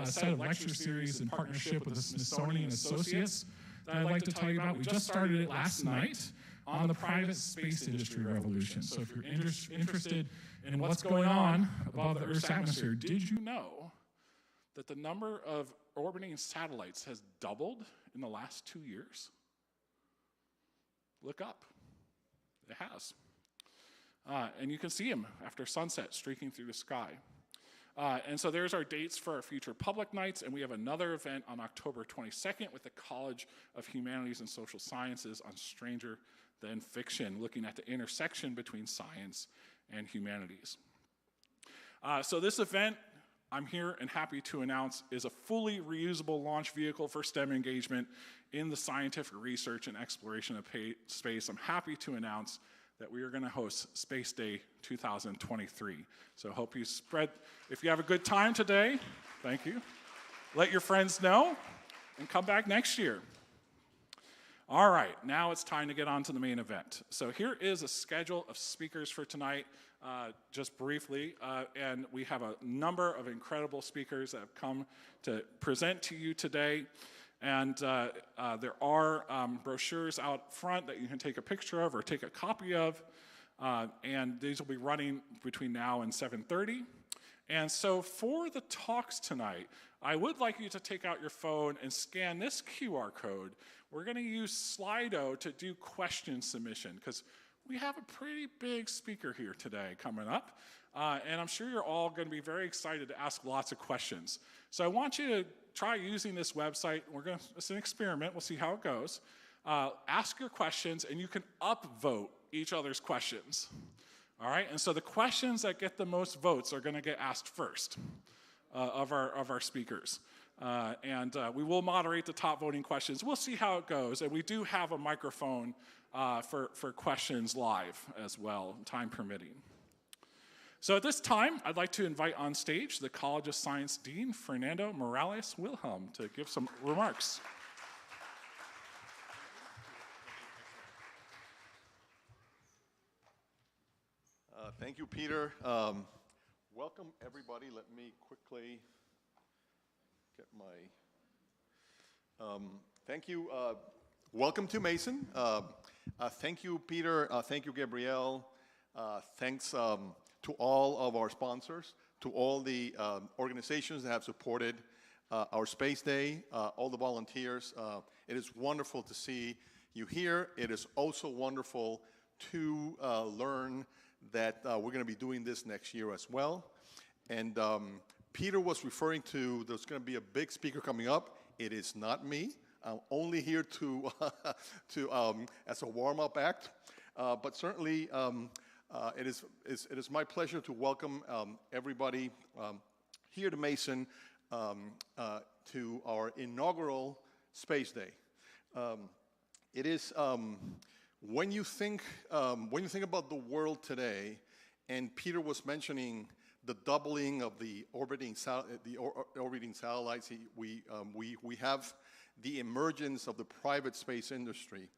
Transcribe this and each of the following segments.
set of lecture series in partnership with the Smithsonian Associates that I'd like to tell you about. We just started it last night on the private space industry revolution. So if you're interested in what's going on above the Earth's atmosphere, did you know that the number of orbiting satellites has doubled in the last 2 years? Look up. It has. And you can see them after sunset streaking through the sky. And so there's our dates for our future public nights, and we have another event on October 22nd with the College of Humanities and Social Sciences on Stranger Than Fiction, looking at the intersection between science and humanities. So this event, I'm here and happy to announce, is a fully reusable launch vehicle for STEM engagement in the scientific research and exploration of space. I'm happy to announce that we are going to host Space Day 2023. So hope you spread, if you have a good time today, thank you. Let your friends know and come back next year. All right, now it's time to get on to the main event. So here is a schedule of speakers for tonight, just briefly, and we have a number of incredible speakers that have come to present to you today. And there are brochures out front that you can take a picture of or take a copy of, and these will be running between now and 7:30. And so for the talks tonight, I would like you to take out your phone and scan this QR code. We're going to use Slido to do question submission, because we have a pretty big speaker here today coming up, and I'm sure you're all going to be very excited to ask lots of questions. So I want you to try using this website. It's an experiment. We'll see how it goes. Ask your questions, and you can upvote each other's questions. All right, and so the questions that get the most votes are going to get asked first of our speakers. And we will moderate the top voting questions. We'll see how it goes, and we do have a microphone for questions live as well, time permitting. So at this time, I'd like to invite on stage the College of Science Dean, Fernando Miralles Wilhelm, to give some remarks. Thank you, Peter. Welcome, everybody. Let me quickly get my... thank you. Welcome to Mason. Thank you, Peter. Thank you, Gabrielle. Thanks to all of our sponsors, to all the organizations that have supported our Space Day, all the volunteers. It is wonderful to see you here. It is also wonderful to learn that we're going to be doing this next year as well. And Peter was referring to there's going to be a big speaker coming up. It is not me. I'm only here to as a warm-up act. But certainly, it is my pleasure to welcome everybody here to Mason to our inaugural Space Day. It is when you think about the world today, and Peter was mentioning the doubling of the orbiting satellites. We have the emergence of the private space industry.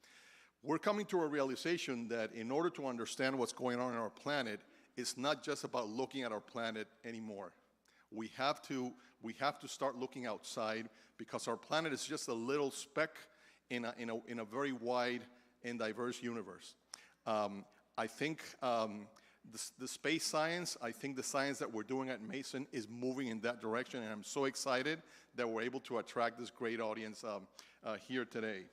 We're coming to a realization that in order to understand what's going on our planet, it's not just about looking at our planet anymore. We have to start looking outside, because our planet is just a little speck in a very wide and diverse universe. I think the space science, I think the science that we're doing at Mason is moving in that direction, and I'm so excited that we're able to attract this great audience here today.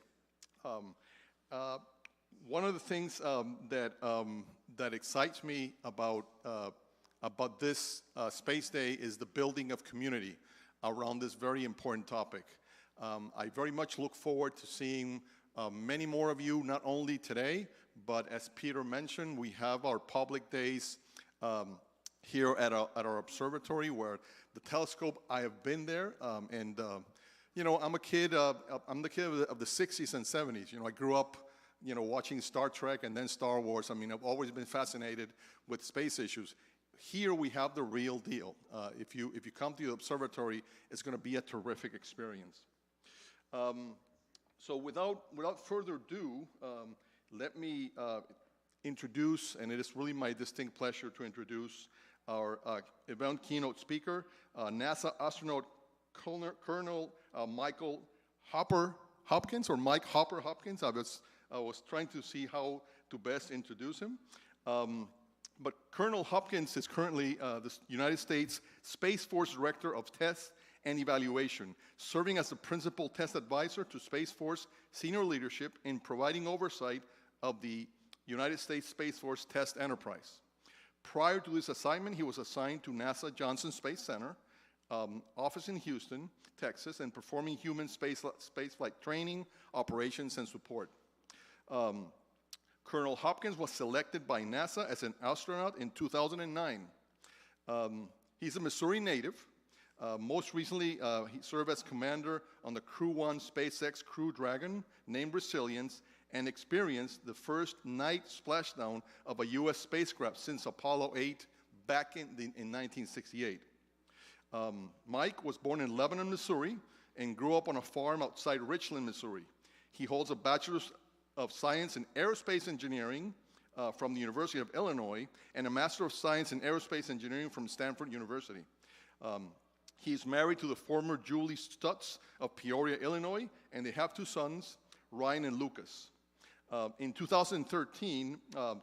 One of the things that excites me about this Space Day is the building of community around this very important topic. I very much look forward to seeing many more of you, not only today, but as Peter mentioned, we have our public days here at our observatory, where the telescope, I have been there, and you know, I'm the kid of the 60s and 70s. You know, I grew up, you know, watching Star Trek and then Star Wars. I mean, I've always been fascinated with space issues. Here we have the real deal. If you come to the observatory, it's going to be a terrific experience. So without further ado, let me introduce, and it is really my distinct pleasure to introduce our event keynote speaker, NASA astronaut Colonel Michael Hopkins, or Mike Hopper Hopkins. I was trying to see how to best introduce him. But Colonel Hopkins is currently the United States Space Force Director of Test and Evaluation, serving as the principal test advisor to Space Force senior leadership in providing oversight of the United States Space Force test enterprise. Prior to this assignment, he was assigned to NASA Johnson Space Center, office in Houston, Texas, and performing human spaceflight training, operations, and support. Colonel Hopkins was selected by NASA as an astronaut in 2009. He's a Missouri native. Most recently, he served as commander on the Crew 1 SpaceX Crew Dragon, named Resilience, and experienced the first night splashdown of a U.S. spacecraft since Apollo 8 back in 1968. Mike was born in Lebanon, Missouri, and grew up on a farm outside Richland, Missouri. He holds a Bachelor's of Science in Aerospace Engineering from the University of Illinois, and a Master of Science in Aerospace Engineering from Stanford University. He's married to the former Julie Stutz of Peoria, Illinois, and they have two sons, Ryan and Lucas. In 2013,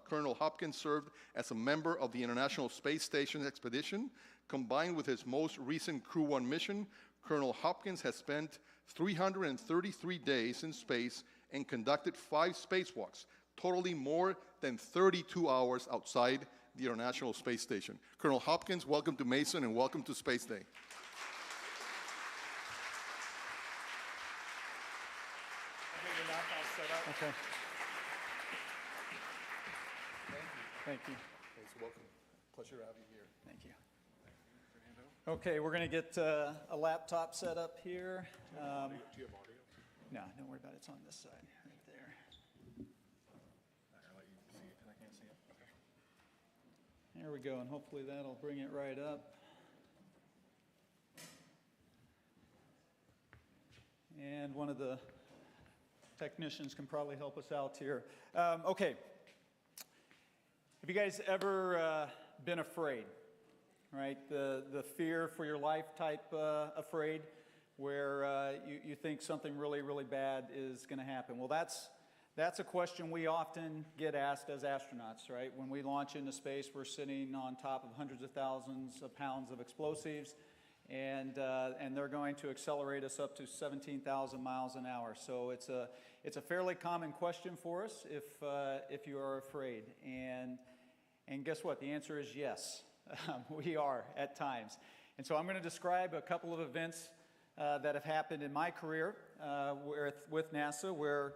Colonel Hopkins served as a member of the International Space Station expedition. Combined with his most recent Crew 1 mission, Colonel Hopkins has spent 333 days in space and conducted 5 spacewalks, totaling more than 32 hours outside the International Space Station. Colonel Hopkins, welcome to Mason and welcome to Space Day. Okay. Thank you. Please welcome. Pleasure to have you here. Thank you. Okay, we're going to get a laptop set up here. Do you have audio? No, don't worry about it. It's on this side, right there. I'll let you see it, and I can't see it. Okay. There we go, and hopefully that'll bring it right up. And one of the technicians can probably help us out here. Okay. Have you guys ever been afraid? Right? The fear for your life type afraid, where you think something really, really bad is going to happen. Well, that's a question we often get asked as astronauts, right? When we launch into space, we're sitting on top of hundreds of thousands of pounds of explosives, and they're going to accelerate us up to 17,000 miles an hour. So it's a fairly common question for us if you are afraid. And guess what? The answer is yes. We are at times. And so I'm going to describe a couple of events that have happened in my career with NASA where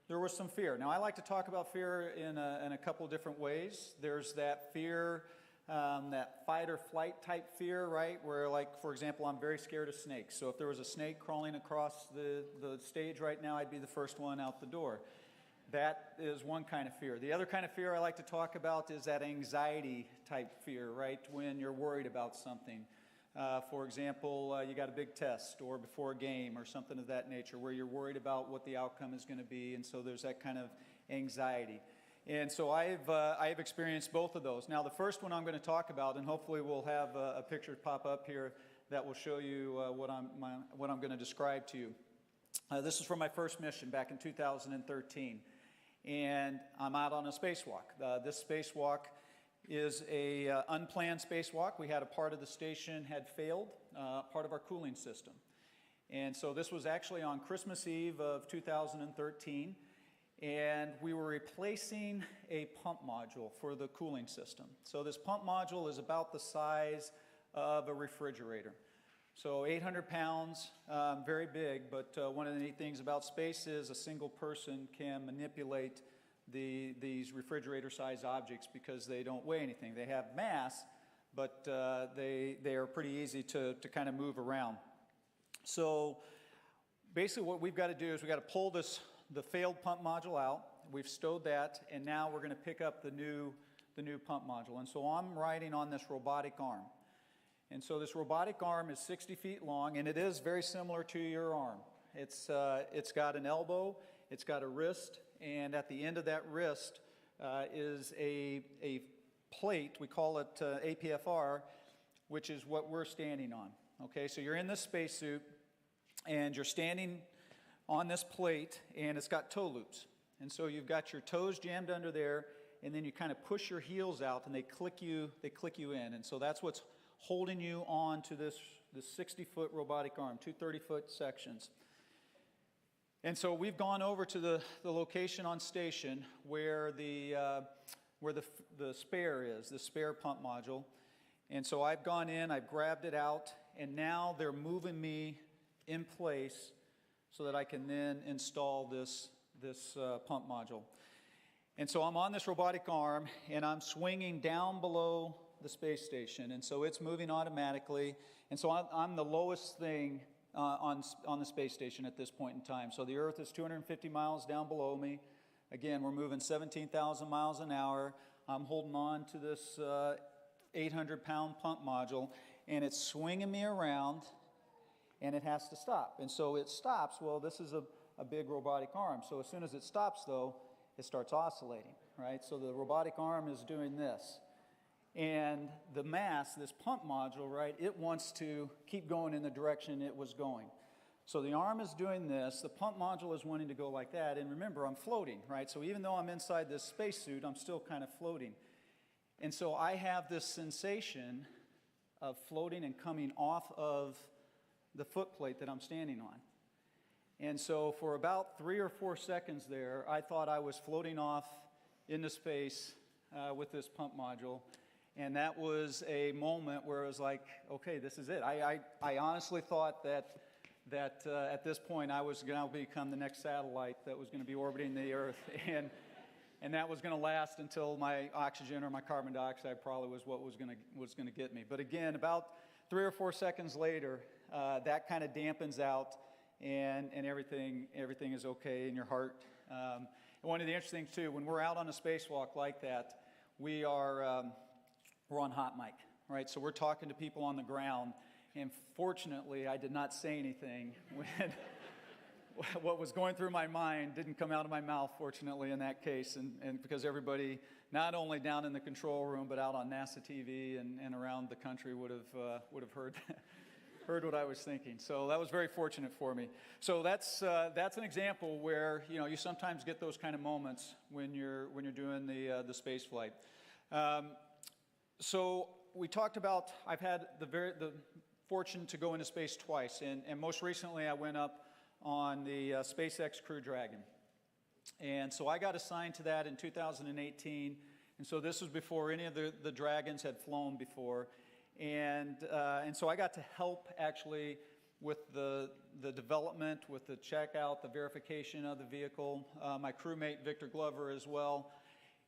there was some fear. Now, I like to talk about fear in a couple of different ways. There's that fear, that fight or flight type fear, right? Where, like, for example, I'm very scared of snakes. So if there was a snake crawling across the stage right now, I'd be the first one out the door. That is one kind of fear. The other kind of fear I like to talk about is that anxiety type fear, right? When you're worried about something. For example, you got a big test or before a game or something of that nature where you're worried about what the outcome is going to be, and so there's that kind of anxiety. And so I've experienced both of those. Now, the first one I'm going to talk about, and hopefully we'll have a picture pop up here that will show you what I'm going to describe to you. This is from my first mission back in 2013. And I'm out on a spacewalk. This spacewalk is a unplanned spacewalk. We had a part of the station had failed, part of our cooling system. And so this was actually on Christmas Eve of 2013. And we were replacing a pump module for the cooling system. So this pump module is about the size of a refrigerator. So 800 pounds, very big, but one of the neat things about space is a single person can manipulate these refrigerator-sized objects because they don't weigh anything. They have mass, but they are pretty easy to kind of move around. So basically what we've got to do is we've got to pull the failed pump module out. We've stowed that, and now we're going to pick up the new pump module. And so I'm riding on this robotic arm. And so this robotic arm is 60 feet long, and it is very similar to your arm. It's got an elbow, it's got a wrist, and at the end of that wrist is a plate, we call it APFR, which is what we're standing on. Okay, so you're in this spacesuit, and you're standing on this plate, and it's got toe loops. And so you've got your toes jammed under there, and then you kind of push your heels out, and they click you in. And so that's what's holding you on to this 60-foot robotic arm, two 30-foot sections. And so we've gone over to the location on station where the spare is, the spare pump module. And so I've gone in, I've grabbed it out, and now they're moving me in place so that I can then install this pump module. And so I'm on this robotic arm, and I'm swinging down below the space station, and so it's moving automatically. And so I'm the lowest thing on the space station at this point in time. So the Earth is 250 miles down below me. Again, we're moving 17,000 miles an hour. I'm holding on to this 800-pound pump module, and it's swinging me around, and it has to stop. And so it stops. Well, this is a big robotic arm. So as soon as it stops, though, it starts oscillating, right? So the robotic arm is doing this. And the mass, this pump module, right, it wants to keep going in the direction it was going. So the arm is doing this, the pump module is wanting to go like that, and remember, I'm floating, right? So even though I'm inside this spacesuit, I'm still kind of floating. And so I have this sensation of floating and coming off of the footplate that I'm standing on. And so for about 3 or 4 seconds there, I thought I was floating off into space with this pump module. And that was a moment where it was like, okay, this is it. I honestly thought that at this point I was going to become the next satellite that was going to be orbiting the Earth, and that was going to last until my oxygen or my carbon dioxide probably was what was going to get me. But again, about 3 or 4 seconds later, that kind of dampens out, and everything is okay in your heart. And one of the interesting things too, when we're out on a spacewalk like that, we're on hot mic, right? So we're talking to people on the ground, and fortunately, I did not say anything when what was going through my mind didn't come out of my mouth, fortunately, in that case, and because everybody, not only down in the control room, but out on NASA TV and around the country would have heard what I was thinking. So that was very fortunate for me. So that's an example where you sometimes get those kind of moments when you're doing the space flight. So we talked about, I've had the fortune to go into space twice, and most recently I went up on the SpaceX Crew Dragon. And so I got assigned to that in 2018, and so this was before any of the Dragons had flown before. And so I got to help actually with the development, with the checkout, the verification of the vehicle, my crewmate Victor Glover as well.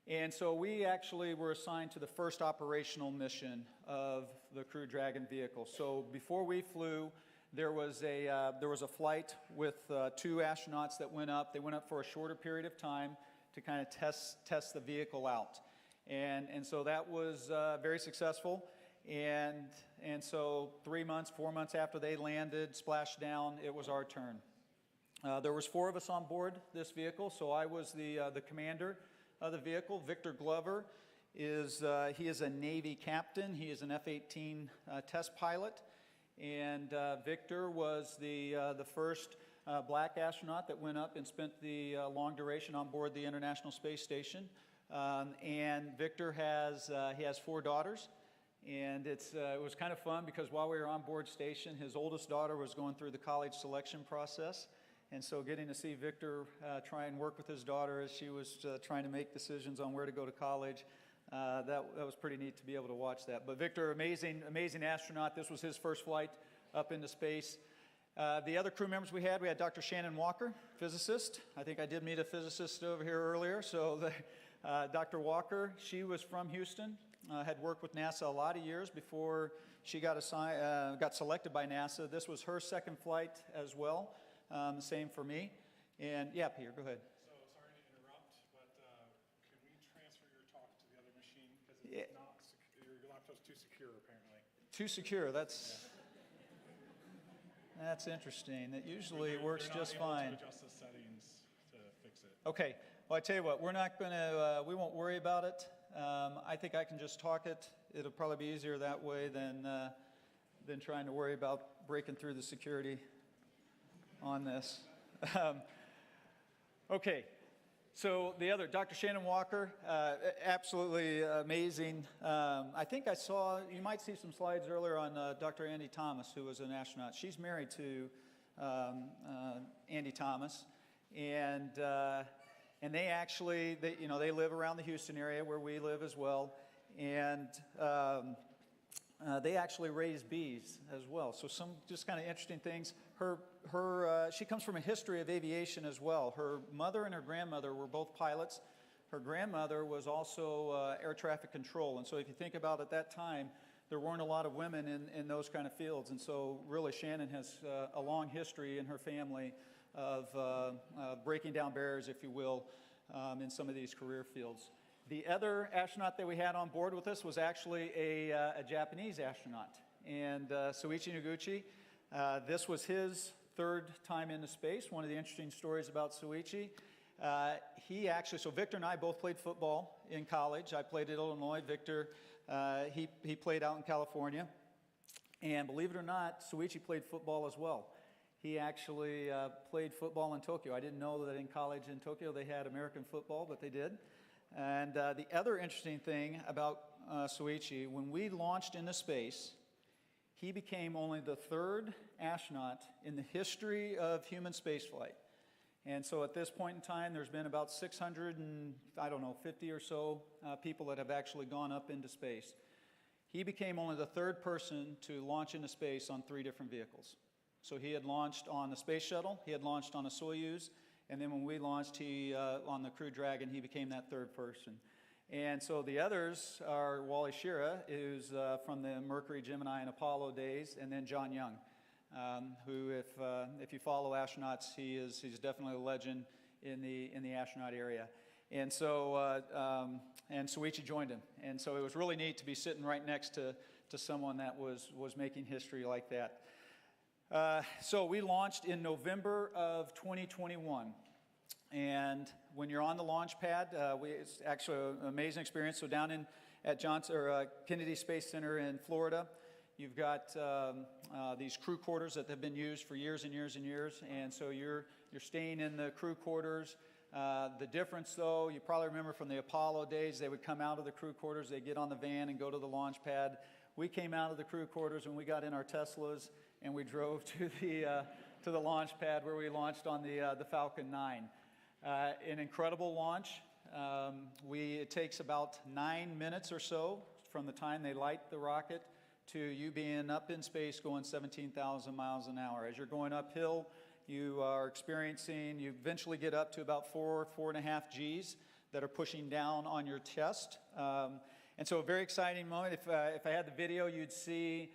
And so we actually were assigned to the first operational mission of the Crew Dragon vehicle. So before we flew, there was a flight with 2 astronauts that went up. They went up for a shorter period of time to kind of test the vehicle out. And so that was very successful. And so 3 months, 4 months after they landed, splashed down, it was our turn. There was 4 of us on board this vehicle, so I was the commander of the vehicle. Victor Glover is a Navy captain. He is an F-18 test pilot, and Victor was the first black astronaut that went up and spent the long duration on board the International Space Station. And Victor has 4 daughters. And it was kind of fun because while we were on board station, his oldest daughter was going through the college selection process. And so getting to see Victor try and work with his daughter as she was trying to make decisions on where to go to college, that was pretty neat to be able to watch that. But Victor, amazing astronaut. This was his first flight up into space. The other crew members we had Dr. Shannon Walker, physicist. I think I did meet a physicist over here earlier. So Dr. Walker, she was from Houston. Had worked with NASA a lot of years before she got selected by NASA. This was her second flight as well. The same for me. And yeah, Peter, go ahead. So sorry to interrupt, but can we transfer your talk to the other machine? Because your laptop's too secure, apparently. Too secure, that's interesting. It usually works just fine. To adjust the settings to fix it. Okay, well I tell you what, we won't worry about it. I think I can just talk it. It'll probably be easier that way than than trying to worry about breaking through the security on this. Okay, so the other, Dr. Shannon Walker, absolutely amazing. I think I saw, you might see some slides earlier on Dr. Andy Thomas, who was an astronaut. She's married to Andy Thomas, and they actually, they live around the Houston area where we live as well, and they actually raise bees as well. So some just kind of interesting things. She comes from a history of aviation as well. Her mother and her grandmother were both pilots. Her grandmother was also air traffic control. And so if you think about at that time, there weren't a lot of women in those kind of fields. And so really Shannon has a long history in her family of breaking down barriers, if you will, in some of these career fields. The other astronaut that we had on board with us was actually a Japanese astronaut, and Soichi Noguchi. This was his third time into space. One of the interesting stories about Soichi, so Victor and I both played football in college. I played at Illinois. Victor, he played out in California. And believe it or not, Soichi played football as well. He actually played football in Tokyo. I didn't know that in college in Tokyo they had American football, but they did. And the other interesting thing about Soichi, when we launched into space, he became only the third astronaut in the history of human spaceflight. And so at this point in time, there's been about 650 or so people that have actually gone up into space. He became only the third person to launch into space on 3 different vehicles. So he had launched on the space shuttle, he had launched on a Soyuz, and then when we launched on the Crew Dragon, he became that third person. And so the others are Wally Schirra, who's from the Mercury, Gemini, and Apollo days, and then John Young, who, if you follow astronauts, he's definitely a legend in the astronaut area. And so and Soichi joined him, and so it was really neat to be sitting right next to someone that was making history like that. So we launched in November of 2021, and when you're on the launch pad, it's actually an amazing experience. So down at Kennedy Space Center in Florida, you've got these crew quarters that have been used for years and years and years, and so you're staying in the crew quarters. The difference, though, you probably remember from the Apollo days, they would come out of the crew quarters, they'd get on the van and go to the launch pad. We came out of the crew quarters when we got in our Teslas, and we drove to the launch pad where we launched on the Falcon 9. An incredible launch. It takes about 9 minutes or so from the time they light the rocket to you being up in space going 17,000 miles an hour. As you're going uphill, you eventually get up to about 4.5 Gs that are pushing down on your chest. And so a very exciting moment. If I had the video, you'd see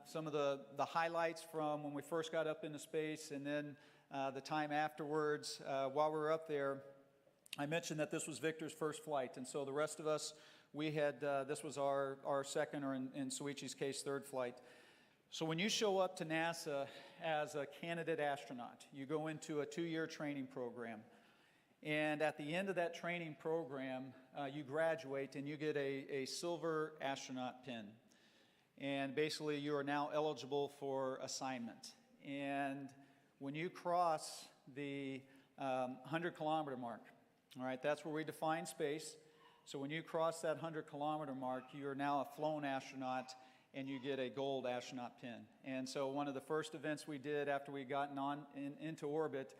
some of the highlights from when we first got up into space, and then the time afterwards. While we were up there, I mentioned that this was Victor's first flight, and so the rest of us, this was our second, or in Soichi's case, third flight. So when you show up to NASA as a candidate astronaut, you go into a 2-year training program. And at the end of that training program, you graduate and you get a silver astronaut pin. And basically, you are now eligible for assignment. And when you cross the 100-kilometer mark, all right, that's where we define space. So when you cross that 100-kilometer mark, you are now a flown astronaut, and you get a gold astronaut pin. And so one of the first events we did after we gotten into orbit,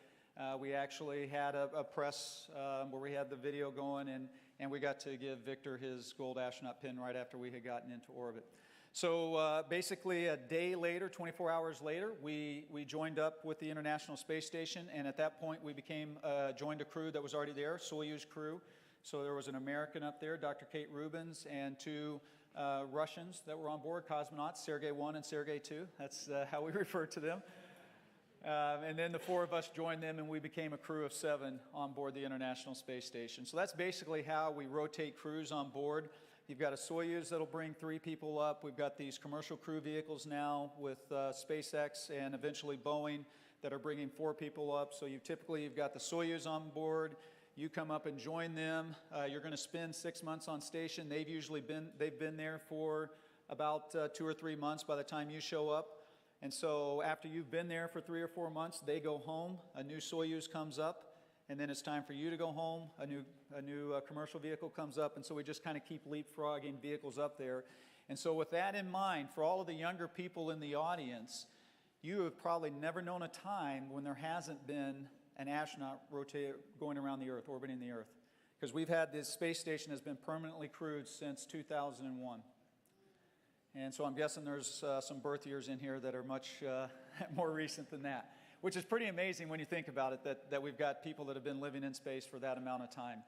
we actually had a press where we had the video going, and we got to give Victor his gold astronaut pin right after we had gotten into orbit. So basically a day later, 24 hours later, we joined up with the International Space Station, and at that point we joined a crew that was already there, Soyuz crew. So there was an American up there, Dr. Kate Rubins, and 2 Russians that were on board, cosmonauts, Sergei 1 and Sergei 2. That's how we refer to them. And then the 4 of us joined them, and we became a crew of 7 on board the International Space Station. So that's basically how we rotate crews on board. You've got a Soyuz that'll bring 3 people up. We've got these commercial crew vehicles now with SpaceX and eventually Boeing that are bringing 4 people up. So you've got the Soyuz on board. You come up and join them. You're going to spend 6 months on station. They've been there for about 2 or 3 months by the time you show up. And so after you've been there for 3 or 4 months, they go home, a new Soyuz comes up, and then it's time for you to go home, a new commercial vehicle comes up, and so we just kind of keep leapfrogging vehicles up there. And so with that in mind, for all of the younger people in the audience, you have probably never known a time when there hasn't been an astronaut going around the Earth, orbiting the Earth. Because we've had this space station has been permanently crewed since 2001. And so I'm guessing there's some birth years in here that are much more recent than that, which is pretty amazing when you think about it, that we've got people that have been living in space for that amount of time.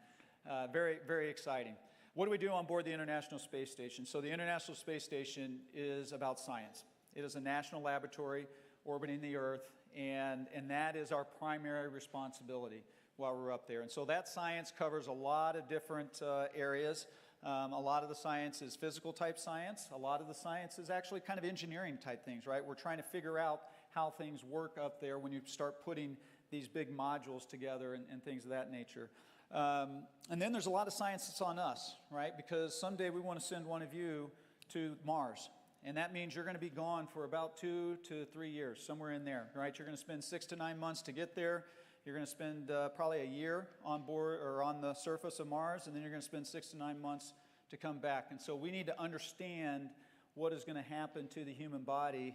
Very, very exciting. What do we do on board the International Space Station? So the International Space Station is about science. It is a national laboratory orbiting the Earth, and that is our primary responsibility while we're up there. And so that science covers a lot of different areas. A lot of the science is physical type science. A lot of the science is actually kind of engineering type things, right? We're trying to figure out how things work up there when you start putting these big modules together and things of that nature. And then there's a lot of science that's on us, right? Because someday we want to send one of you to Mars. And that means you're going to be gone for about 2 to 3 years, somewhere in there, right? You're going to spend 6 to 9 months to get there. You're going to spend probably a year on board or on the surface of Mars, and then you're going to spend 6 to 9 months to come back. And so we need to understand what is going to happen to the human body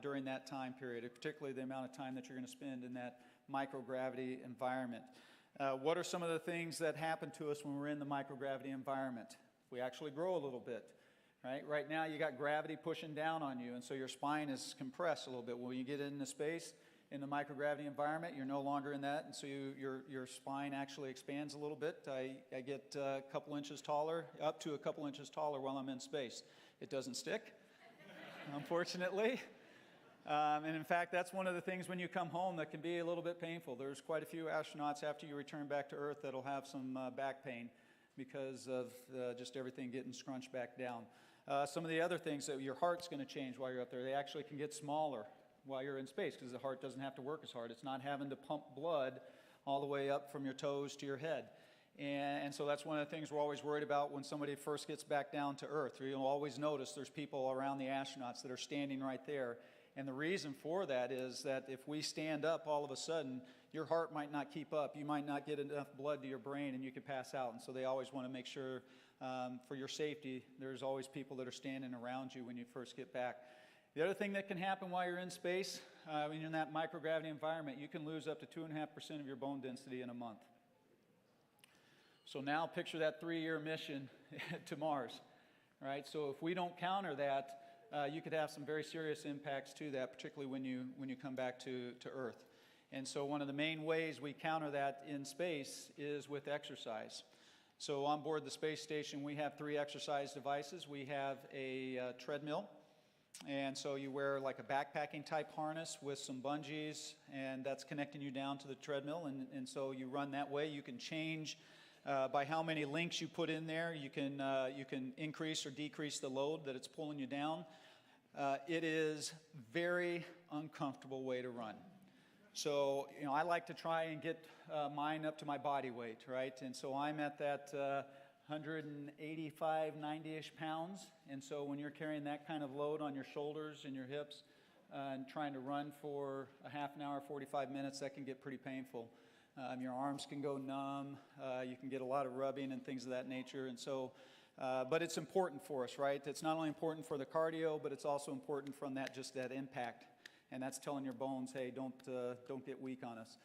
during that time period, particularly the amount of time that you're going to spend in that microgravity environment. What are some of the things that happen to us when we're in the microgravity environment? We actually grow a little bit. Right now you got gravity pushing down on you, and so your spine is compressed a little bit. When you get into space, in the microgravity environment, you're no longer in that, and so your spine actually expands a little bit. I get a couple inches taller, up to a couple inches taller while I'm in space. It doesn't stick, unfortunately. And in fact, that's one of the things when you come home that can be a little bit painful. There's quite a few astronauts after you return back to Earth that'll have some back pain because of just everything getting scrunched back down. Some of the other things that your heart's going to change while you're up there. They actually can get smaller while you're in space because the heart doesn't have to work as hard. It's not having to pump blood all the way up from your toes to your head. And so that's one of the things we're always worried about when somebody first gets back down to Earth. You'll always notice there's people around the astronauts that are standing right there. And the reason for that is that if we stand up all of a sudden, your heart might not keep up. You might not get enough blood to your brain and you could pass out. And so they always want to make sure for your safety, there's always people that are standing around you when you first get back. The other thing that can happen while you're in space, when you're in that microgravity environment, you can lose up to 2.5% of your bone density in a month. So now picture that 3-year mission to Mars, right? So if we don't counter that, you could have some very serious impacts to that, particularly when you come back to Earth. And so one of the main ways we counter that in space is with exercise. So on board the space station, we have 3 exercise devices. We have a treadmill. And so you wear like a backpacking type harness with some bungees, and that's connecting you down to the treadmill. And so you run that way. You can change by how many links you put in there. You can increase or decrease the load that it's pulling you down. It is very uncomfortable way to run. So, I like to try and get mine up to my body weight, right? And so I'm at that 185, 90-ish pounds. And so when you're carrying that kind of load on your shoulders and your hips and trying to run for a half an hour, 45 minutes, that can get pretty painful. Your arms can go numb. You can get a lot of rubbing and things of that nature. And so, but it's important for us, right? It's not only important for the cardio, but it's also important from that impact. And that's telling your bones, hey, don't get weak on us.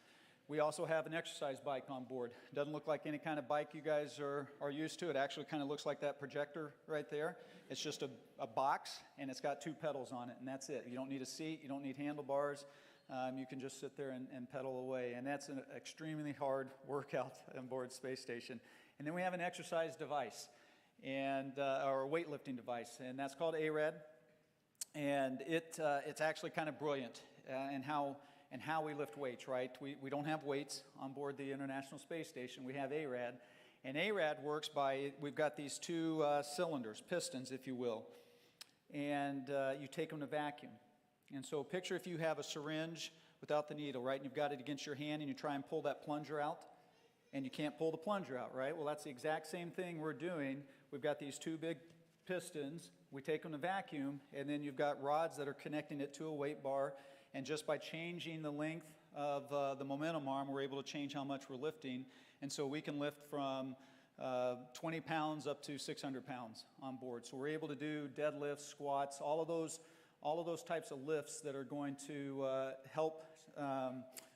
We also have an exercise bike on board. It doesn't look like any kind of bike you guys are used to. It actually kind of looks like that projector right there. It's just a box, and it's got 2 pedals on it, and that's it. You don't need a seat. You don't need handlebars. You can just sit there and pedal away, and that's an extremely hard workout on board Space Station. And then we have an exercise device, or a weightlifting device, and that's called ARAD. And it's actually kind of brilliant in how we lift weights, right? We don't have weights on board the International Space Station. We have ARAD. And ARAD works by, we've got these 2 cylinders, pistons, if you will. And you take them to vacuum. And so picture if you have a syringe without the needle, right? And you've got it against your hand and you try and pull that plunger out. And you can't pull the plunger out, right? Well, that's the exact same thing we're doing. We've got these 2 big pistons. we take them to vacuum, and then you've got rods that are connecting it to a weight bar, and just by changing the length of the momentum arm, we're able to change how much we're lifting, and so we can lift from 20 pounds up to 600 pounds on board. So we're able to do deadlifts, squats, all of those types of lifts that are going to help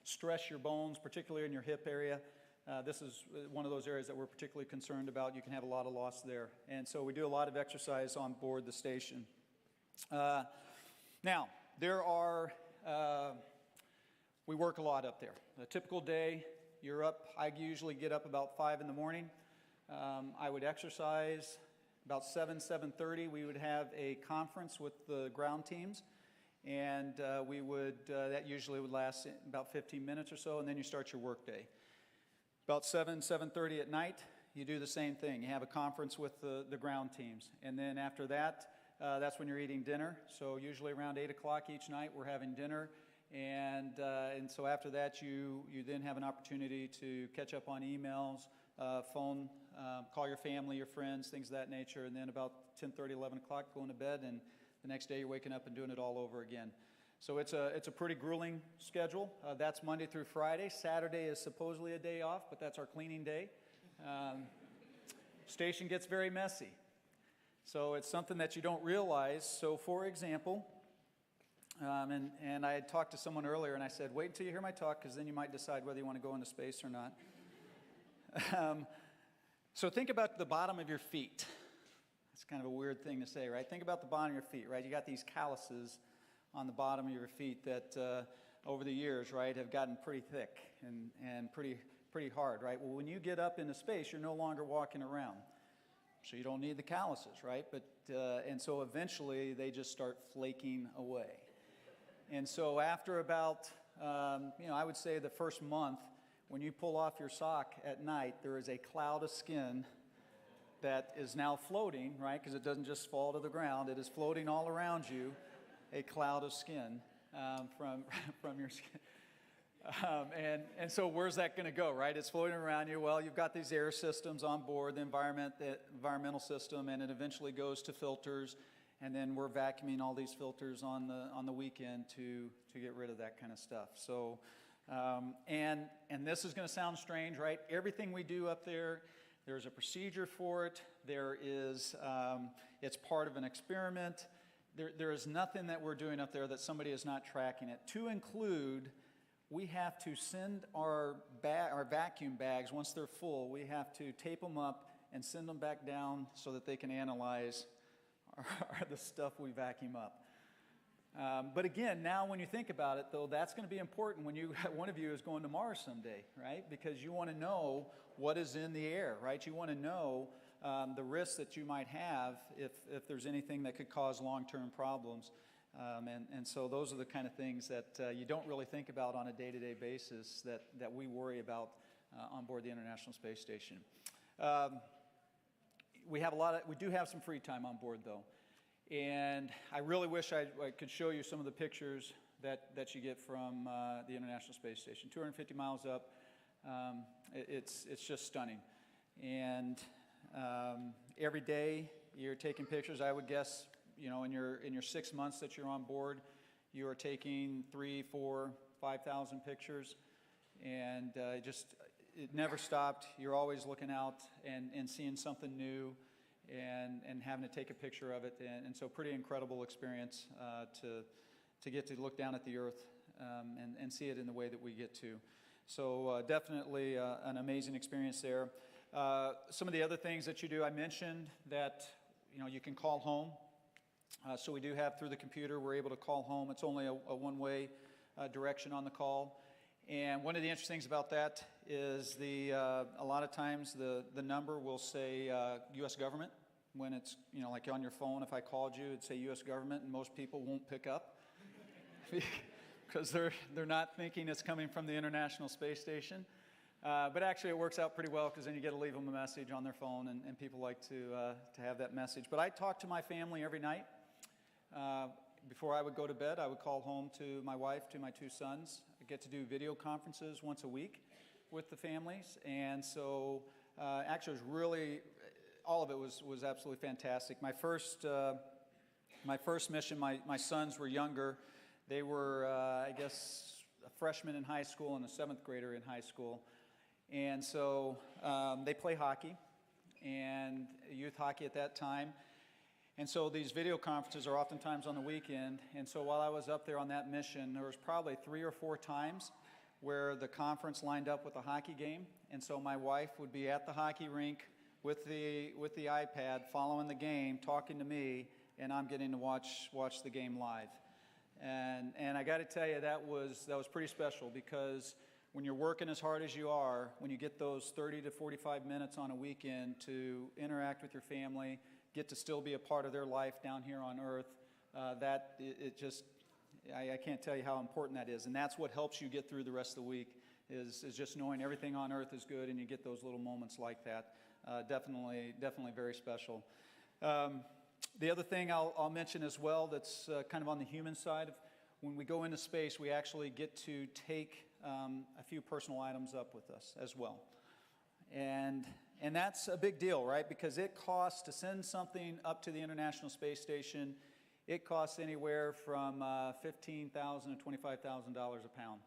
stress your bones, particularly in your hip area. This is one of those areas that we're particularly concerned about. You can have a lot of loss there. And so we do a lot of exercise on board the station. Now, we work a lot up there. A typical day, you're up, I usually get up about 5 in the morning. I would exercise about 7:30. We would have a conference with the ground teams. And that usually would last about 15 minutes or so, and then you start your work day. About 7:30 at night, you do the same thing. You have a conference with the ground teams. And then after that, that's when you're eating dinner. So usually around 8 o'clock each night, we're having dinner. And so after that, you then have an opportunity to catch up on emails, phone, call your family, your friends, things of that nature. And then about 10:30, 11 o'clock, going to bed. And the next day, you're waking up and doing it all over again. So it's a pretty grueling schedule. That's Monday through Friday. Saturday is supposedly a day off, but that's our cleaning day. Station gets very messy. So it's something that you don't realize. So for example, and I had talked to someone earlier, and I said, wait until you hear my talk, because then you might decide whether you want to go into space or not. So think about the bottom of your feet. It's kind of a weird thing to say, right? Think about the bottom of your feet, right? You got these calluses on the bottom of your feet that over the years, right, have gotten pretty thick and pretty hard, right? Well, when you get up into space, you're no longer walking around. So you don't need the calluses, right? And so eventually they just start flaking away. And so after about, I would say the first month, when you pull off your sock at night, there is a cloud of skin that is now floating, right? Because it doesn't just fall to the ground. It is floating all around you, a cloud of skin from your skin. And so where's that going to go, right? It's floating around you. Well, you've got these air systems on board, the environmental system, and it eventually goes to filters. And then we're vacuuming all these filters on the weekend to get rid of that kind of stuff. So, and this is going to sound strange, right? Everything we do up there, there's a procedure for it. There is, it's part of an experiment. There is nothing that we're doing up there that somebody is not tracking it. To include, we have to send our vacuum bags, once they're full, we have to tape them up and send them back down so that they can analyze the stuff we vacuum up. But again, now when you think about it, though, that's going to be important when one of you is going to Mars someday, right? Because you want to know what is in the air, right? You want to know the risks that you might have if there's anything that could cause long-term problems. And so those are the kind of things that you don't really think about on a day-to-day basis that we worry about on board the International Space Station. We do have some free time on board, though. And I really wish I could show you some of the pictures that you get from the International Space Station. 250 miles up, it's just stunning. And every day you're taking pictures. I would guess, in your 6 months that you're on board, you are taking 3,000, 4,000, 5,000 pictures, and it never stopped. You're always looking out and seeing something new. And having to take a picture of it, and so pretty incredible experience to get to look down at the Earth and see it in the way that we get to. So definitely an amazing experience there. Some of the other things that you do, I mentioned that you can call home. So we do have through the computer, we're able to call home. It's only a one-way direction on the call. And one of the interesting things about that is a lot of times the number will say U.S. government. When it's, like on your phone, if I called you, it'd say U.S. government, and most people won't pick up because they're not thinking it's coming from the International Space Station. But actually it works out pretty well, because then you get to leave them a message on their phone, and people like to have that message. But I talk to my family every night. Before I would go to bed, I would call home to my wife, to my 2 sons. I get to do video conferences once a week with the families. And so actually it was really, all of it was absolutely fantastic. My first My first mission, my sons were younger. They were, I guess, a freshman in high school and a 7th grader in high school. And so they play hockey, and youth hockey at that time. And so these video conferences are oftentimes on the weekend. And so while I was up there on that mission, there was probably 3 or 4 times where the conference lined up with a hockey game. And so my wife would be at the hockey rink with the iPad, following the game, talking to me, and I'm getting to watch the game live. And I got to tell you, that was pretty special, because when you're working as hard as you are, when you get those 30 to 45 minutes on a weekend to interact with your family, get to still be a part of their life down here on Earth, I can't tell you how important that is. And that's what helps you get through the rest of the week, is just knowing everything on Earth is good, and you get those little moments like that. Definitely very special. The other thing I'll mention as well, that's kind of on the human side, when we go into space, we actually get to take a few personal items up with us as well. And that's a big deal, right? Because it costs to send something up to the International Space Station, it costs anywhere from $15,000 to $25,000 a pound.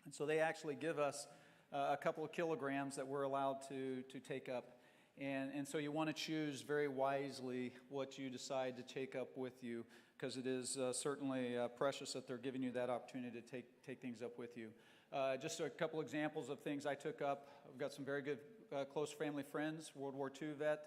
And so they actually give us a couple of kilograms that we're allowed to take up. And so you want to choose very wisely what you decide to take up with you, because it is certainly precious that they're giving you that opportunity to take things up with you. Just a couple examples of things I took up. I've got some very good close family friends, World War II vet.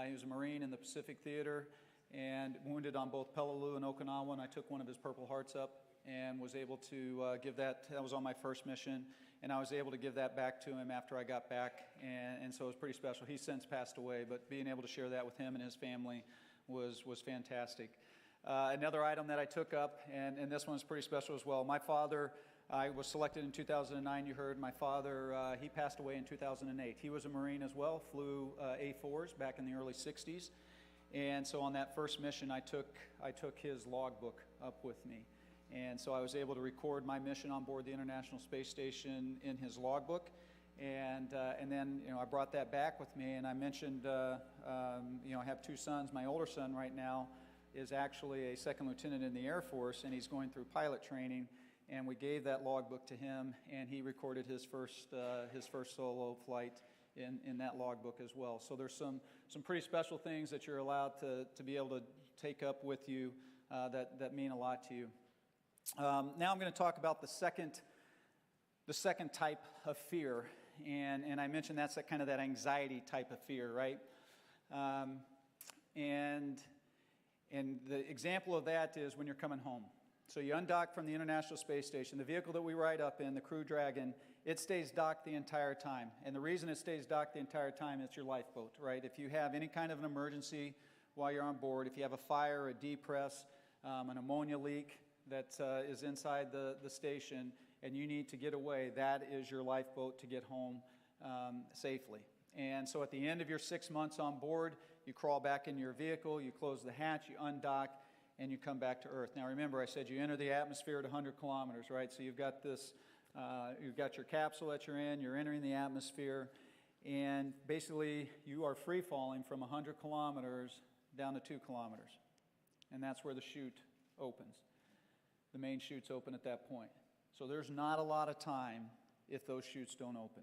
He was a Marine in the Pacific Theater and wounded on both Peleliu and Okinawa, and I took one of his Purple Hearts up and was able to give that. That was on my first mission, and I was able to give that back to him after I got back, and so it was pretty special. He's since passed away, but being able to share that with him and his family was fantastic. Another item that I took up, and this one's pretty special as well. My father, I was selected in 2009, you heard. My father, he passed away in 2008. He was a Marine as well, flew A4s back in the early 60s. And so on that first mission, I took his logbook up with me. And so I was able to record my mission on board the International Space Station in his logbook. And then, I brought that back with me, and I mentioned, I have 2 sons. My older son right now is actually a 2nd lieutenant in the Air Force, and he's going through pilot training. And we gave that logbook to him, and he recorded his first solo flight in that logbook as well. So there's some pretty special things that you're allowed to be able to take up with you that mean a lot to you. Now I'm going to talk about the second type of fear, and I mentioned that's kind of that anxiety type of fear, right? And the example of that is when you're coming home. So you undock from the International Space Station. The vehicle that we ride up in, the Crew Dragon, it stays docked the entire time. And the reason it stays docked the entire time is your lifeboat, right? If you have any kind of an emergency while you're on board, if you have a fire, a depress, an ammonia leak that is inside the station, and you need to get away, that is your lifeboat to get home safely. And so at the end of your 6 months on board, you crawl back in your vehicle, you close the hatch, you undock, and you come back to Earth. Now remember, I said you enter the atmosphere at 100 kilometers, right? So you've got you've got your capsule that you're in, you're entering the atmosphere, and basically you are free falling from 100 kilometers down to 2 kilometers. And that's where the chute opens. The main chute's open at that point. So there's not a lot of time if those chutes don't open.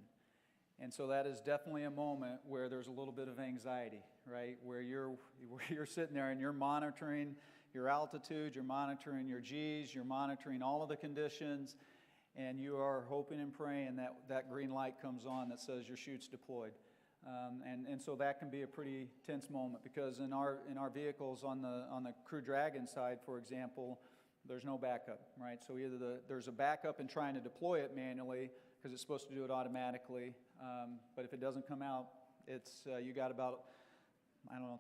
And so that is definitely a moment where there's a little bit of anxiety, right? Where you're sitting there and you're monitoring your altitude, you're monitoring your G's, you're monitoring all of the conditions, and you are hoping and praying that green light comes on that says your chute's deployed. And so that can be a pretty tense moment, because in our vehicles on the Crew Dragon side, for example, there's no backup, right? So either there's a backup in trying to deploy it manually, because it's supposed to do it automatically, but if it doesn't come out, you got about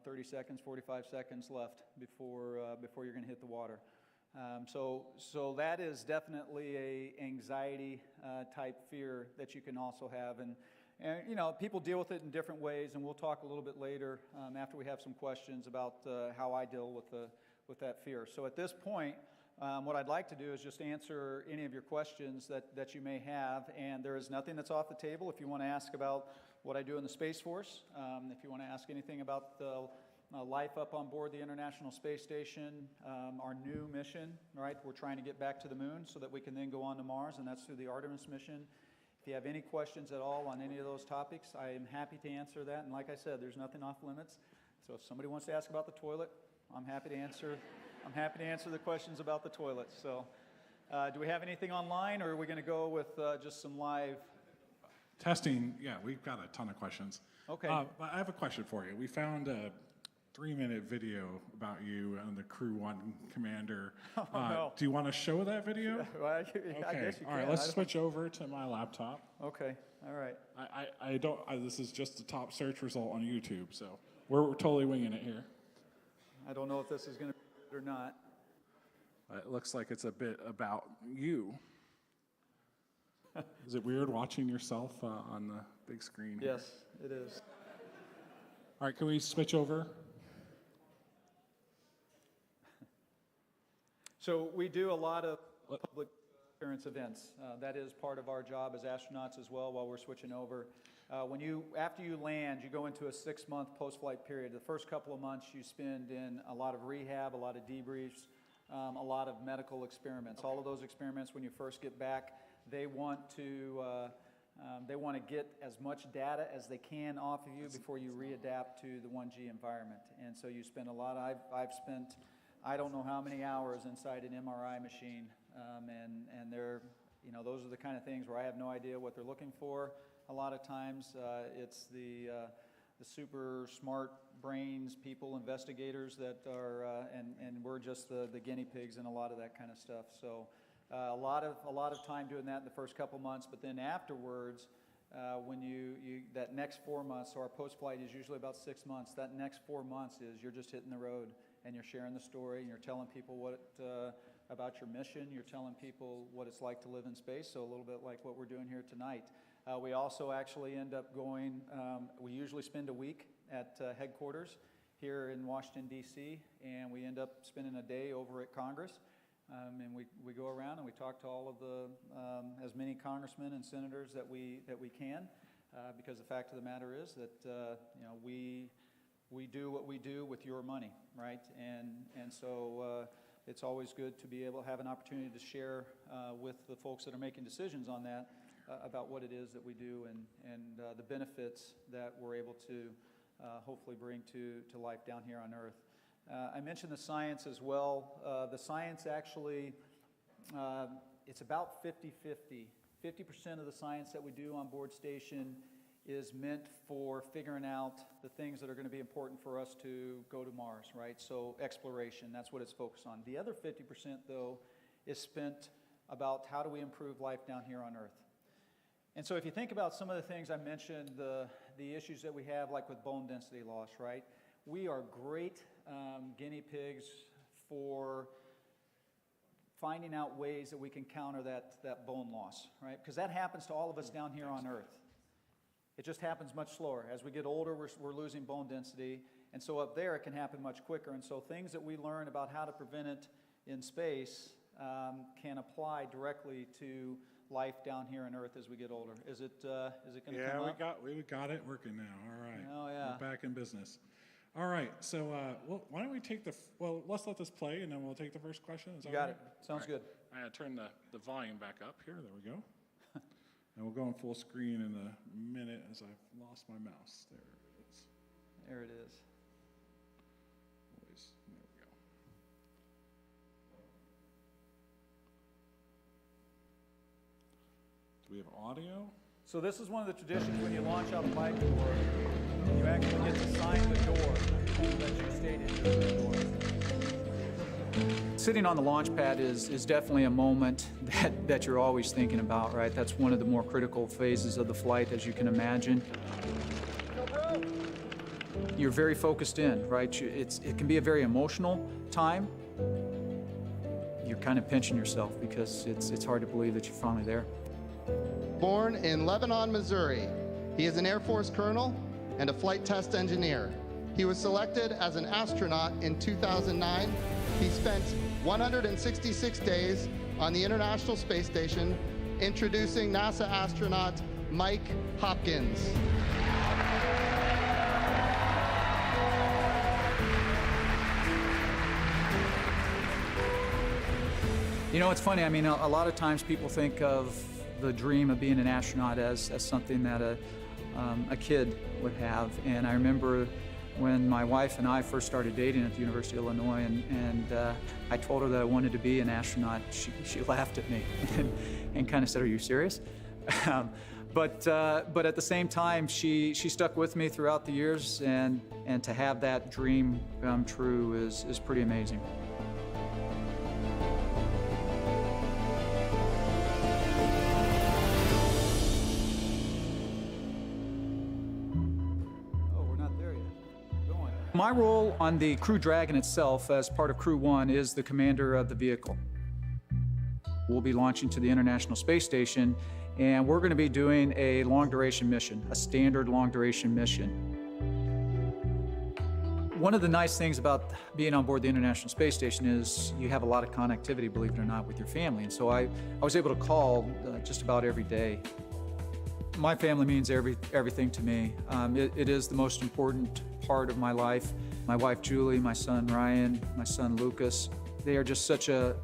30 seconds, 45 seconds left before you're going to hit the water. So that is definitely a anxiety type fear that you can also have, and people deal with it in different ways, and we'll talk a little bit later after we have some questions about how I deal with that fear. So at this point, what I'd like to do is just answer any of your questions that you may have, and there is nothing that's off the table. If you want to ask about what I do in the Space Force, if you want to ask anything about life up on board the International Space Station, our new mission, right? We're trying to get back to the moon so that we can then go on to Mars, and that's through the Artemis mission. If you have any questions at all on any of those topics, I am happy to answer that. And like I said, there's nothing off limits. So if somebody wants to ask about the toilet, I'm happy to answer. I'm happy to answer the questions about the toilet. So, do we have anything online, or are we going to go with just some live testing? Yeah, we've got a ton of questions. Okay. But I have a question for you. We found a 3-minute video about you and the Crew 1 commander. No. Do you want to show that video? Well, I Okay. guess you All right, can. let's switch over to my laptop. Okay. All right. I don't. This is just the top search result on YouTube, so we're totally winging it here. I don't know if this is going to be good or not. It looks like it's a bit about you. Is it weird watching yourself on the big screen here? Yes, it is. All right, can we switch over? So we do a lot of public appearance events. That is part of our job as astronauts as well while we're switching over. After you land, you go into a 6-month post-flight period. The first couple of months you spend in a lot of rehab, a lot of debriefs, a lot of medical experiments. All of those experiments, when you first get back, they want to get as much data as they can off of you before you readapt to the 1G environment. And so you spend a lot. I've spent I don't know how many hours inside an MRI machine, and they're, those are the kind of things where I have no idea what they're looking for. A lot of times it's the super smart brains, people, investigators that are, and we're just the guinea pigs in a lot of that kind of stuff. So a lot of time doing that in the first couple months, but then afterwards, when that next 4 months, so our post-flight is usually about 6 months, that next 4 months is you're just hitting the road and you're sharing the story and you're telling people about your mission, you're telling people what it's like to live in space, so a little bit like what we're doing here tonight. We also actually end up going, we usually spend a week at headquarters here in Washington, D.C., and we end up spending a day over at Congress. And we go around and we talk to all of the, as many congressmen and senators that we can, because the fact of the matter is that, we do what we do with your money, right? And so it's always good to be able to have an opportunity to share with the folks that are making decisions on that about what it is that we do and the benefits that we're able to hopefully bring to life down here on Earth. I mentioned the science as well. The science actually, it's about 50-50. 50% of the science that we do on board station is meant for figuring out the things that are going to be important for us to go to Mars, right? So exploration, that's what it's focused on. The other 50%, though, is spent about how do we improve life down here on Earth. And so if you think about some of the things I mentioned, the issues that we have, like with bone density loss, right? We are great guinea pigs for finding out ways that we can counter that bone loss, right? Because that happens to all of us down here on Earth. It just happens much slower. As we get older, we're losing bone density, and so up there it can happen much quicker. And so things that we learn about how to prevent it in space can apply directly to life down here on Earth as we get older. Is it going to come up? Yeah, we got it working now. All right. Oh, yeah. We're back in business. All right, so why don't we take let's let this play, and then we'll take the first question. Is that You got right? it. Sounds good. I gotta turn the volume back up here. There we go. And we'll go in full screen in a minute as I've lost my mouse. There it is. There it is. Always, there we go. Do we have audio? So this is one of the traditions when you launch out the bike door, you actually get to sign the door that you stayed in the door. Sitting on the launch pad is definitely a moment that you're always thinking about, right? That's one of the more critical phases of the flight, as you can imagine. You're very focused in, right? It can be a very emotional time. You're kind of pinching yourself because it's hard to believe that you're finally there. Born in Lebanon, Missouri, he is an Air Force colonel and a flight test engineer. He was selected as an astronaut in 2009. He spent 166 days on the International Space Station, introducing NASA astronaut Mike Hopkins. You know, it's funny, I mean, a lot of times people think of the dream of being an astronaut as something that a kid would have. And I remember when my wife and I first started dating at the University of Illinois, and I told her that I wanted to be an astronaut, she laughed at me and kind of said, "Are you serious?" But at the same time, she stuck with me throughout the years, and to have that dream come true is pretty amazing. My role on the Crew Dragon itself, as part of Crew 1, is the commander of the vehicle. We'll be launching to the International Space Station, and we're going to be doing a long-duration mission, a standard long-duration mission. One of the nice things about being on board the International Space Station is you have a lot of connectivity, believe it or not, with your family. And so I was able to call just about every day. My family means everything to me. It is the most important part of my life. My wife Julie, my son Ryan, my son Lucas, they are just such a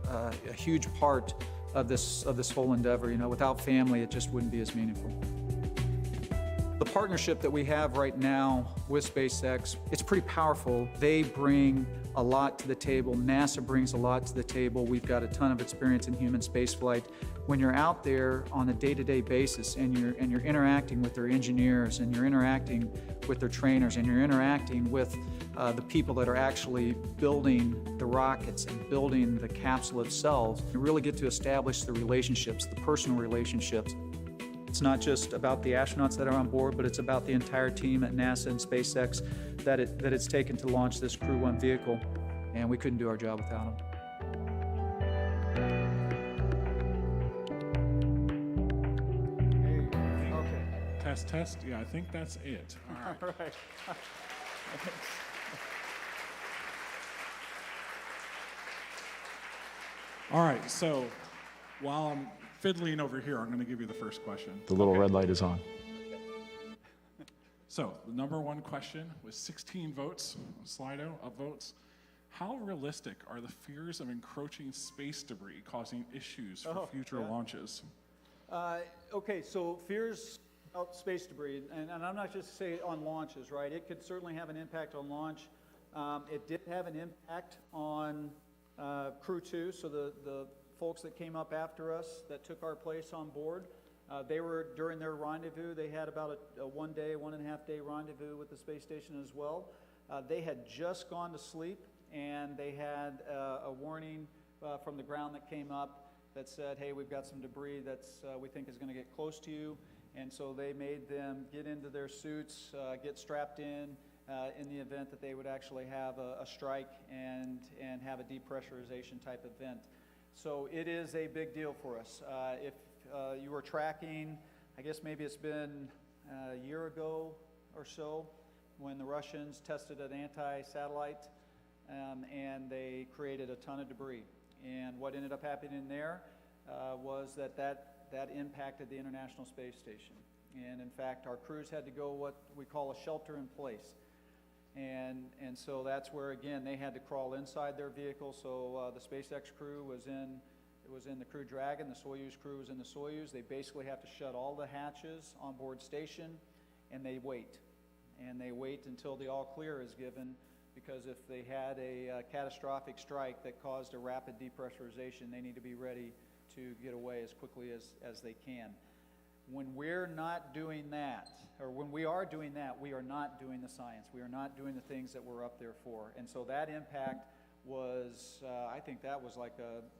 huge part of this whole endeavor. You know, without family, it just wouldn't be as meaningful. The partnership that we have right now with SpaceX, it's pretty powerful. They bring a lot to the table. NASA brings a lot to the table. We've got a ton of experience in human spaceflight. When you're out there on a day-to-day basis and you're interacting with their engineers, and you're interacting with their trainers, and you're interacting with the people that are actually building the rockets and building the capsule itself, you really get to establish the relationships, the personal relationships. It's not just about the astronauts that are on board, but it's about the entire team at NASA and SpaceX that it's taken to launch this Crew 1 vehicle, and we couldn't do our job without them. Test. Yeah, I think that's it. All right. All right. All right, so while I'm fiddling over here, I'm going to give you the first question. The little red light is on. So the number one question with 16 votes, Slido, upvotes. How realistic are the fears of encroaching space debris causing issues for future launches? Okay, so fears about space debris, and I'm not just saying on launches, right? It could certainly have an impact on launch. It did have an impact on Crew 2, so the folks that came up after us that took our place on board, they were, during their rendezvous, they had about a 1 day, 1.5 day rendezvous with the space station as well. They had just gone to sleep, and they had a warning from the ground that came up that said, hey, we've got some debris that's we think is going to get close to you. And so they made them get into their suits, get strapped in the event that they would actually have a strike and have a depressurization type event. So it is a big deal for us. If you were tracking, I guess maybe it's been a year ago or so, when the Russians tested an anti-satellite and they created a ton of debris. And what ended up happening there was that impacted the International Space Station. And in fact, our crews had to go what we call a shelter in place. And so that's where, again, they had to crawl inside their vehicle. So the SpaceX crew was in the Crew Dragon, the Soyuz crew was in the Soyuz. They basically have to shut all the hatches on board station, and they wait. And they wait until the all clear is given, because if they had a catastrophic strike that caused a rapid depressurization, they need to be ready to get away as quickly as they can. When we're not doing that, or when we are doing that, we are not doing the science. We are not doing the things that we're up there for. And so that impact was, I think that was like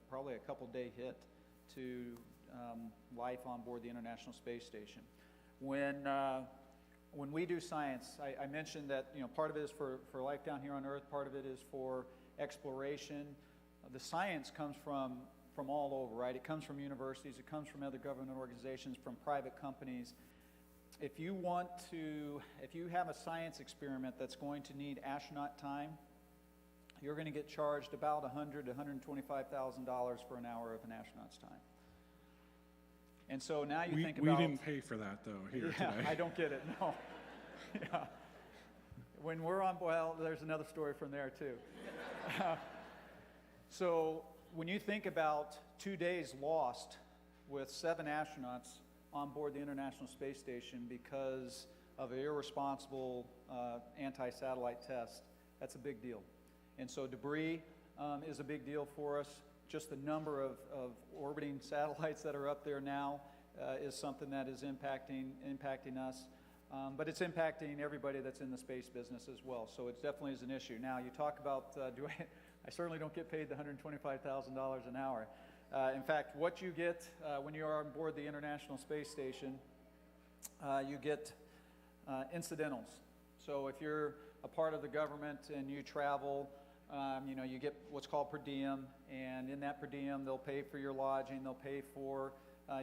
probably a couple-day hit to life on board the International Space Station. When we do science, I mentioned that part of it is for life down here on Earth, part of it is for exploration. The science comes from all over, right? It comes from universities, it comes from other government organizations, from private companies. If you have a science experiment that's going to need astronaut time, you're going to get charged about $100,000 to $125,000 for an hour of an astronaut's time. And so now you think about... We didn't pay for that, though, here today. I don't get it, no. Yeah. When we're on, well, there's another story from there, too. So when you think about 2 days lost with 7 astronauts on board the International Space Station because of an irresponsible anti-satellite test. That's a big deal. And so debris is a big deal for us. Just the number of orbiting satellites that are up there now is something that is impacting us. But it's impacting everybody that's in the space business as well. So it definitely is an issue. Now, you talk about, I certainly don't get paid the $125,000 an hour. In fact, what you get when you are on board the International Space Station, you get incidentals. So if you're a part of the government and you travel, you get what's called per diem, and in that per diem, they'll pay for your lodging, they'll pay for,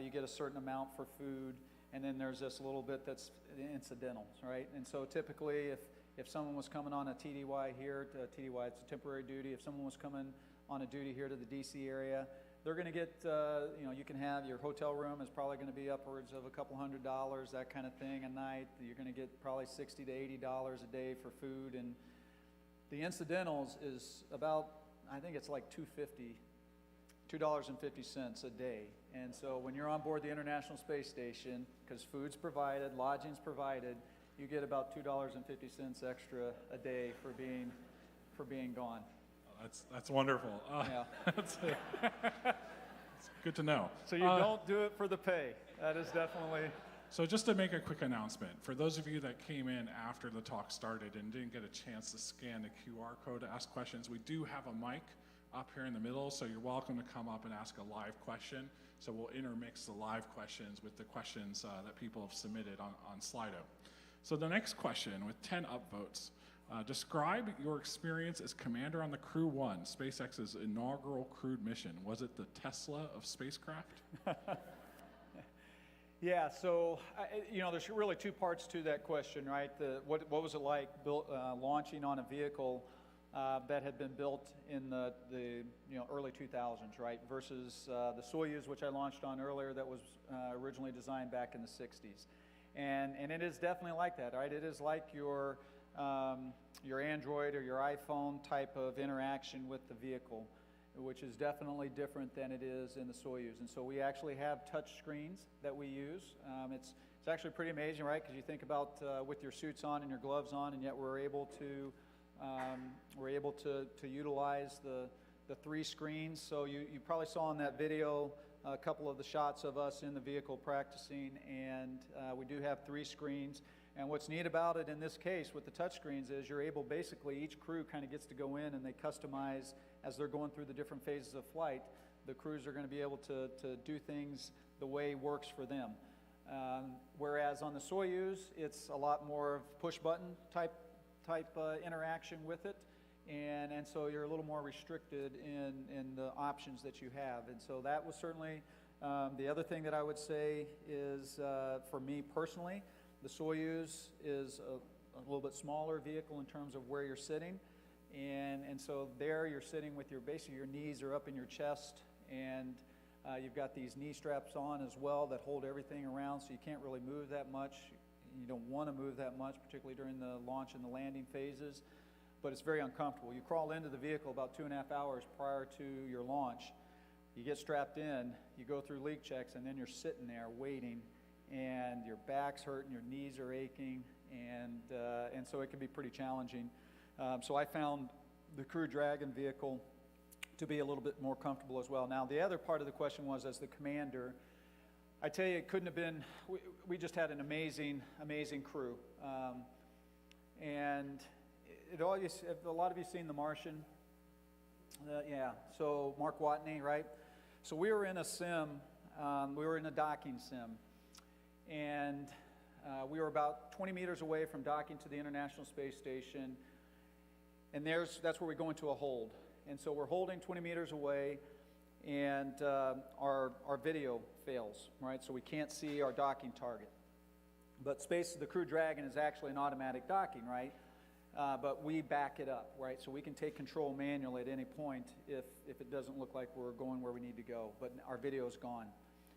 you get a certain amount for food, and then there's this little bit that's incidentals, right? And so typically, if someone was coming on a TDY here, TDY, it's a temporary duty, if someone was coming on a duty here to the DC area, they're going to get, you can have your hotel room is probably going to be upwards of a couple $100, that kind of thing a night. You're going to get probably $60 to $80 a day for food, and the incidentals is about, I think it's like $2.50 a day. And so when you're on board the International Space Station, because food's provided, lodging's provided, you get about $2.50 extra a day for being gone. That's wonderful. Yeah. It's good to know. So you don't do it for the pay. That is definitely. So just to make a quick announcement, for those of you that came in after the talk started and didn't get a chance to scan the QR code to ask questions, we do have a mic up here in the middle, so you're welcome to come up and ask a live question. So we'll intermix the live questions with the questions that people have submitted on Slido. So the next question, with 10 upvotes, describe your experience as commander on the Crew 1, SpaceX's inaugural crewed mission. Was it the Tesla of spacecraft? Yeah, so there's really 2 parts to that question, right? What was it like launching on a vehicle that had been built in the early 2000s, right? Versus the Soyuz, which I launched on earlier, that was originally designed back in the 60s, and it is definitely like that, right? It is like your Android or your iPhone type of interaction with the vehicle, which is definitely different than it is in the Soyuz. And so we actually have touch screens that we use. It's actually pretty amazing, right? Because you think about with your suits on and your gloves on, and yet we're able to utilize the 3 screens. So you probably saw in that video a couple of the shots of us in the vehicle practicing, and we do have 3 screens. And what's neat about it in this case with the touchscreens is you're able, basically each crew kind of gets to go in and they customize as they're going through the different phases of flight. The crews are going to be able to do things the way works for them. Whereas on the Soyuz, it's a lot more of push button type interaction with it. And so you're a little more restricted in the options that you have. And so that was certainly the other thing that I would say is for me personally, the Soyuz is a little bit smaller vehicle in terms of where you're sitting, and so there you're sitting with basically your knees are up in your chest, and you've got these knee straps on as well that hold everything around, so you can't really move that much. You don't want to move that much, particularly during the launch and the landing phases, but it's very uncomfortable. You crawl into the vehicle about 2.5 hours prior to your launch. You get strapped in, you go through leak checks, and then you're sitting there waiting, and your back's hurting, your knees are aching, and so it can be pretty challenging. So I found the Crew Dragon vehicle to be a little bit more comfortable as well. Now, the other part of the question was, as the commander, I tell you, it couldn't have been, we just had an amazing, amazing crew. And have a lot of you seen The Martian? Yeah, so Mark Watney, right? So we were in a sim, we were in a docking sim, and we were about 20 meters away from docking to the International Space Station, and that's where we go into a hold. And so we're holding 20 meters away, and our video fails, right? So we can't see our docking target. But the Crew Dragon is actually an automatic docking, right? But we back it up, right? So we can take control manually at any point if it doesn't look like we're going where we need to go, but our video is gone.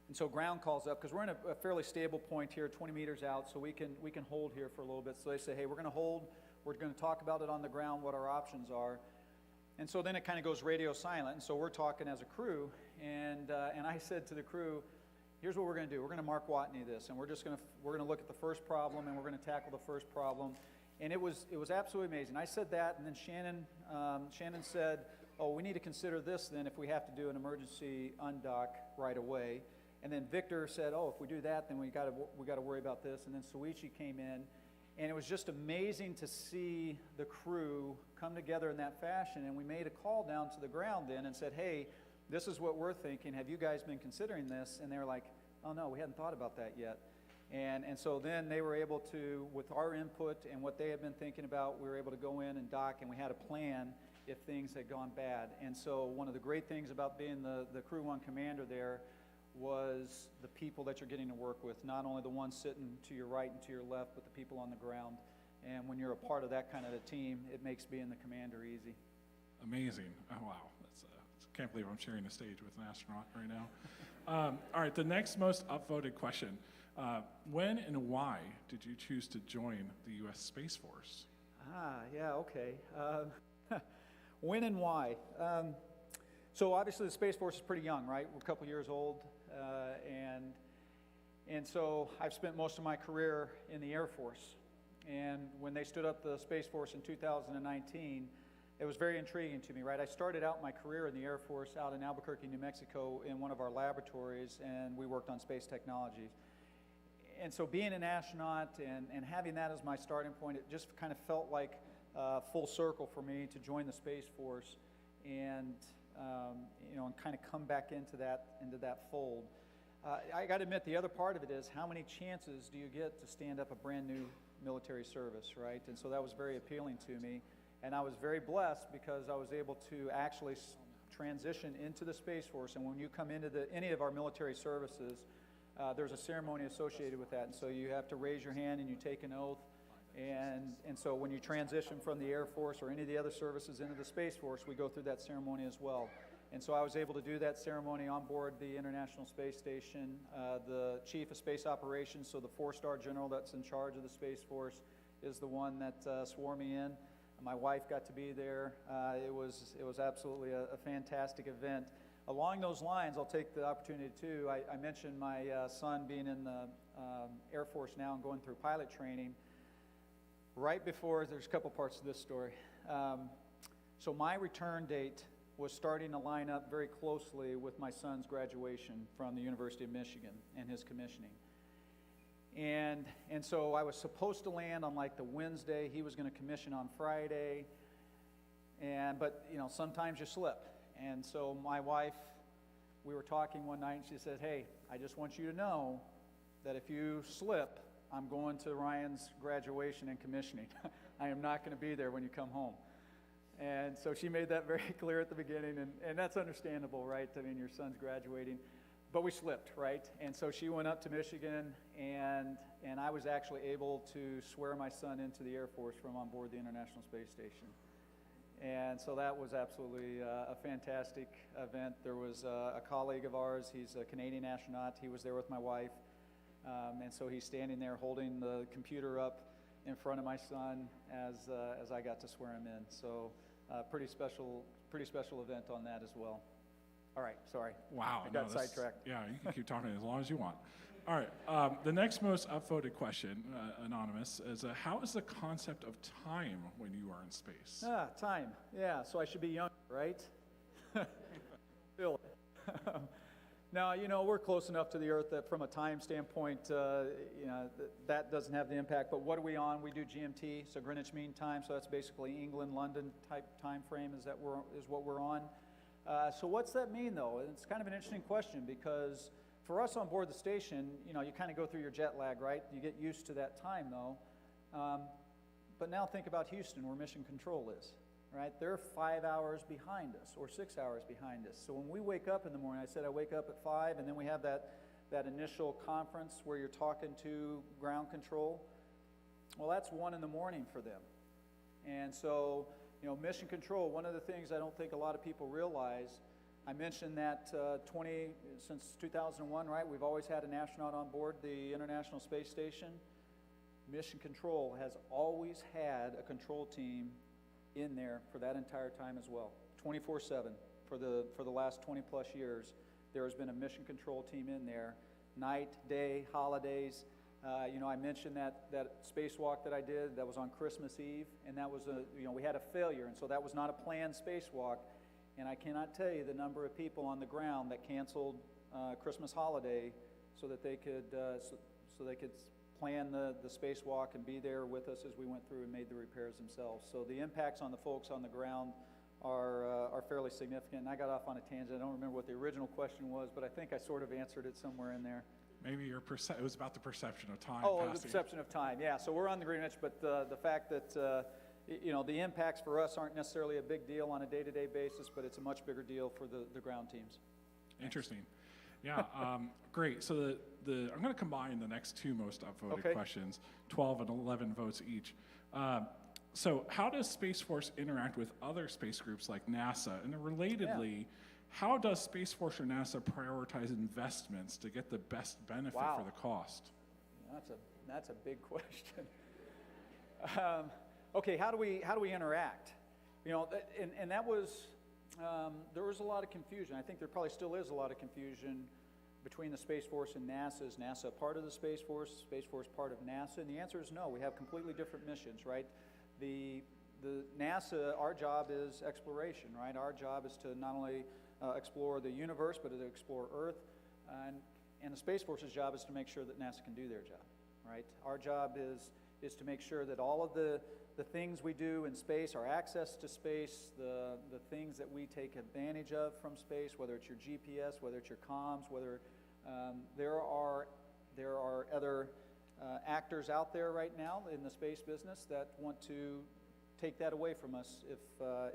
And so ground calls up, because we're in a fairly stable point here, 20 meters out, so we can hold here for a little bit. So they say, hey, we're going to hold, we're going to talk about it on the ground, what our options are. And so then it kind of goes radio silent, and so we're talking as a crew, and I said to the crew, here's what we're going to do. We're going to Mark Watney this, and we're going to look at the first problem, and we're going to tackle the first problem. And it was absolutely amazing. I said that, and then Shannon said, oh, we need to consider this then if we have to do an emergency undock right away. And then Victor said, oh, if we do that, then we got to worry about this. And then Soichi came in, and it was just amazing to see the crew come together in that fashion. And we made a call down to the ground then and said, hey, this is what we're thinking. Have you guys been considering this? And they were like, oh no, we hadn't thought about that yet. And so then they were able to, with our input and what they had been thinking about, we were able to go in and dock, and we had a plan if things had gone bad. And so one of the great things about being the Crew 1 commander there was the people that you're getting to work with, not only the ones sitting to your right and to your left, but the people on the ground. And when you're a part of that kind of a team, it makes being the commander easy. Amazing. Oh, wow. I can't believe I'm sharing the stage with an astronaut right now. All right, the next most upvoted question. When and why did you choose to join the U.S. Space Force? Yeah, okay. When and why? So obviously the Space Force is pretty young, right? We're a couple years old, and so I've spent most of my career in the Air Force. And when they stood up the Space Force in 2019, it was very intriguing to me, right? I started out my career in the Air Force out in Albuquerque, New Mexico in one of our laboratories, and we worked on space technologies. And so being an astronaut and having that as my starting point, it just kind of felt like full circle for me to join the Space Force and and kind of come back into that fold. I got to admit, the other part of it is how many chances do you get to stand up a brand new military service, right? And so that was very appealing to me. And I was very blessed because I was able to actually transition into the Space Force. And when you come into any of our military services, there's a ceremony associated with that. And so you have to raise your hand and you take an oath. And so when you transition from the Air Force or any of the other services into the Space Force, we go through that ceremony as well. And so I was able to do that ceremony on board the International Space Station. The Chief of Space Operations, so the 4-star general that's in charge of the Space Force, is the one that swore me in. My wife got to be there. It was absolutely a fantastic event. Along those lines, I'll take the opportunity too. I mentioned my son being in the Air Force now and going through pilot training. Right before, there's a couple parts to this story. So my return date was starting to line up very closely with my son's graduation from the University of Michigan and his commissioning. And so I was supposed to land on like the Wednesday. He was going to commission on Friday. But sometimes you slip. And so my wife, we were talking one night, and she said, hey, I just want you to know that if you slip, I'm going to Ryan's graduation and commissioning. I am not going to be there when you come home. And so she made that very clear at the beginning, and that's understandable, right? I mean, your son's graduating. But we slipped, right? And so she went up to Michigan, and I was actually able to swear my son into the Air Force from on board the International Space Station. And so that was absolutely a fantastic event. There was a colleague of ours, he's a Canadian astronaut. He was there with my wife. And so he's standing there holding the computer up in front of my son as I got to swear him in. So pretty special event on that as well. All right, sorry. Wow. I got sidetracked. Yeah, you can keep talking as long as you want. All right, the next most upvoted question, anonymous, is how is the concept of time when you are in space? Time. Yeah, so I should be young, right? Still. Now, we're close enough to the Earth that from a time standpoint, that doesn't have the impact. But what are we on? We do GMT, so Greenwich Mean Time. So that's basically England, London type time frame is what we're on. So what's that mean, though? It's kind of an interesting question because for us on board the station, you kind of go through your jet lag, right? You get used to that time, though. But now think about Houston, where Mission Control is. Right? They're 5 hours behind us or 6 hours behind us. So when we wake up in the morning, I said I wake up at 5, and then we have that initial conference where you're talking to ground control. Well, that's 1 in the morning for them. And so, Mission Control, one of the things I don't think a lot of people realize, I mentioned that since 2001, right, we've always had an astronaut on board the International Space Station. Mission Control has always had a control team in there for that entire time as well, 24/7 for the last 20 plus years. there has been a mission control team in there, night, day, holidays. I mentioned that spacewalk that I did, that was on Christmas Eve, and that was we had a failure, and so that was not a planned spacewalk. And I cannot tell you the number of people on the ground that canceled Christmas holiday so that they could plan the spacewalk and be there with us as we went through and made the repairs themselves. So the impacts on the folks on the ground are fairly significant. And I got off on a tangent. I don't remember what the original question was, but I think I sort of answered it somewhere in there. Maybe it was about the perception of time. Oh, the passing. perception of time, yeah. So we're on the green edge, but the fact that, the impacts for us aren't necessarily a big deal on a day-to-day basis, but it's a much bigger deal for the ground teams. Interesting. Yeah, great. So I'm going to combine the next two most upvoted questions, 12 and 11 votes each. So how does Space Force interact with other space groups like NASA? And relatedly, how does Space Force or NASA prioritize investments to get the best benefit for the cost? That's a big question. Okay, how do we interact? And that was there was a lot of confusion. I think there probably still is a lot of confusion between the Space Force and NASA. Is NASA part of the Space Force part of NASA? And the answer is no. We have completely different missions, right? The NASA, our job is exploration, right? Our job is to not only explore the universe, but to explore Earth. And the Space Force's job is to make sure that NASA can do their job, right? Our job is to make sure that all of the things we do in space, our access to space, the things that we take advantage of from space, whether it's your GPS, whether it's your comms, whether there are other actors out there right now in the space business that want to take that away from us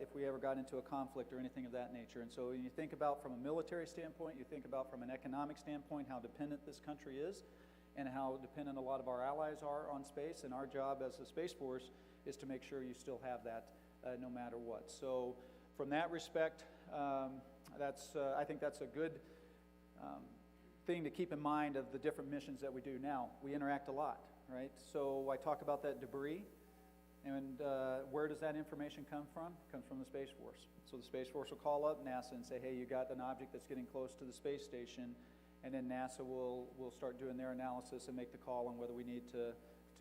if we ever got into a conflict or anything of that nature. And so when you think about from a military standpoint, you think about from an economic standpoint how dependent this country is and how dependent a lot of our allies are on space, and our job as the Space Force is to make sure you still have that no matter what. So from that respect, I think that's a good thing to keep in mind of the different missions that we do. Now, we interact a lot, right? So I talk about that debris, and where does that information come from? It comes from the Space Force. So the Space Force will call up NASA and say, hey, you got an object that's getting close to the space station, and then NASA will start doing their analysis and make the call on whether we need to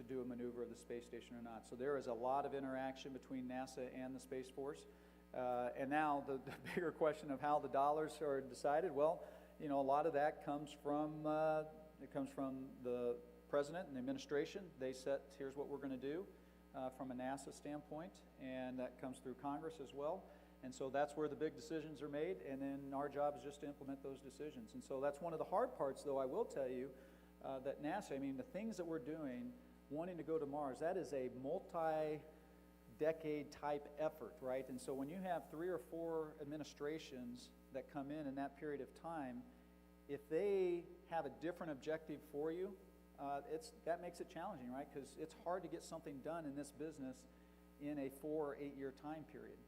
do a maneuver of the space station or not. So there is a lot of interaction between NASA and the Space Force. And now the bigger question of how the dollars are decided, well, a lot of that comes from the president and the administration. They set, here's what we're going to do from a NASA standpoint, and that comes through Congress as well. And so that's where the big decisions are made, and then our job is just to implement those decisions. And so that's one of the hard parts, though, I will tell you, that NASA, the things that we're doing, wanting to go to Mars, that is a multi-decade type effort, right? And so when you have 3 or 4 administrations that come in that period of time, if they have a different objective for you, that makes it challenging, right? Because it's hard to get something done in this business in a 4 or 8 year time period.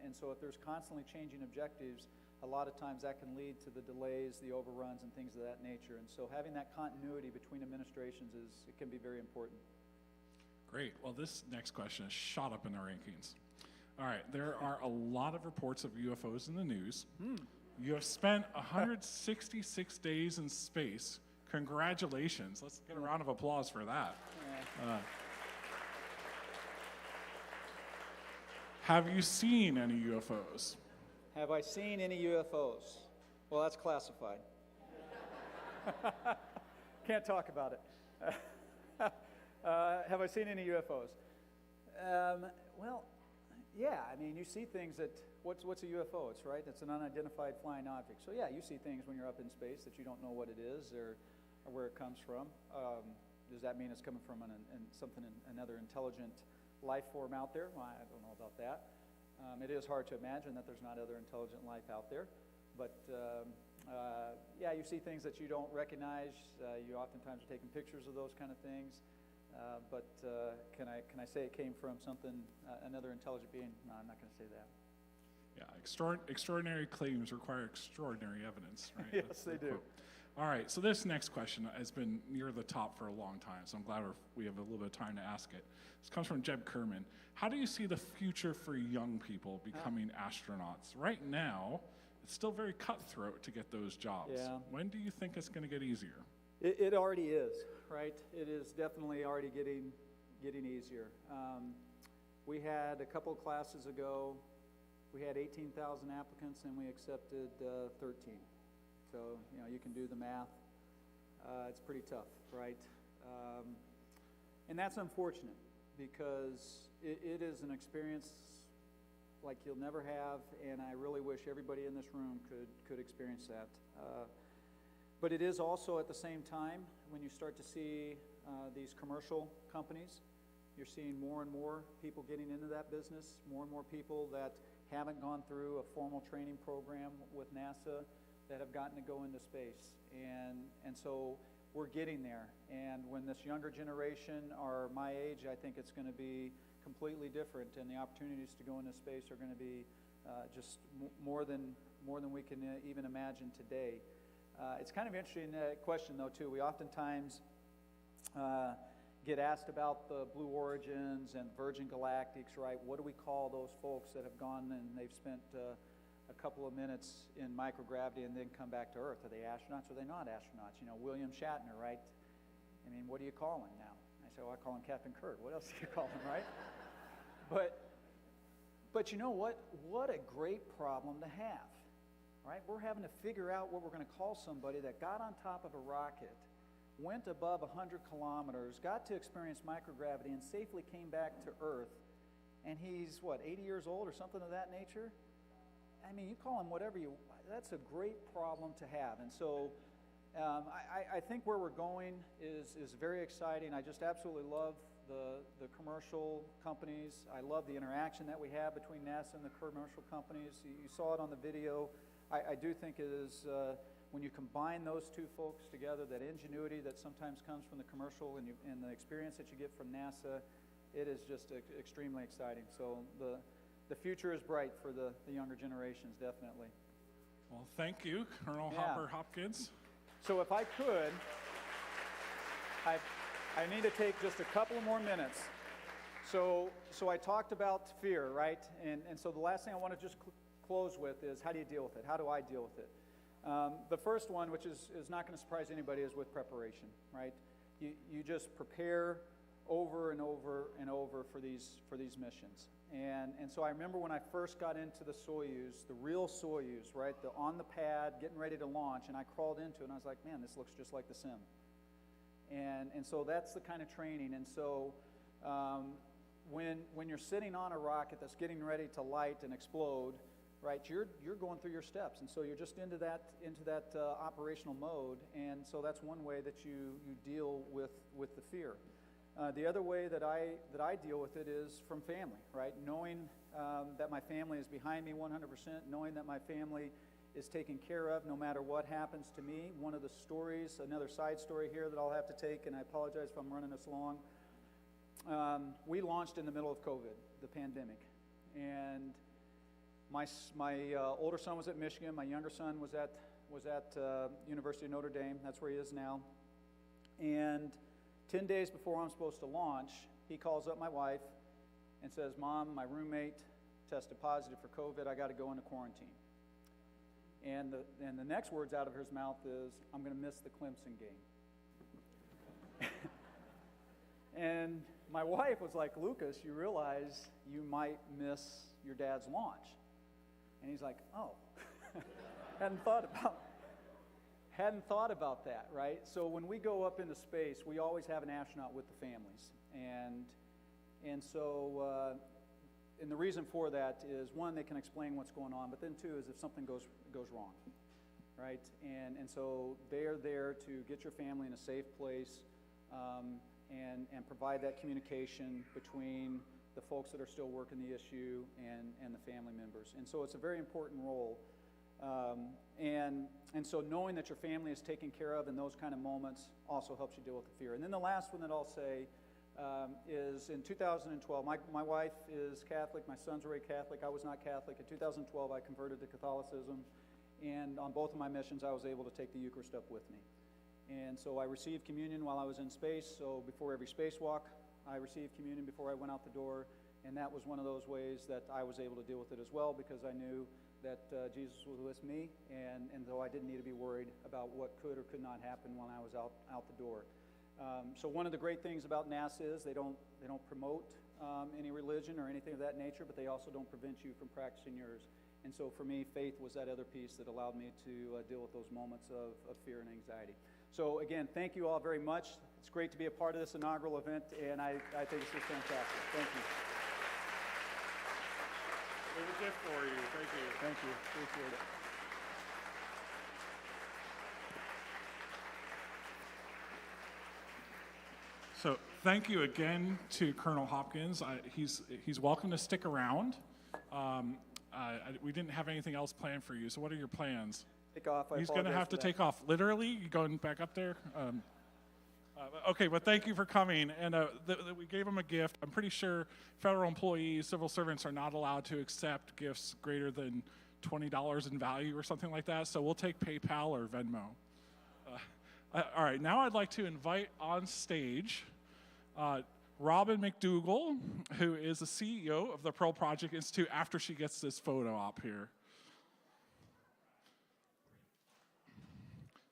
And so if there's constantly changing objectives, a lot of times that can lead to the delays, the overruns, and things of that nature. And so having that continuity between administrations it can be very important. Great. Well, this next question is shot up in our rankings. All right, there are a lot of reports of UFOs in the news. You have spent 166 days in space. Congratulations. Let's get a round of applause for that. Have you seen any UFOs? Have I seen any UFOs? Well, that's classified. Can't talk about it. Have I seen any UFOs? Well, yeah. You see things that, what's a UFO? It's right. It's an unidentified flying object. So yeah, you see things when you're up in space that you don't know what it is or where it comes from. Does that mean it's coming from another intelligent life form out there? Well, I don't know about that. It is hard to imagine that there's not other intelligent life out there. But yeah, you see things that you don't recognize. You oftentimes are taking pictures of those kind of things. But can I say it came from another intelligent being? No, I'm not going to say that. Yeah, extraordinary claims require extraordinary evidence, right? Yes, they do. Quote. All right, so this next question has been near the top for a long time, so I'm glad we have a little bit of time to ask it. This comes from Jeb Kerman. How do you see the future for young people becoming astronauts? Right now, it's still very cutthroat to get those jobs. Yeah. When do you think it's going to get easier? It already is, right? It is definitely already getting easier. We had a couple of classes ago, we had 18,000 applicants and we accepted 13. So, you can do the math. It's pretty tough, right? And that's unfortunate because it is an experience like you'll never have, and I really wish everybody in this room could experience that. But it is also at the same time, when you start to see these commercial companies, you're seeing more and more people getting into that business, more and more people that haven't gone through a formal training program with NASA that have gotten to go into space. And so we're getting there. And when this younger generation are my age, I think it's going to be completely different, and the opportunities to go into space are going to be just more than we can even imagine today. It's kind of interesting question, though, too. We oftentimes get asked about the Blue Origins and Virgin Galactics, right? What do we call those folks that have gone and they've spent a couple of minutes in microgravity and then come back to Earth? Are they astronauts or are they not astronauts? William Shatner, right? I mean, what do you call him now? I say, I call him Captain Kirk. What else do you call him, right? But you know what? What a great problem to have, right? We're having to figure out what we're going to call somebody that got on top of a rocket, went above 100 kilometers, got to experience microgravity, and safely came back to Earth. And he's, 80 years old or something of that nature? I mean, you call him whatever that's a great problem to have. And so I think where we're going is very exciting. I just absolutely love the commercial companies. I love the interaction that we have between NASA and the commercial companies. You saw it on the video. I do think it is, when you combine those two folks together, that ingenuity that sometimes comes from the commercial and the experience that you get from NASA, it is just extremely exciting. So the future is bright for the younger generations, definitely. Well, thank you, Colonel Hopper Hopkins. So if I could, I need to take just a couple of more minutes. So I talked about fear, right? And so the last thing I want to just close with is, how do you deal with it? How do I deal with it? The first one, which is not going to surprise anybody, is with preparation, right? You just prepare over and over and over for these missions. And so I remember when I first got into the Soyuz, the real Soyuz, right, on the pad, getting ready to launch, and I crawled into it, and I was like, man, this looks just like the sim. And so that's the kind of training. And so when you're sitting on a rocket that's getting ready to light and explode, right, you're going through your steps, and so you're just into that operational mode. And so that's one way that you deal with the fear. The other way that I deal with it is from family, right? Knowing that my family is behind me 100%, knowing that my family is taken care of no matter what happens to me. One of the stories, another side story here that I'll have to take, and I apologize if I'm running this long. We launched in the middle of COVID, the pandemic, and my older son was at Michigan. My younger son was at University of Notre Dame. That's where he is now. And 10 days before I'm supposed to launch, he calls up my wife and says, "Mom, my roommate tested positive for COVID. I got to go into quarantine." And the next words out of his mouth is, "I'm going to miss the Clemson game." And my wife was like, "Lucas, you realize you might miss your dad's launch?" And he's like, "Oh, hadn't thought about that," right? So when we go up into space, we always have an astronaut with the families, and so and the reason for that is, one, they can explain what's going on, but then two is if something goes wrong, right? And so they're there to get your family in a safe place and provide that communication between the folks that are still working the issue and the family members. And so it's a very important role. And so knowing that your family is taken care of in those kind of moments also helps you deal with the fear. And then the last one that I'll say is in 2012, my wife is Catholic, my son's already Catholic, I was not Catholic. In 2012, I converted to Catholicism, and on both of my missions, I was able to take the Eucharist up with me. And so I received communion while I was in space, so before every spacewalk, I received communion before I went out the door, and that was one of those ways that I was able to deal with it as well, because I knew that Jesus was with me, and though I didn't need to be worried about what could or could not happen when I was out the door. So one of the great things about NASA is they don't promote any religion or anything of that nature, but they also don't prevent you from practicing yours. And so for me, faith was that other piece that allowed me to deal with those moments of fear and anxiety. So again, thank you all very much. It's great to be a part of this inaugural event, and I think it's just fantastic. Thank you. We have a gift for you. Thank you. Thank you. Appreciate it. So thank you again to Colonel Hopkins. He's welcome to stick around. We didn't have anything else planned for you, so what are your plans? Take off. He's going to have to take off. Literally? You going back up there? Okay, well, thank you for coming. And we gave him a gift. I'm pretty sure federal employees, civil servants are not allowed to accept gifts greater than $20 in value or something like that, so we'll take PayPal or Venmo. All right, now I'd like to invite on stage Robin McDougall, who is the CEO of the Pearl Project Institute, after she gets this photo op here,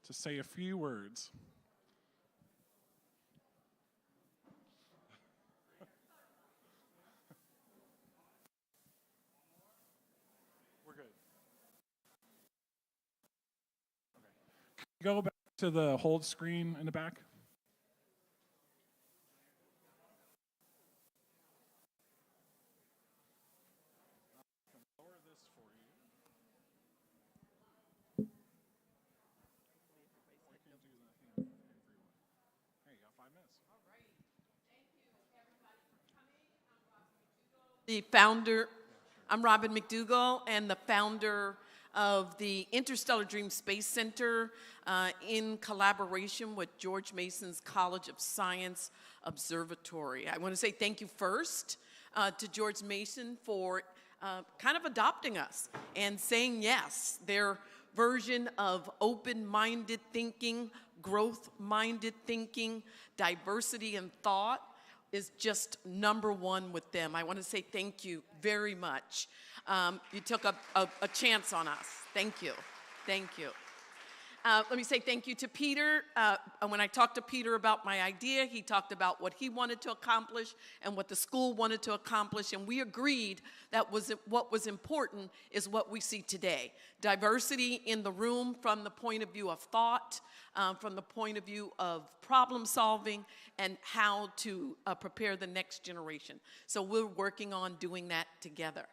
to say a few words. We're good. Okay. Can you go back to the hold screen in the back? The founder, I'm Robin McDougall, and the founder of the Interstellar Dream Space Center in collaboration with George Mason's College of Science Observatory. I want to say thank you first to George Mason for kind of adopting us and saying yes. Their version of open-minded thinking, growth-minded thinking, diversity in thought is just number one with them. I want to say thank you very much. You took a chance on us. Thank you. Thank you. Let me say thank you to Peter. When I talked to Peter about my idea, he talked about what he wanted to accomplish and what the school wanted to accomplish, and we agreed that what was important is what we see today. Diversity in the room from the point of view of thought, from the point of view of problem solving, and how to prepare the next generation. So we're working on doing that together.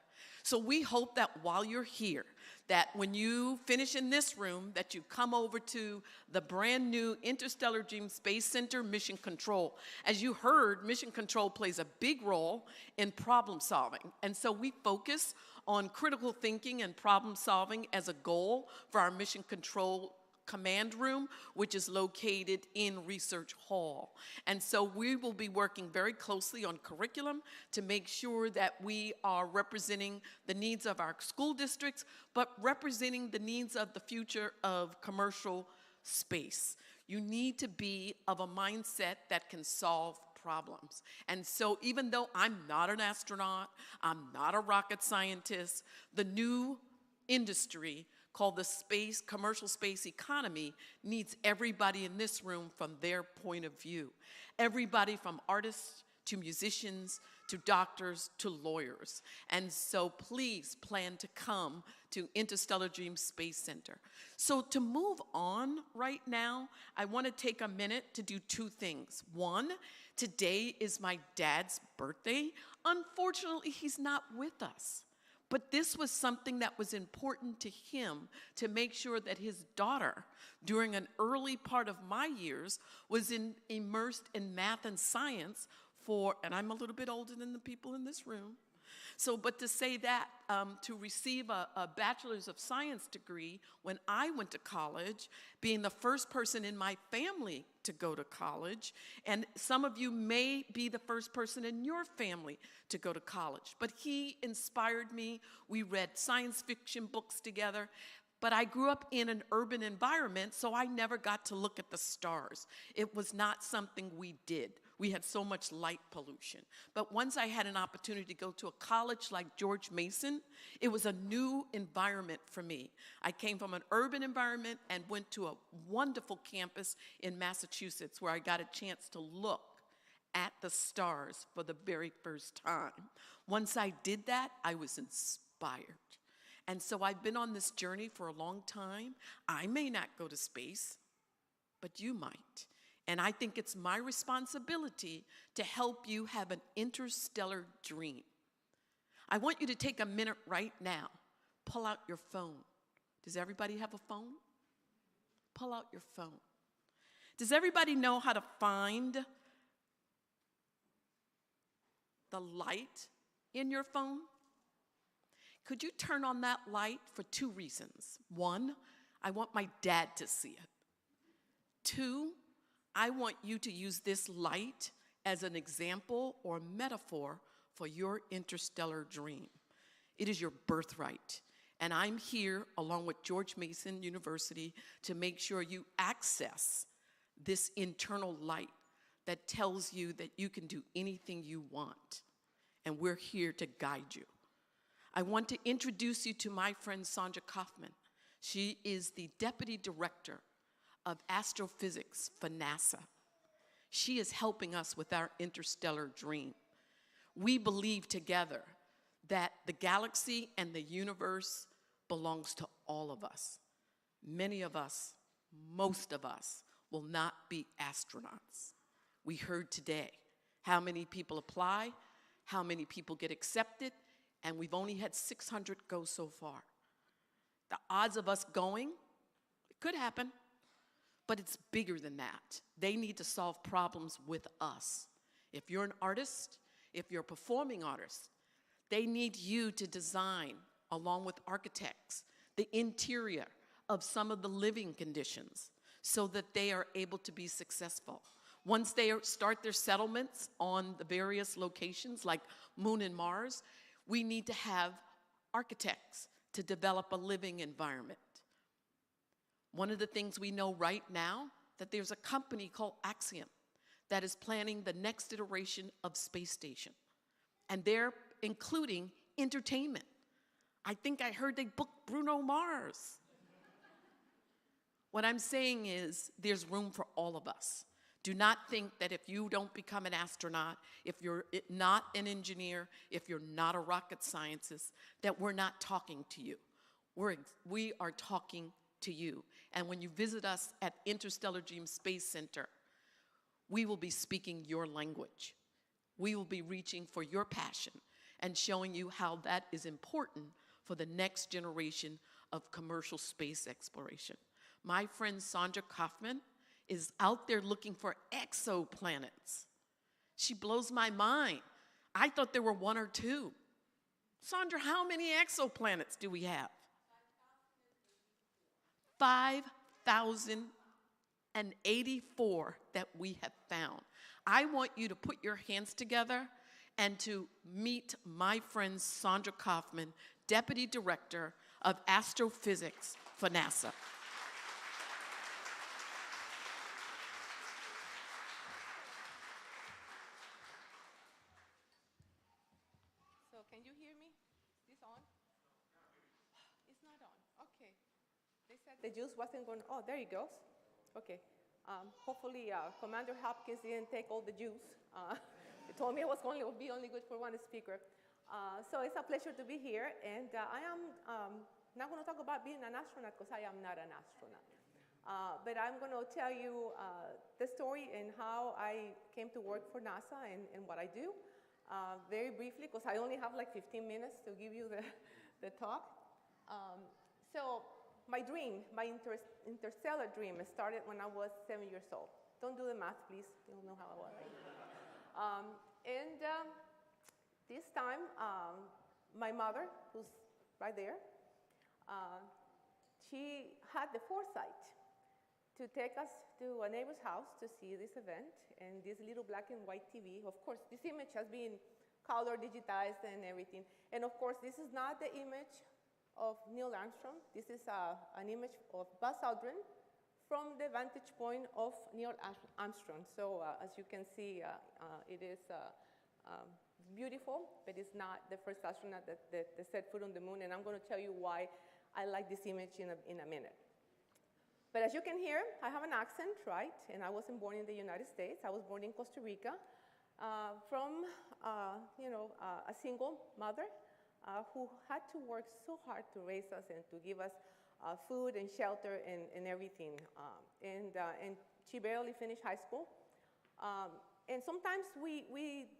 So we hope that while you're here, that when you finish in this room, that you come over to the brand new Interstellar Dream Space Center Mission Control. As you heard, Mission Control plays a big role in problem solving. And so we focus on critical thinking and problem solving as a goal for our Mission Control command room, which is located in Research Hall. And so we will be working very closely on curriculum to make sure that we are representing the needs of our school districts, but representing the needs of the future of commercial space. You need to be of a mindset that can solve problems. And so even though I'm not an astronaut, I'm not a rocket scientist, the new industry called the commercial space economy needs everybody in this room from their point of view. Everybody from artists to musicians to doctors to lawyers. And so please plan to come to Interstellar Dream Space Center. So to move on right now, I want to take a minute to do two things. One, today is my dad's birthday. Unfortunately, he's not with us. But this was something that was important to him to make sure that his daughter, during an early part of my years, was immersed in math and science and I'm a little bit older than the people in this room. So, but to say that, to receive a Bachelor's of Science degree when I went to college, being the first person in my family to go to college, and some of you may be the first person in your family to go to college, but he inspired me. We read science fiction books together, but I grew up in an urban environment, so I never got to look at the stars. It was not something we did. We had so much light pollution. But once I had an opportunity to go to a college like George Mason, it was a new environment for me. I came from an urban environment and went to a wonderful campus in Massachusetts where I got a chance to look at the stars for the very first time. Once I did that, I was inspired. And so I've been on this journey for a long time. I may not go to space, but you might. And I think it's my responsibility to help you have an interstellar dream. I want you to take a minute right now. Pull out your phone. Does everybody have a phone? Pull out your phone. Does everybody know how to find the light in your phone? Could you turn on that light for 2 reasons? 1, I want my dad to see it. 2, I want you to use this light as an example or metaphor for your interstellar dream. It is your birthright. And I'm here, along with George Mason University, to make sure you access this internal light that tells you that you can do anything you want. And we're here to guide you. I want to introduce you to my friend Sandra Kaufman. She is the Deputy Director of Astrophysics for NASA. She is helping us with our interstellar dream. We believe together that the galaxy and the universe belongs to all of us. Many of us, most of us, will not be astronauts. We heard today how many people apply, how many people get accepted, and we've only had 600 go so far. The odds of us going, it could happen, but it's bigger than that. They need to solve problems with us. If you're an artist, if you're a performing artist, they need you to design, along with architects, the interior of some of the living conditions so that they are able to be successful. Once they start their settlements on the various locations like Moon and Mars, we need to have architects to develop a living environment. One of the things we know right now, that there's a company called Axiom that is planning the next iteration of space station. And they're including entertainment. I think I heard they booked Bruno Mars. What I'm saying is there's room for all of us. Do not think that if you don't become an astronaut, if you're not an engineer, if you're not a rocket scientist, that we're not talking to you. We are talking to you. And when you visit us at Interstellar Dream Space Center, we will be speaking your language. We will be reaching for your passion and showing you how that is important for the next generation of commercial space exploration. My friend Sandra Kaufman is out there looking for exoplanets. She blows my mind. I thought there were 1 or 2. Sandra, how many exoplanets do we have? 5,084 that we have found. I want you to put your hands together and to meet my friend Sandra Kaufman, Deputy Director of Astrophysics for NASA. So can you hear me? Is this on? It's not on. Okay. They said the juice wasn't going. Oh, there it goes. Okay. Hopefully, Commander Hopkins didn't take all the juice. He told me it was going to be only good for 1 speaker. So it's a pleasure to be here, and I am not going to talk about being an astronaut because I am not an astronaut. But I'm going to tell you the story and how I came to work for NASA and what I do. Very briefly, because I only have like 15 minutes to give you the talk. So my dream, my interstellar dream started when I was 7 years old. Don't do the math, please. You don't know how I was. This time, my mother, who's right there, she had the foresight to take us to a neighbor's house to see this event and this little black and white TV. Of course, this image has been color digitized and everything. And of course, this is not the image of Neil Armstrong. This is an image of Buzz Aldrin from the vantage point of Neil Armstrong. So as you can see, it is beautiful, but it's not the first astronaut that set foot on the moon, and I'm going to tell you why I like this image in a minute. But as you can hear, I have an accent, right? And I wasn't born in the United States. I was born in Costa Rica from a single mother who had to work so hard to raise us and to give us food and shelter and everything. And she barely finished high school. And sometimes we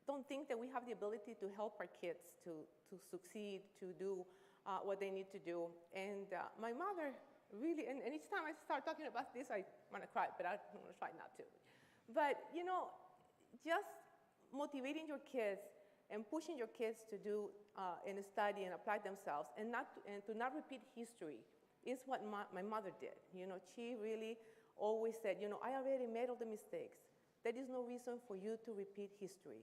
don't think that we have the ability to help our kids to succeed, to do what they need to do. And my mother really, and each time I start talking about this, I want to cry, but I want to try not to. But, just motivating your kids and pushing your kids to do and study and apply themselves and to not repeat history is what my mother did. She really always said, I already made all the mistakes. There is no reason for you to repeat history.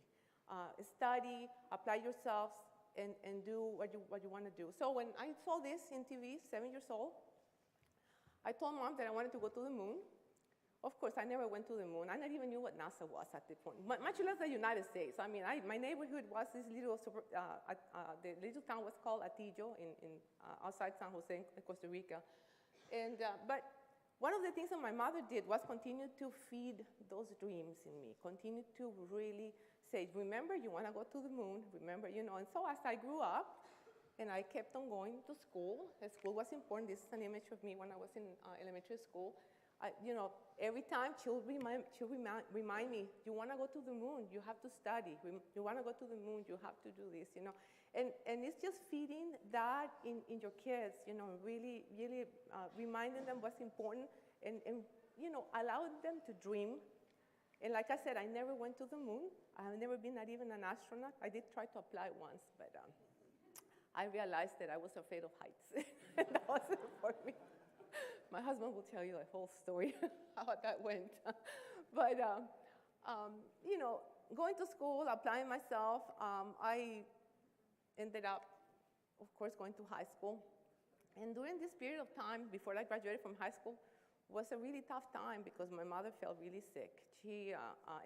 Study, apply yourselves, and do what you want to do. So when I saw this in TV, 7 years old, I told Mom that I wanted to go to the moon. Of course, I never went to the moon. I not even knew what NASA was at the point, much less the United States. I mean, my neighborhood was this little, the little town was called Atillo outside San Jose in Costa Rica. But one of the things that my mother did was continue to feed those dreams in me, continue to really say, remember, you want to go to the moon, remember, And so as I grew up, and I kept on going to school. School was important. This is an image of me when I was in elementary school. Every time she'll remind me, you want to go to the moon, you have to study. You want to go to the moon, you have to do this, And it's just feeding that in your kids, really reminding them what's important and allowing them to dream. And like I said, I never went to the moon. I have never been not even an astronaut. I did try to apply once, but I realized that I was afraid of heights. That wasn't for me. My husband will tell you the whole story, how that went. But, going to school, applying myself, I ended up, of course, going to high school. And during this period of time, before I graduated from high school, was a really tough time because my mother felt really sick. She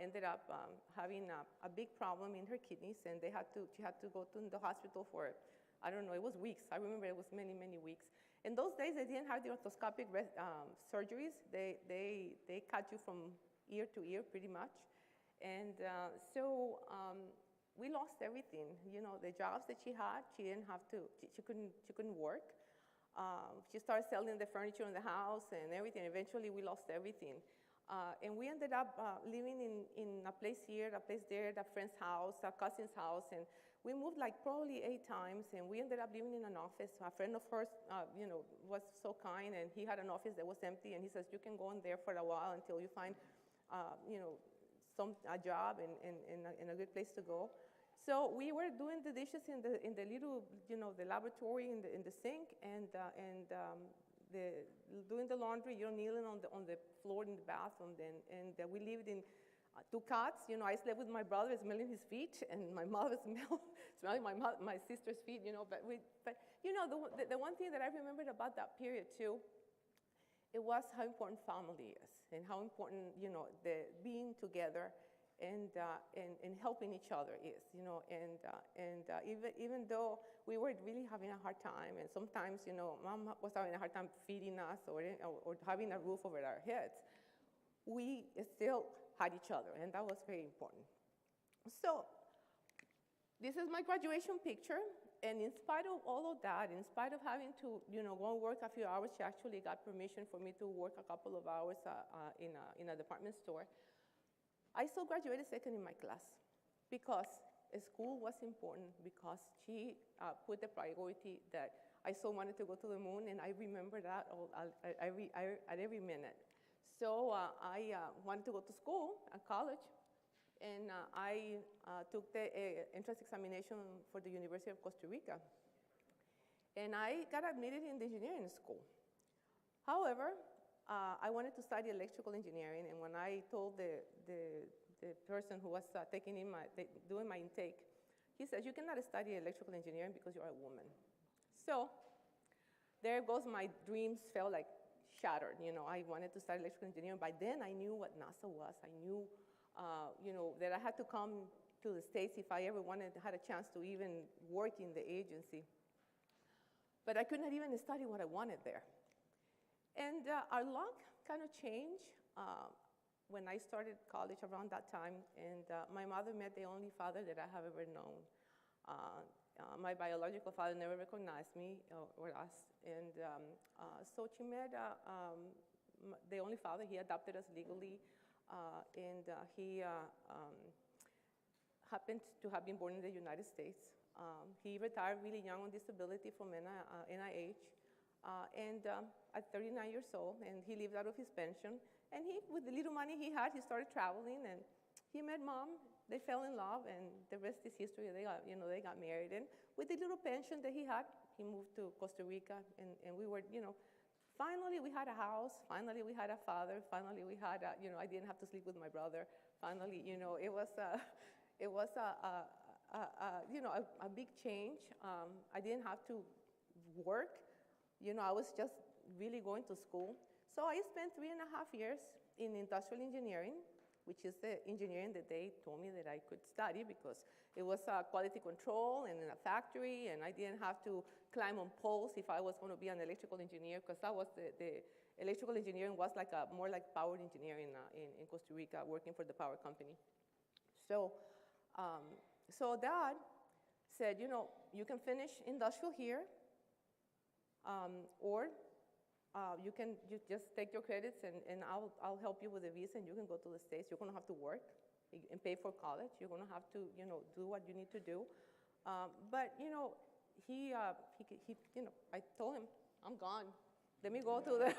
ended up having a big problem in her kidneys, and she had to go to the hospital for, I don't know, it was weeks. I remember it was many, many weeks. In those days, they didn't have the orthoscopic surgeries. They cut you from ear to ear pretty much. And so we lost everything. The jobs that she had, she didn't have to, she couldn't work. She started selling the furniture in the house and everything. Eventually, we lost everything. And we ended up living in a place here, a place there, a friend's house, a cousin's house. And we moved like probably 8 times. And we ended up living in an office. A friend of hers, was so kind. And he had an office that was empty. And he says, you can go in there for a while until you find, a job and a good place to go. So we were doing the dishes in the little, the laboratory in the sink, and doing the laundry, kneeling on the floor in the bathroom. And we lived in 2 cots. I slept with my brother, smelling his feet, and my mother smelling my sister's feet. But the one thing that I remembered about that period too, it was how important family is, and how important the being together. And helping each other is, even though we were really having a hard time, and sometimes, Mom was having a hard time feeding us or having a roof over our heads, we still had each other, and that was very important. So this is my graduation picture, and in spite of all of that, in spite of having to, go and work a few hours, she actually got permission for me to work a couple of hours in a department store. I still graduated second in my class because school was important, because she put the priority that I so wanted to go to the moon, and I remember that at every minute. So I wanted to go to school, college, and I took the entrance examination for the University of Costa Rica. And I got admitted in the engineering school. However, I wanted to study electrical engineering, and when I told the person who was doing my intake, he says, you cannot study electrical engineering because you're a woman. So there goes my dreams fell like shattered. I wanted to study electrical engineering. By then, I knew what NASA was. I knew, that I had to come to the States if I ever had a chance to even work in the agency. But I could not even study what I wanted there. And our luck kind of changed when I started college around that time. And my mother met the only father that I have ever known. My biological father never recognized me or us. And so she met the only father. He adopted us legally. And he happened to have been born in the United States. He retired really young on disability from NIH. At 39 years old, and he lived out of his pension. And with the little money he had, he started traveling, and he met Mom. They fell in love, and the rest is history. They got married. And with the little pension that he had, he moved to Costa Rica, and we were, finally we had a house. Finally we had a father. Finally we had, I didn't have to sleep with my brother. Finally, it was a big change. I didn't have to work. I was just really going to school. So I spent 3.5 years in industrial engineering, which is the engineering that they told me that I could study because it was quality control and in a factory, and I didn't have to climb on poles if I was going to be an electrical engineer, because that was the electrical engineering was like more like power engineering in Costa Rica, working for the power company. So Dad said, you can finish industrial here, or you just take your credits and I'll help you with the visa and you can go to the States. You're going to have to work and pay for college. You're going to have to, do what you need to do. But, I told him, I'm gone. Let me go to the,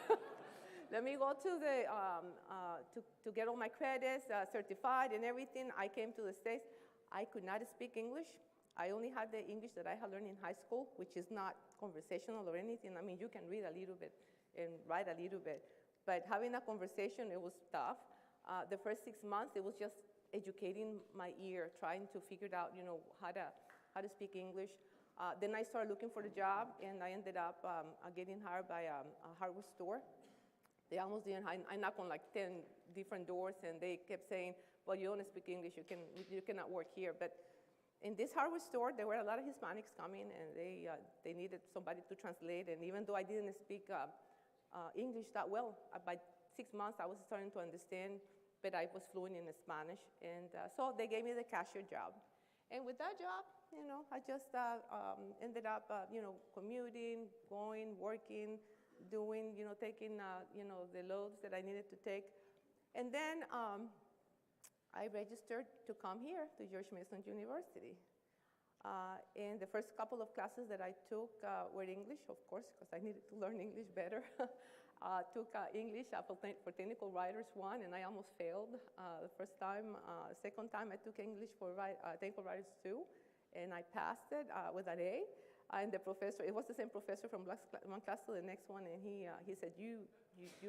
to get all my credits, certified and everything. I came to the States. I could not speak English. I only had the English that I had learned in high school, which is not conversational or anything. I mean, you can read a little bit and write a little bit. But having a conversation, it was tough. The first 6 months, it was just educating my ear, trying to figure out, how to speak English. Then I started looking for the job, and I ended up getting hired by a hardware store. They almost didn't. I knocked on like 10 different doors, and they kept saying, well, you don't speak English, you cannot work here. But in this hardware store, there were a lot of Hispanics coming, and they needed somebody to translate. And even though I didn't speak English that well, by 6 months, I was starting to understand, but I was fluent in Spanish. And so they gave me the cashier job. And with that job, I just ended up, commuting, going, working, doing, taking, the loads that I needed to take. And then I registered to come here to George Mason University. And the first couple of classes that I took were English, of course, because I needed to learn English better. Took English for Technical Writers 1, and I almost failed the first time. Second time, I took English for Technical Writers 2, and I passed it with an A. And the professor, it was the same professor from one class to the next one, and he said, you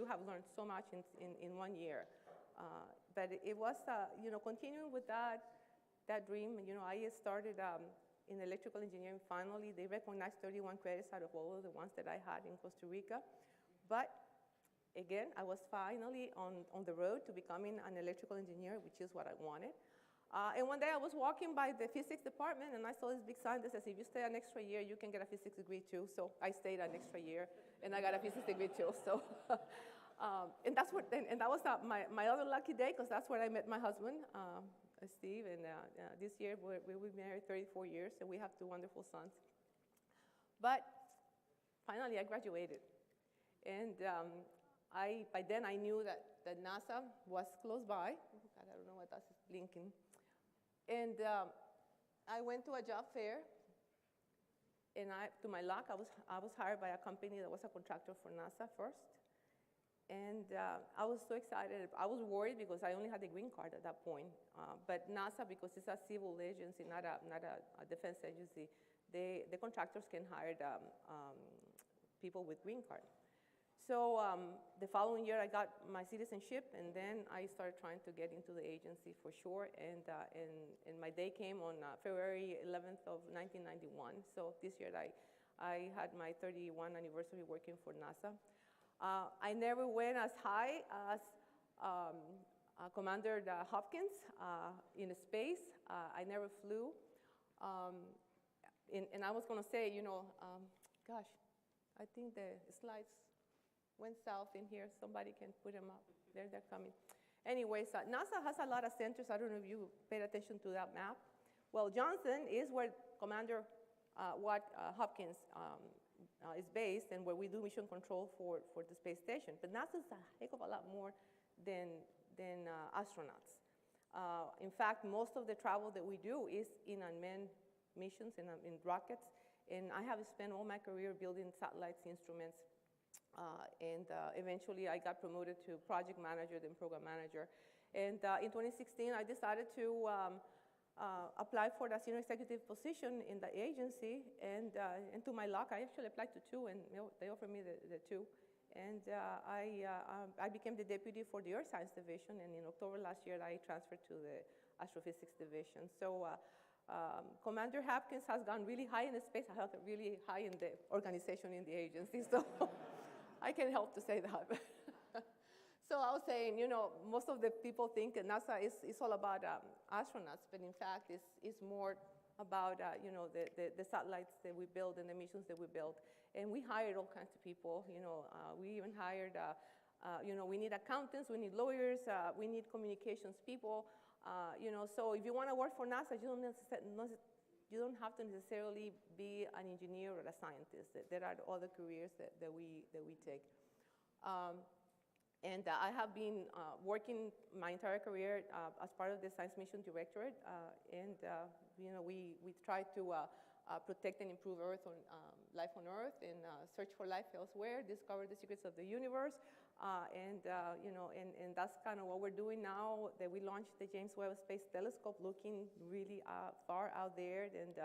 have learned so much in 1 year. But it was, continuing with that dream. I started in electrical engineering. Finally, they recognized 31 credits out of all of the ones that I had in Costa Rica. But again, I was finally on the road to becoming an electrical engineer, which is what I wanted. And one day I was walking by the physics department, and I saw this big sign that says, if you stay an extra year, you can get a physics degree too. So I stayed an extra year, and I got a physics degree too. So. And that was my other lucky day, because that's where I met my husband, Steve, and this year we were married 34 years, and we have 2 wonderful sons. But finally I graduated, and by then I knew that NASA was close by. Oh God, I don't know what that's blinking. And I went to a job fair, and to my luck, I was hired by a company that was a contractor for NASA first. And I was so excited. I was worried because I only had the green card at that point. But NASA, because it's a civil agency, not a defense agency, the contractors can hire people with green card. So the following year, I got my citizenship, and then I started trying to get into the agency for sure. And my day came on February 11th of 1991. So this year, I had my 31st anniversary working for NASA. I never went as high as Commander Hopkins in space. I never flew. And I was going to say, gosh, I think the slides went south in here. Somebody can put them up. There, they're coming. Anyways, NASA has a lot of centers. I don't know if you paid attention to that map. Well, Johnson is where Commander Hopkins is based and where we do mission control for the space station. But NASA is a heck of a lot more than astronauts. In fact, most of the travel that we do is in unmanned missions, in rockets. And I have spent all my career building satellites, instruments, and eventually I got promoted to project manager, then program manager. And in 2016, I decided to apply for the senior executive position in the agency. And to my luck, I actually applied to two, and they offered me the two. And I became the deputy for the Earth Science Division, and in October last year, I transferred to the Astrophysics Division. So Commander Hopkins has gone really high in the space. I have really high in the organization in the agency, so I can help to say that. So I was saying, most of the people think that NASA is all about astronauts, but in fact, it's more about, the satellites that we build and the missions that we build. And we hired all kinds of people. We even hired, we need accountants, we need lawyers, we need communications people. So if you want to work for NASA, you don't have to necessarily be an engineer or a scientist. There are other careers that we take. And I have been working my entire career as part of the Science Mission Directorate, and we try to protect and improve life on Earth, and search for life elsewhere, discover the secrets of the universe, and that's kind of what we're doing now. That we launched the James Webb Space Telescope, looking really far out there and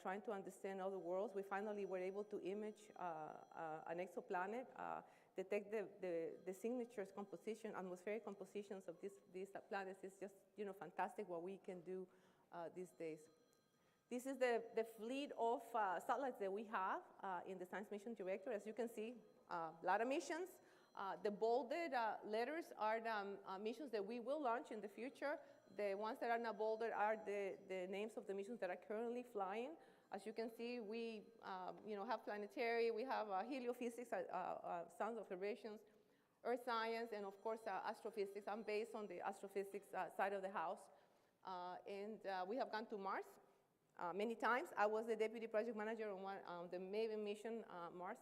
trying to understand other worlds. We finally were able to image an exoplanet. Detect the signatures, composition, atmospheric compositions of these planets. Is just fantastic what we can do these days. This is the fleet of satellites that we have in the Science Mission Directorate. As you can see, a lot of missions. The bolded letters are the missions that we will launch in the future. The ones that are not bolded are the names of the missions that are currently flying. As you can see, we have planetary, we have heliophysics, sound observations, earth science, and of course astrophysics. I'm based on the astrophysics side of the house. And we have gone to Mars many times. I was the deputy project manager on the Maven mission Mars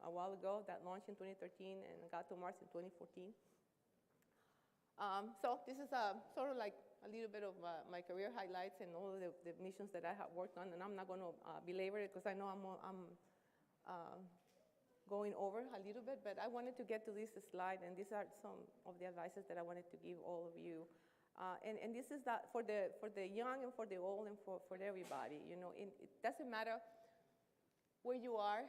a while ago that launched in 2013 and got to Mars in 2014. So this is sort of like a little bit of my career highlights and all of the missions that I have worked on, and I'm not going to belabor it because I know I'm going over a little bit, but I wanted to get to this slide, and these are some of the advices that I wanted to give all of you. And this is that for the young and for the old and for everybody. It doesn't matter where you are.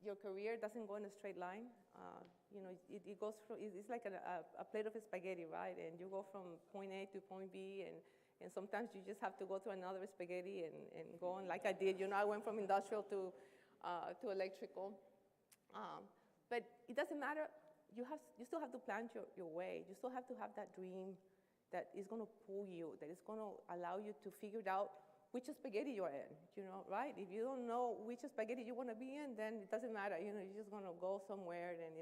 Your career doesn't go in a straight line. It goes through, it's like a plate of spaghetti, right? And you go from point A to point B, and sometimes you just have to go to another spaghetti and go on like I did. I went from industrial to electrical. But it doesn't matter. You still have to plan your way. You still have to have that dream that is going to pull you, that is going to allow you to figure out which spaghetti you're in, right? If you don't know which spaghetti you want to be in, then it doesn't matter. You're just going to go somewhere, and you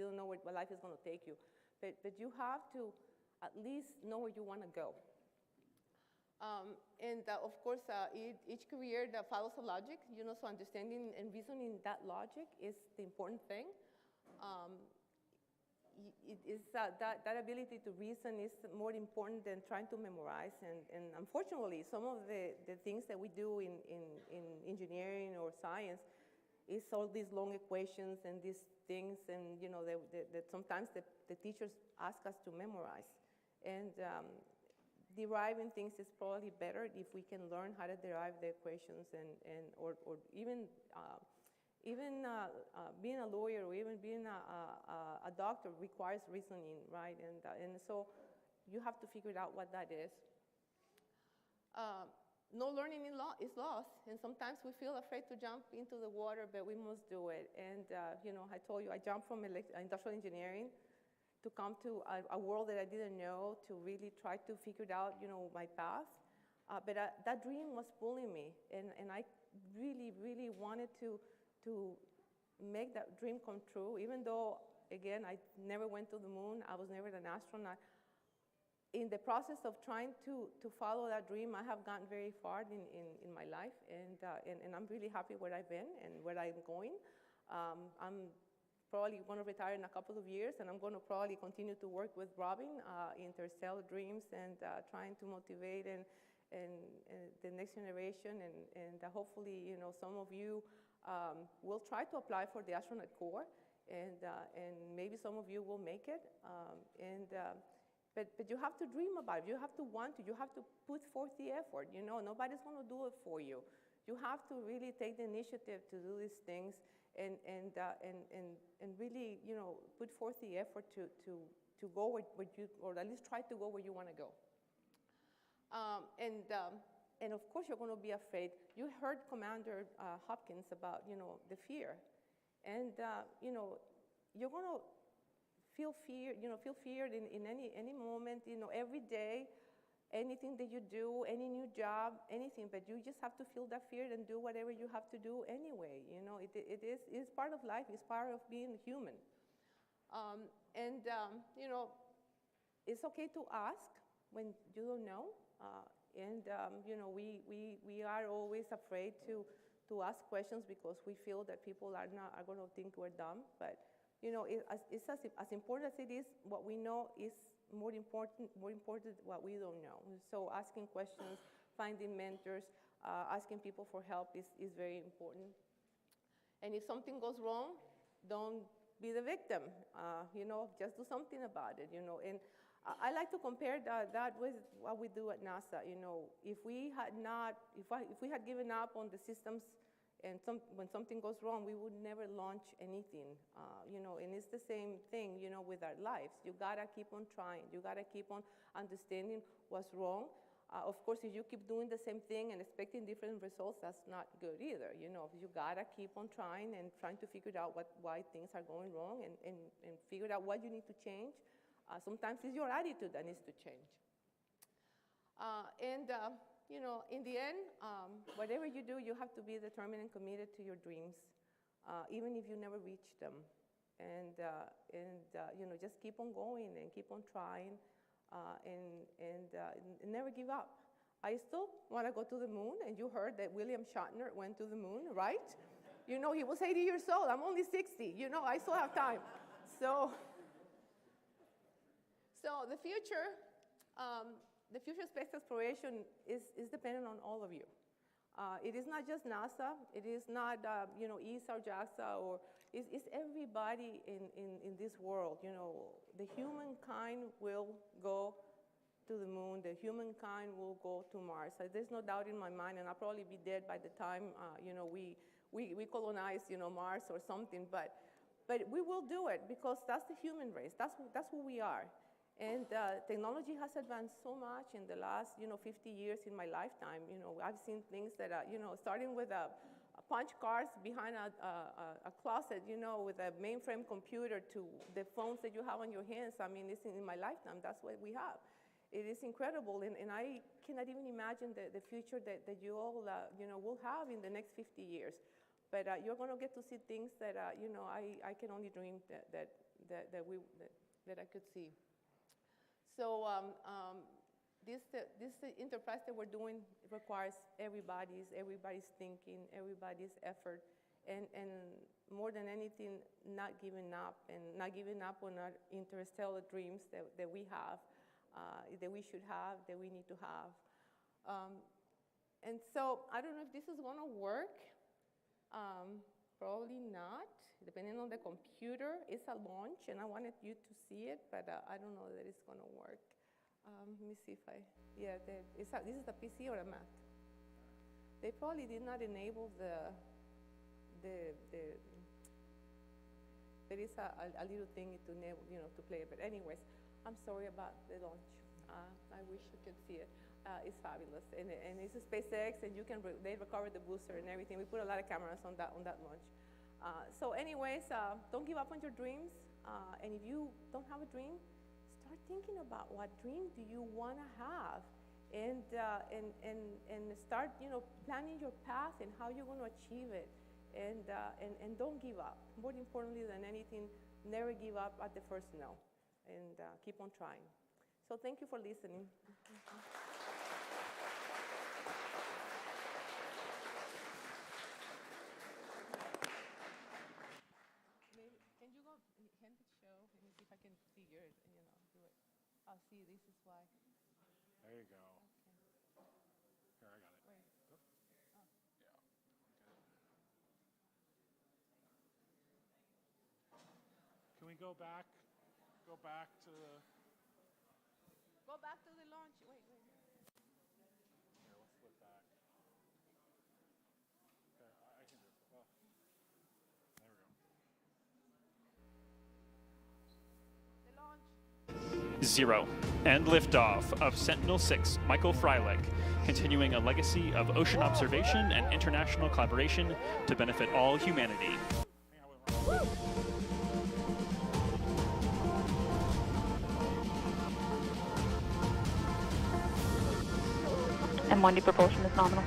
don't know where life is going to take you. But you have to at least know where you want to go. And of course, each career that follows a logic, so understanding and reasoning that logic is the important thing. That ability to reason is more important than trying to memorize. And unfortunately, some of the things that we do in engineering or science is all these long equations and these things, and that sometimes the teachers ask us to memorize. And deriving things is probably better if we can learn how to derive the equations or even being a lawyer or even being a doctor requires reasoning, right? And so you have to figure out what that is. no learning is lost, and sometimes we feel afraid to jump into the water, but we must do it. And I told you I jumped from industrial engineering to come to a world that I didn't know, to really try to figure out, my path. But that dream was pulling me, and I really, really wanted to make that dream come true. Even though, again, I never went to the moon, I was never an astronaut. In the process of trying to follow that dream, I have gotten very far in my life, and I'm really happy where I've been and where I'm going. I'm probably going to retire in a couple of years, and I'm going to probably continue to work with Robin, Interstellar Dreams, and trying to motivate and the next generation, and hopefully, some of you will try to apply for the astronaut corps, and maybe some of you will make it, But you have to dream about it. You have to want to. You have to put forth the effort. Nobody's going to do it for you. You have to really take the initiative to do these things, and really, put forth the effort to go where you, or at least try to go where you want to go. And of course, you're going to be afraid. You heard Commander Hopkins about the fear, and you're going to feel fear, feel feared in any moment, every day, anything that you do, any new job, anything, but you just have to feel that fear and do whatever you have to do anyway. It's part of life, it's part of being human. It's okay to ask when you don't know, we are always afraid to ask questions because we feel that people are going to think we're dumb, but it's as important as it is what we know is more important what we don't know. So asking questions, finding mentors, asking people for help is very important. And if something goes wrong, don't be the victim. Just do something about it. And I like to compare that with what we do at NASA. If we had given up on the systems, and when something goes wrong, we would never launch anything, and it's the same thing, with our lives. You gotta keep on trying. You gotta keep on understanding what's wrong. Of course, if you keep doing the same thing and expecting different results, that's not good either. You gotta keep on trying and trying to figure out why things are going wrong and figure out what you need to change. Sometimes it's your attitude that needs to change. In the end, whatever you do, you have to be determined and committed to your dreams, even if you never reach them. And just keep on going and keep on trying, and never give up. I still want to go to the moon, and you heard that William Shatner went to the moon, right? He was 80 years old. I'm only 60. I still have time. So the future. The future space exploration is dependent on all of you. It is not just NASA. It is not ESA or JAXA, or it's everybody in this world. The humankind will go to the moon. The humankind will go to Mars. There's no doubt in my mind, and I'll probably be dead by the time we colonize Mars or something. But we will do it because that's the human race. That's who we are. And technology has advanced so much in the last, 50 years in my lifetime. I've seen things that, starting with a punch cards behind a closet, with a mainframe computer, to the phones that you have on your hands. I mean, it's in my lifetime. That's what we have. It is incredible, and I cannot even imagine the future that you all, will have in the next 50 years. But you're going to get to see things that, I can only dream that I could see. So this enterprise that we're doing requires everybody's thinking, everybody's effort, and more than anything, not giving up, and not giving up on our interstellar dreams that we have, that we should have, that we need to have. And so I don't know if this is going to work. Probably not, depending on the computer. It's a launch, and I wanted you to see it, but I don't know that it's going to work. Let me see if this is a PC or a Mac. They probably did not enable there is a little thing to enable, to play it. But anyways, I'm sorry about the launch. I wish you could see it. is fabulous, and it's a SpaceX, and they recovered the booster and everything. We put a lot of cameras on that launch. So anyways, don't give up on your dreams, and if you don't have a dream, start thinking about what dream do you want to have, and start planning your path and how you're going to achieve it, and don't give up. More importantly than anything, never give up at the first no, and keep on trying. So thank you for listening. Can you go hand the show? Let me see if I can see yours and do it. Oh, see, this is why. There you go. Okay. Here, I got it. Wait. Oop. Oh. Yeah. Can we go back? Go back to the. Go back to the launch. Wait. Here, let's flip back. Okay, I can do it. Well, there we go. The launch. 0. And liftoff of Sentinel-6 Michael Freilich, continuing a legacy of ocean observation and international collaboration to benefit all humanity. M1D propulsion is nominal.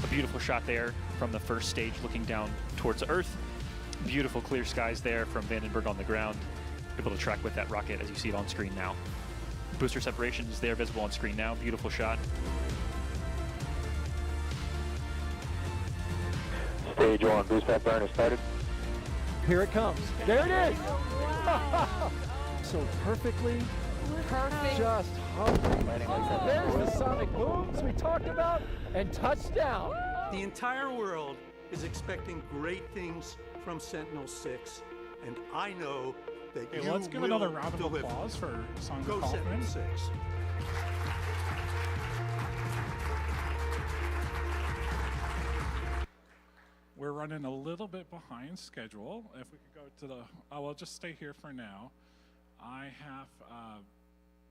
A beautiful shot there from the first stage looking down towards Earth. Beautiful clear skies there from Vandenberg on the ground. Able to track with that rocket as you see it on screen now. Booster separation is there visible on screen now. Beautiful shot. Stage 1, boost pad burn is started. Here it comes. There it is! So perfectly, just hovering. There's the sonic booms we talked about, and touchdown. The entire world is expecting great things from Sentinel-6, and I know that you Let's give will another round of deliver. applause for Sandra Go Kaufman. Sentinel-6. We're running a little bit behind schedule. If we could go to the, we'll just stay here for now. I have,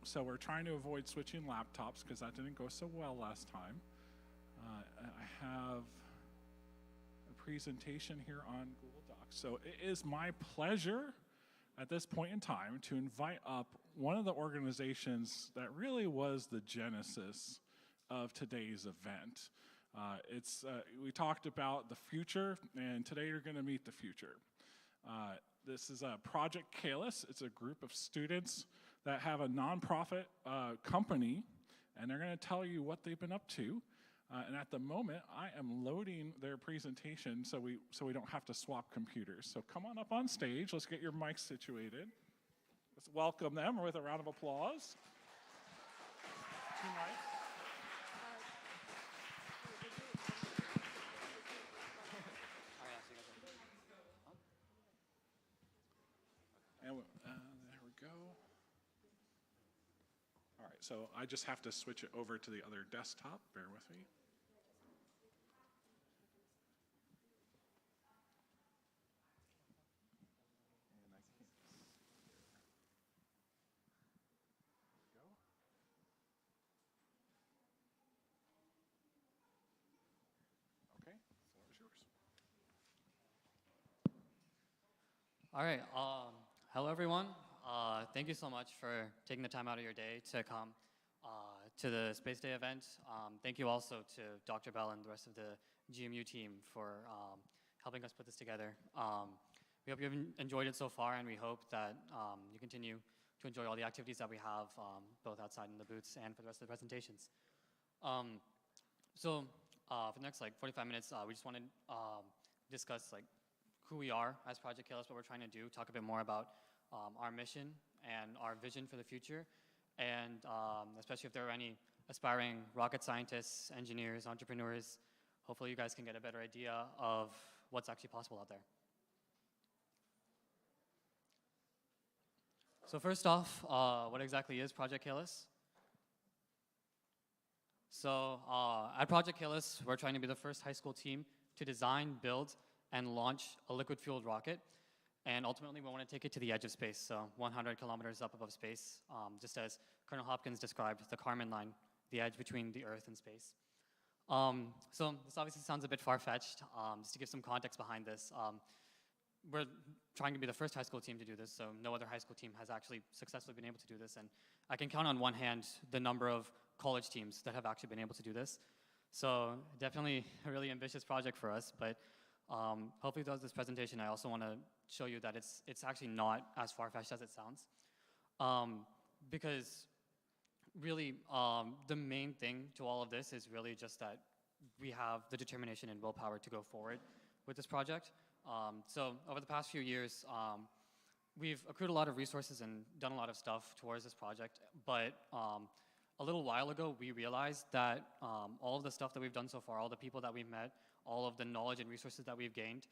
so we're trying to avoid switching laptops because that didn't go so well last time. I have a presentation here on Google Docs. So it is my pleasure at this point in time to invite up one of the organizations that really was the genesis of today's event. We talked about the future, and today you're going to meet the future. This is Project Callisto. It's a group of students that have a nonprofit company, and they're going to tell you what they've been up to. And at the moment, I am loading their presentation so we don't have to swap computers. So come on up on stage. Let's get your mics situated. Let's welcome them with a round of applause. 2 mics. And there we go. All right, so I just have to switch it over to the other desktop. Bear with me. Okay, floor is yours. All right. Hello, everyone. Thank you so much for taking the time out of your day to come to the Space Day event. Thank you also to Dr. Bell and the rest of the GMU team for helping us put this together. We hope you've enjoyed it so far, and we hope that you continue to enjoy all the activities that we have, both outside in the booths and for the rest of the presentations. For the next 45 minutes, we just want to discuss who we are as Project Callisto, what we're trying to do, talk a bit more about our mission and our vision for the future, and especially if there are any aspiring rocket scientists, engineers, entrepreneurs, hopefully you guys can get a better idea of what's actually possible out there. So first off, what exactly is Project Callisto? So at Project Callisto, we're trying to be the first high school team to design, build, and launch a liquid-fueled rocket. And ultimately, we want to take it to the edge of space, so 100 kilometers up above space, just as Colonel Hopkins described the Kármán line, the edge between the Earth and space. So this obviously sounds a bit far-fetched. Just to give some context behind this, we're trying to be the first high school team to do this, so no other high school team has actually successfully been able to do this. And I can count on one hand the number of college teams that have actually been able to do this. So definitely a really ambitious project for us, but hopefully throughout this presentation, I also want to show you that it's actually not as far-fetched as it sounds. Because really, the main thing to all of this is really just that we have the determination and willpower to go forward with this project. So over the past few years, we've accrued a lot of resources and done a lot of stuff towards this project, but a little while ago, we realized that all of the stuff that we've done so far, all the people that we've met, all of the knowledge and resources that we've gained,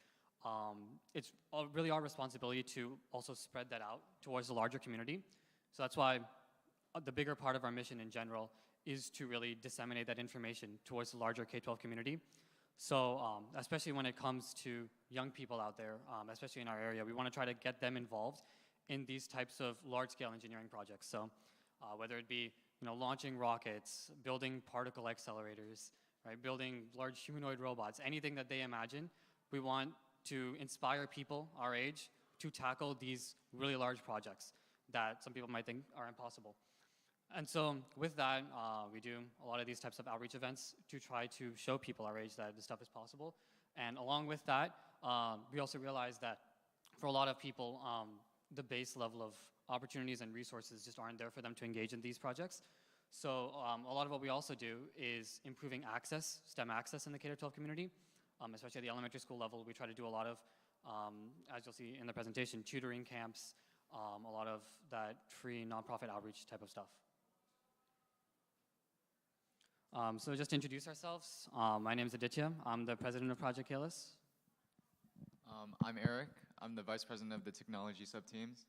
it's really our responsibility to also spread that out towards the larger community. So that's why the bigger part of our mission in general is to really disseminate that information towards the larger K-12 community. So especially when it comes to young people out there, especially in our area, we want to try to get them involved in these types of large-scale engineering projects. So whether it be launching rockets, building particle accelerators, right, building large humanoid robots, anything that they imagine, we want to inspire people our age to tackle these really large projects that some people might think are impossible. And so with that, we do a lot of these types of outreach events to try to show people our age that this stuff is possible. And along with that, we also realize that for a lot of people, the base level of opportunities and resources just aren't there for them to engage in these projects. So a lot of what we also do is improving access, STEM access in the K-12 community, especially at the elementary school level. We try to do a lot of, as you'll see in the presentation, tutoring camps, a lot of that free nonprofit outreach type of stuff. So just to introduce ourselves, my name is Aditya. I'm the president of Project Callisto. I'm Eric. I'm the vice president of the technology sub-teams.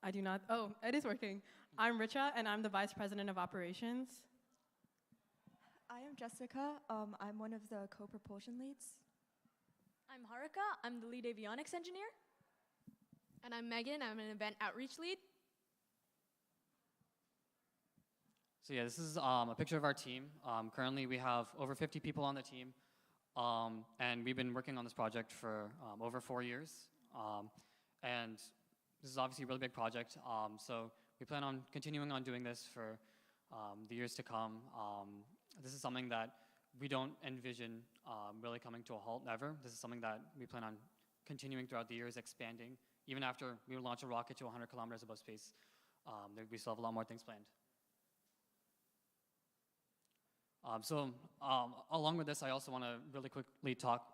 I do not. Oh, it is working. I'm Richa, and I'm the vice president of operations. I am Jessica. I'm one of the co-propulsion leads. I'm Harika. I'm the lead avionics engineer. And I'm Megan. I'm an event outreach lead. So yeah, this is a picture of our team. Currently, we have over 50 people on the team, and we've been working on this project for over 4 years. And this is obviously a really big project, so we plan on continuing on doing this for the years to come. This is something that we don't envision really coming to a halt, never. This is something that we plan on continuing throughout the years, expanding. Even after we launch a rocket to 100 kilometers above space, we still have a lot more things planned. So along with this, I also want to really quickly talk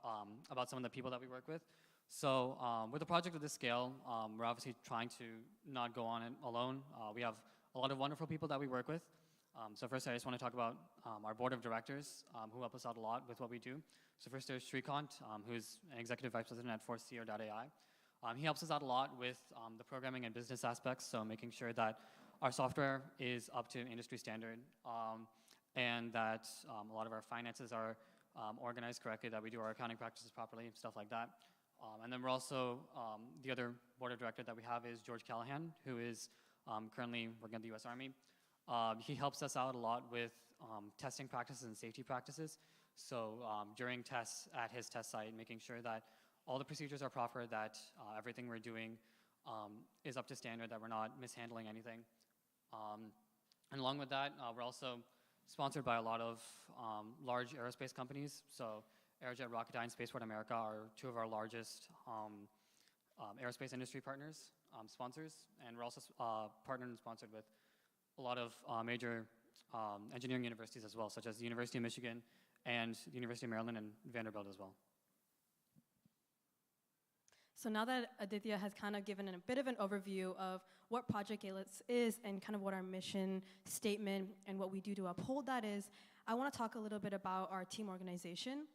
about some of the people that we work with. So with a project of this scale, we're obviously trying to not go on it alone. We have a lot of wonderful people that we work with. So first, I just want to talk about our board of directors who help us out a lot with what we do. So first, there's Shrikant, who's an executive vice president at ForceCR.ai. He helps us out a lot with the programming and business aspects, so making sure that our software is up to industry standard, and that a lot of our finances are organized correctly, that we do our accounting practices properly, stuff like that. And then we're also, the other board of director that we have is George Callahan, who is currently working at the US Army. He helps us out a lot with testing practices and safety practices. So during tests at his test site, making sure that all the procedures are proper, that everything we're doing is up to standard, that we're not mishandling anything. And along with that, we're also sponsored by a lot of large aerospace companies. So Aerojet Rocketdyne and Spaceport America are two of our largest aerospace industry partners, sponsors. And we're also partnered and sponsored with a lot of major engineering universities as well, such as the University of Michigan and the University of Maryland and Vanderbilt as well. So now that Aditya has kind of given a bit of an overview of what Project Callisto is and kind of what our mission statement and what we do to uphold that is, I want to talk a little bit about our team organization.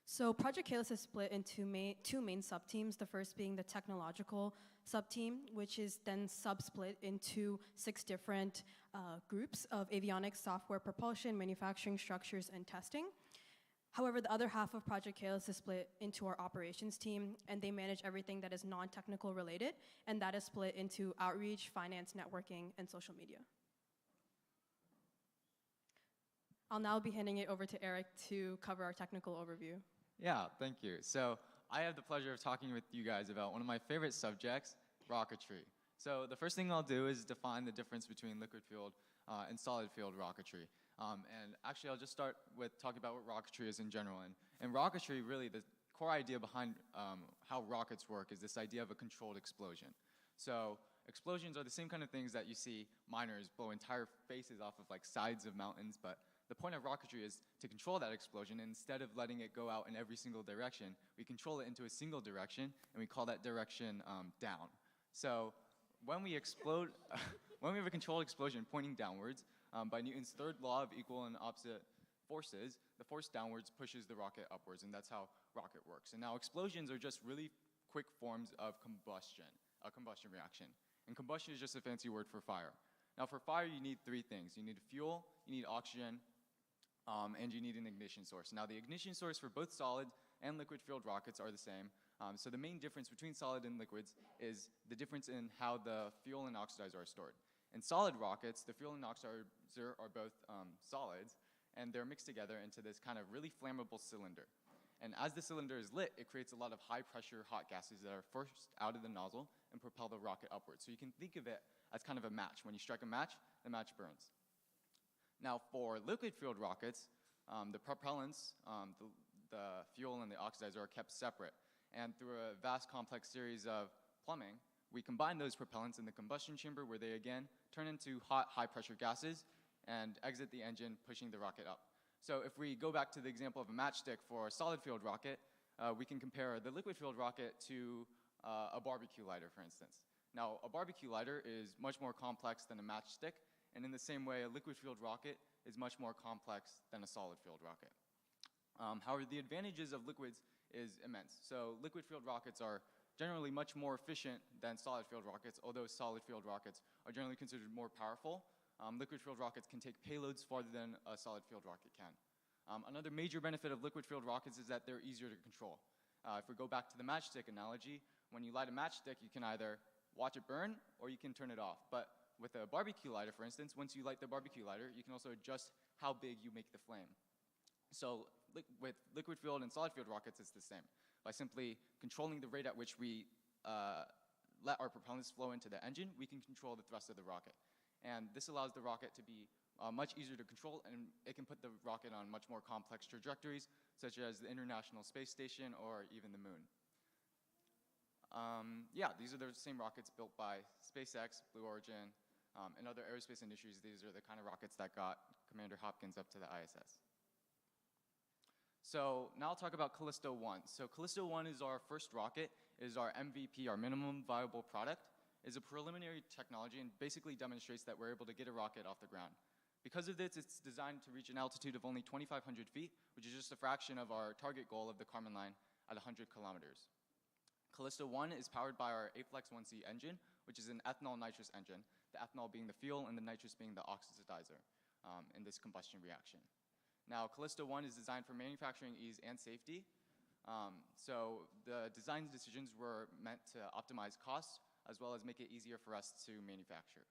So Project Callisto is split into two main sub-teams, the first being the technological sub-team, which is then sub-split into 6 different groups of avionics, software, propulsion, manufacturing, structures, and testing. However, the other half of Project Callisto is split into our operations team, and they manage everything that is non-technical related, and that is split into outreach, finance, networking, and social media. I'll now be handing it over to Eric to cover our technical overview. Yeah, thank you. So I have the pleasure of talking with you guys about one of my favorite subjects, rocketry. So the first thing I'll do is define the difference between liquid-fueled and solid-fueled rocketry. And actually, I'll just start with talking about what rocketry is in general. And rocketry, really, the core idea behind how rockets work is this idea of a controlled explosion. So explosions are the same kind of things that you see miners blow entire faces off of like sides of mountains, but the point of rocketry is to control that explosion, and instead of letting it go out in every single direction, we control it into a single direction, and we call that direction down. So when we explode, when we have a controlled explosion pointing downwards, by Newton's third law of equal and opposite forces, the force downwards pushes the rocket upwards, and that's how rocket works. And now explosions are just really quick forms of combustion, a combustion reaction. And combustion is just a fancy word for fire. Now for fire, you need three things. You need fuel, you need oxygen, and you need an ignition source. Now the ignition source for both solid and liquid-fueled rockets are the same. So the main difference between solid and liquids is the difference in how the fuel and oxidizer are stored. In solid rockets, the fuel and oxidizer are both solids, and they're mixed together into this kind of really flammable cylinder. And as the cylinder is lit, it creates a lot of high-pressure hot gases that are forced out of the nozzle and propel the rocket upwards. So you can think of it as kind of a match. When you strike a match, the match burns. Now for liquid-fueled rockets, the propellants, the fuel and the oxidizer are kept separate. And through a vast complex series of plumbing, we combine those propellants in the combustion chamber where they again turn into hot, high-pressure gases and exit the engine, pushing the rocket up. So if we go back to the example of a matchstick for a solid-fueled rocket, we can compare the liquid-fueled rocket to a barbecue lighter, for instance. Now, a barbecue lighter is much more complex than a matchstick, and in the same way, a liquid-fueled rocket is much more complex than a solid-fueled rocket. However, the advantages of liquids is immense. So liquid-fueled rockets are generally much more efficient than solid-fueled rockets, although solid-fueled rockets are generally considered more powerful. Liquid-fueled rockets can take payloads farther than a solid-fueled rocket can. Another major benefit of liquid-fueled rockets is that they're easier to control. If we go back to the matchstick analogy, when you light a matchstick, you can either watch it burn or you can turn it off. But with a barbecue lighter, for instance, once you light the barbecue lighter, you can also adjust how big you make the flame. So with liquid-fueled and solid-fueled rockets, it's the same. By simply controlling the rate at which we let our propellants flow into the engine, we can control the thrust of the rocket. And this allows the rocket to be much easier to control, and it can put the rocket on much more complex trajectories, such as the International Space Station or even the moon. Yeah, these are the same rockets built by SpaceX, Blue Origin, and other aerospace industries. These are the kind of rockets that got Commander Hopkins up to the ISS. So now I'll talk about Callisto 1. So Callisto 1 is our first rocket, is our MVP, our minimum viable product. It's a preliminary technology and basically demonstrates that we're able to get a rocket off the ground. Because of this, it's designed to reach an altitude of only 2,500 feet, which is just a fraction of our target goal of the Kármán line at 100 kilometers. Callisto 1 is powered by our AFLEX 1C engine, which is an ethanol-nitrous engine, the ethanol being the fuel and the nitrous being the oxidizer in this combustion reaction. Now, Callisto 1 is designed for manufacturing ease and safety. So the design decisions were meant to optimize costs as well as make it easier for us to manufacture.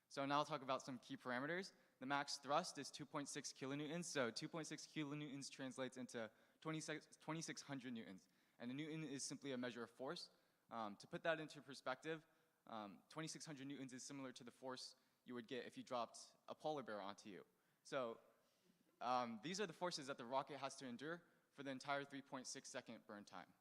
So now I'll talk about some key parameters. The max thrust is 2.6 kilonewtons. So 2.6 kilonewtons translates into 2,600 newtons. And a newton is simply a measure of force. To put that into perspective, 2,600 newtons is similar to the force you would get if you dropped a polar bear onto you. So these are the forces that the rocket has to endure for the entire 3.6-second burn time.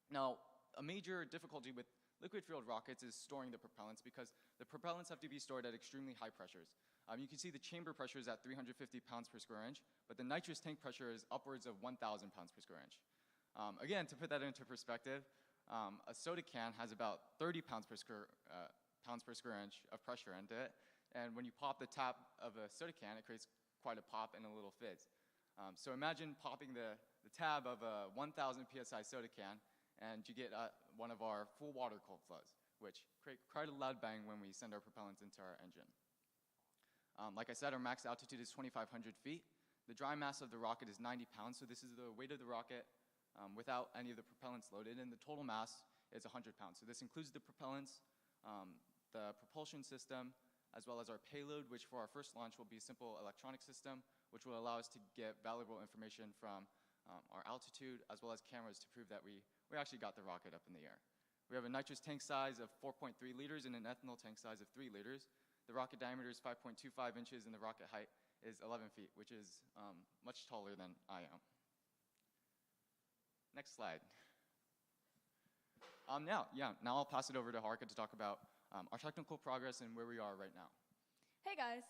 Now, a major difficulty with liquid-fueled rockets is storing the propellants because the propellants have to be stored at extremely high pressures. You can see the chamber pressure is at 350 pounds per square inch, but the nitrous tank pressure is upwards of 1,000 pounds per square inch. Again, to put that into perspective, a soda can has about 30 pounds per square inch of pressure into it, and when you pop the top of a soda can, it creates quite a pop and a little fizz. So imagine popping the tab of a 1,000 psi soda can, and you get one of our full water cold flows, which create quite a loud bang when we send our propellants into our engine. Like I said, our max altitude is 2,500 feet. The dry mass of the rocket is 90 pounds, so this is the weight of the rocket without any of the propellants loaded, and the total mass is 100 pounds. So this includes the propellants, the propulsion system, as well as our payload, which for our first launch will be a simple electronic system, which will allow us to get valuable information from our altitude, as well as cameras to prove that we actually got the rocket up in the air. We have a nitrous tank size of 4.3 liters and an ethanol tank size of 3 liters. The rocket diameter is 5.25 inches, and the rocket height is 11 feet, which is much taller than I am. Next slide. Now I'll pass it over to Haruka to talk about our technical progress and where we are right now. Hey guys.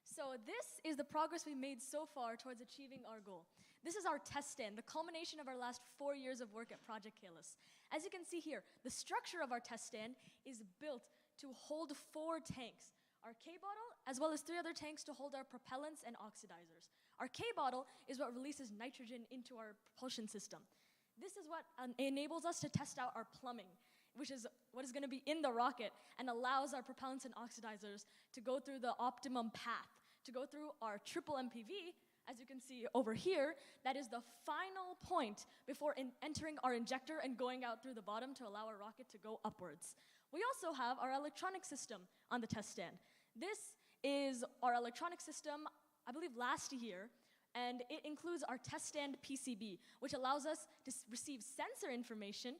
So this is the progress we've made so far towards achieving our goal. This is our test stand, the culmination of our last 4 years of work at Project Callisto. As you can see here, the structure of our test stand is built to hold 4 tanks. Our K-bottle, as well as 3 other tanks to hold our propellants and oxidizers. Our K-bottle is what releases nitrogen into our propulsion system. This is what enables us to test out our plumbing, which is what is going to be in the rocket and allows our propellants and oxidizers to go through the optimum path, to go through our triple MPV, as you can see over here. That is the final point before entering our injector and going out through the bottom to allow our rocket to go upwards. We also have our electronic system on the test stand. This is our electronic system, I believe last year, and it includes our test stand PCB, which allows us to receive sensor information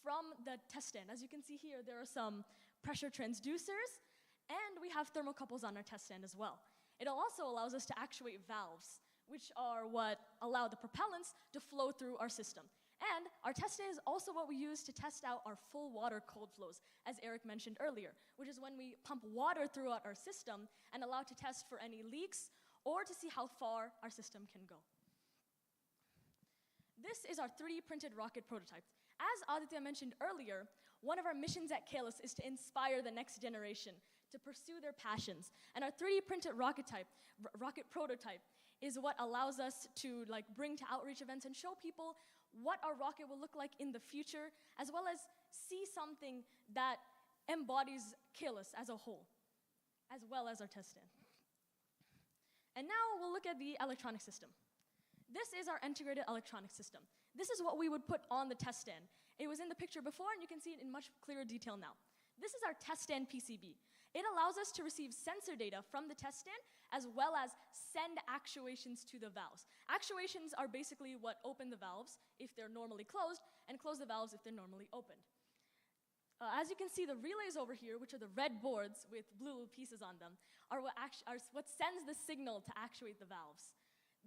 from the test stand. As you can see here, there are some pressure transducers, and we have thermocouples on our test stand as well. It also allows us to actuate valves, which are what allow the propellants to flow through our system. And our test stand is also what we use to test out our full water cold flows, as Eric mentioned earlier, which is when we pump water throughout our system and allow to test for any leaks or to see how far our system can go. This is our 3D printed rocket prototype. As Aditya mentioned earlier, one of our missions at Callisto is to inspire the next generation to pursue their passions. And our 3D printed rocket prototype is what allows us to bring to outreach events and show people what our rocket will look like in the future, as well as see something that embodies Callisto as a whole, as well as our test stand. And now we'll look at the electronic system. This is our integrated electronic system. This is what we would put on the test stand. It was in the picture before, and you can see it in much clearer detail now. This is our test stand PCB. It allows us to receive sensor data from the test stand, as well as send actuations to the valves. Actuations are basically what open the valves if they're normally closed, and close the valves if they're normally opened. As you can see, the relays over here, which are the red boards with blue pieces on them, are what sends the signal to actuate the valves.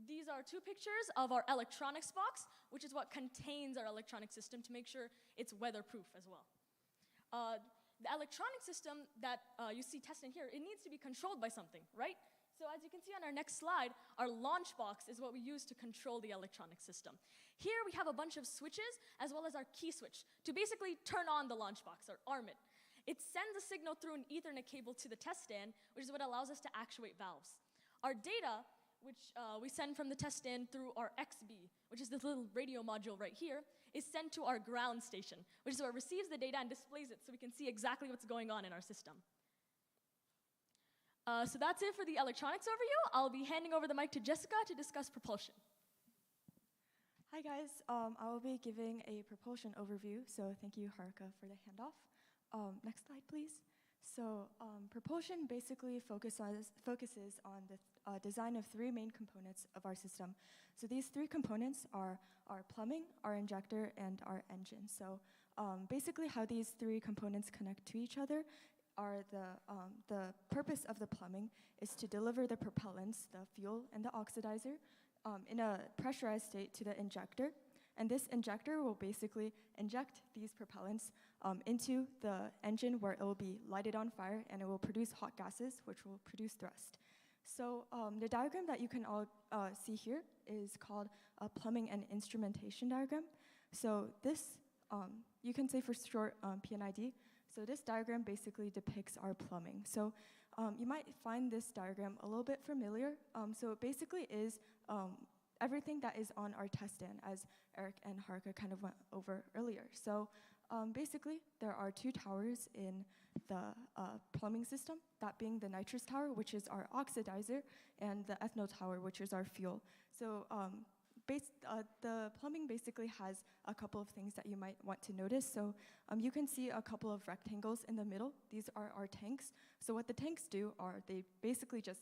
These are 2 pictures of our electronics box, which is what contains our electronic system to make sure it's weatherproof as well. The electronic system that you see tested here, it needs to be controlled by something, right? So as you can see on our next slide, our launch box is what we use to control the electronic system. Here we have a bunch of switches, as well as our key switch, to basically turn on the launch box, or arm it. It sends a signal through an Ethernet cable to the test stand, which is what allows us to actuate valves. Our data, which we send from the test stand through our XB, which is this little radio module right here, is sent to our ground station, which is what receives the data and displays it so we can see exactly what's going on in our system. So that's it for the electronics overview. I'll be handing over the mic to Jessica to discuss propulsion. Hi guys, I will be giving a propulsion overview, so thank you Haruka for the handoff. Next slide please. So propulsion basically focuses on the design of 3 main components of our system. So these 3 components are our plumbing, our injector, and our engine. So basically how these 3 components connect to each other are the purpose of the plumbing is to deliver the propellants, the fuel and the oxidizer, in a pressurized state to the injector. And this injector will basically inject these propellants into the engine, where it will be lighted on fire and it will produce hot gases, which will produce thrust. So the diagram that you can all see here is called a plumbing and instrumentation diagram. So this, you can say for short PNID. So this diagram basically depicts our plumbing. So you might find this diagram a little bit familiar. So it basically is everything that is on our test stand, as Eric and Haruka kind of went over earlier. So basically, there are two towers in the plumbing system, that being the nitrous tower, which is our oxidizer, and the ethanol tower, which is our fuel. So the plumbing basically has a couple of things that you might want to notice. So you can see a couple of rectangles in the middle. These are our tanks. So what the tanks do are they basically just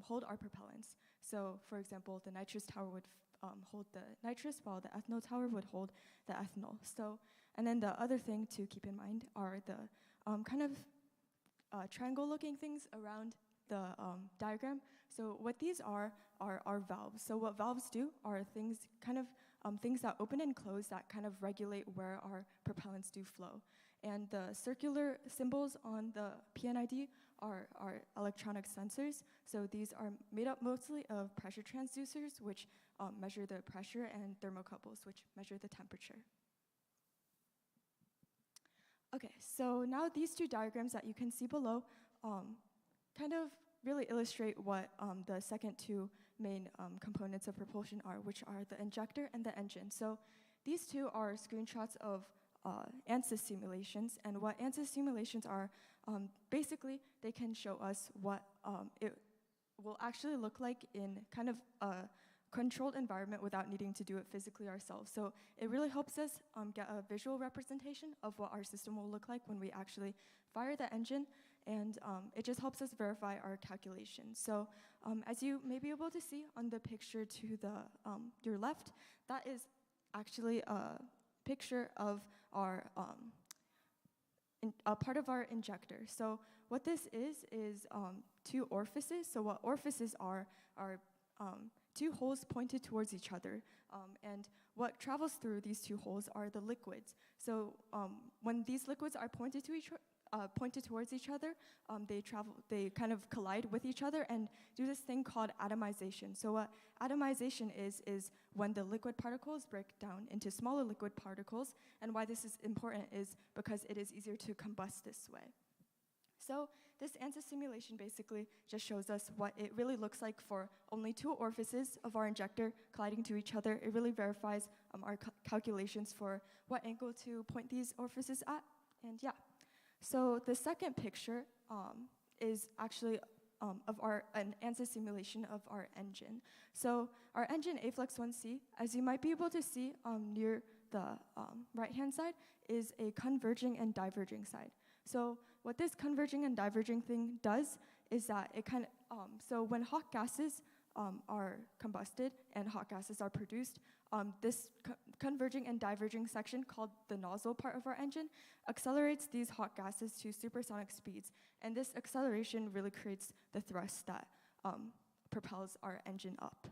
hold our propellants. So for example, the nitrous tower would hold the nitrous, while the ethanol tower would hold the ethanol. So, and then the other thing to keep in mind are the kind of triangle-looking things around the diagram. So what these are valves. So what valves do are things things that open and close that kind of regulate where our propellants do flow. And the circular symbols on the PNID are electronic sensors. So these are made up mostly of pressure transducers, which measure the pressure, and thermocouples, which measure the temperature. Okay, so now these two diagrams that you can see below kind of really illustrate what the second two main components of propulsion are, which are the injector and the engine. So these two are screenshots of ANSYS simulations, and what ANSYS simulations are, basically they can show us what it will actually look like in kind of a controlled environment without needing to do it physically ourselves. So it really helps us get a visual representation of what our system will look like when we actually fire the engine, and it just helps us verify our calculations. So as you may be able to see on the picture to your left, that is actually a picture of our a part of our injector. So what this is two orifices. So what orifices are two holes pointed towards each other, and what travels through these two holes are the liquids. So when these liquids are pointed towards each other, they kind of collide with each other and do this thing called atomization. So what atomization is when the liquid particles break down into smaller liquid particles, and why this is important is because it is easier to combust this way. So this ANSYS simulation basically just shows us what it really looks like for only two orifices of our injector colliding to each other. It really verifies our calculations for what angle to point these orifices at, and yeah. So the second picture is actually an ANSYS simulation of our engine. So our engine AFLEX-1C, as you might be able to see near the right-hand side, is a converging and diverging side. So what this converging and diverging thing does is that it so when hot gases are combusted and hot gases are produced, this converging and diverging section, called the nozzle part of our engine, accelerates these hot gases to supersonic speeds. And this acceleration really creates the thrust that propels our engine up.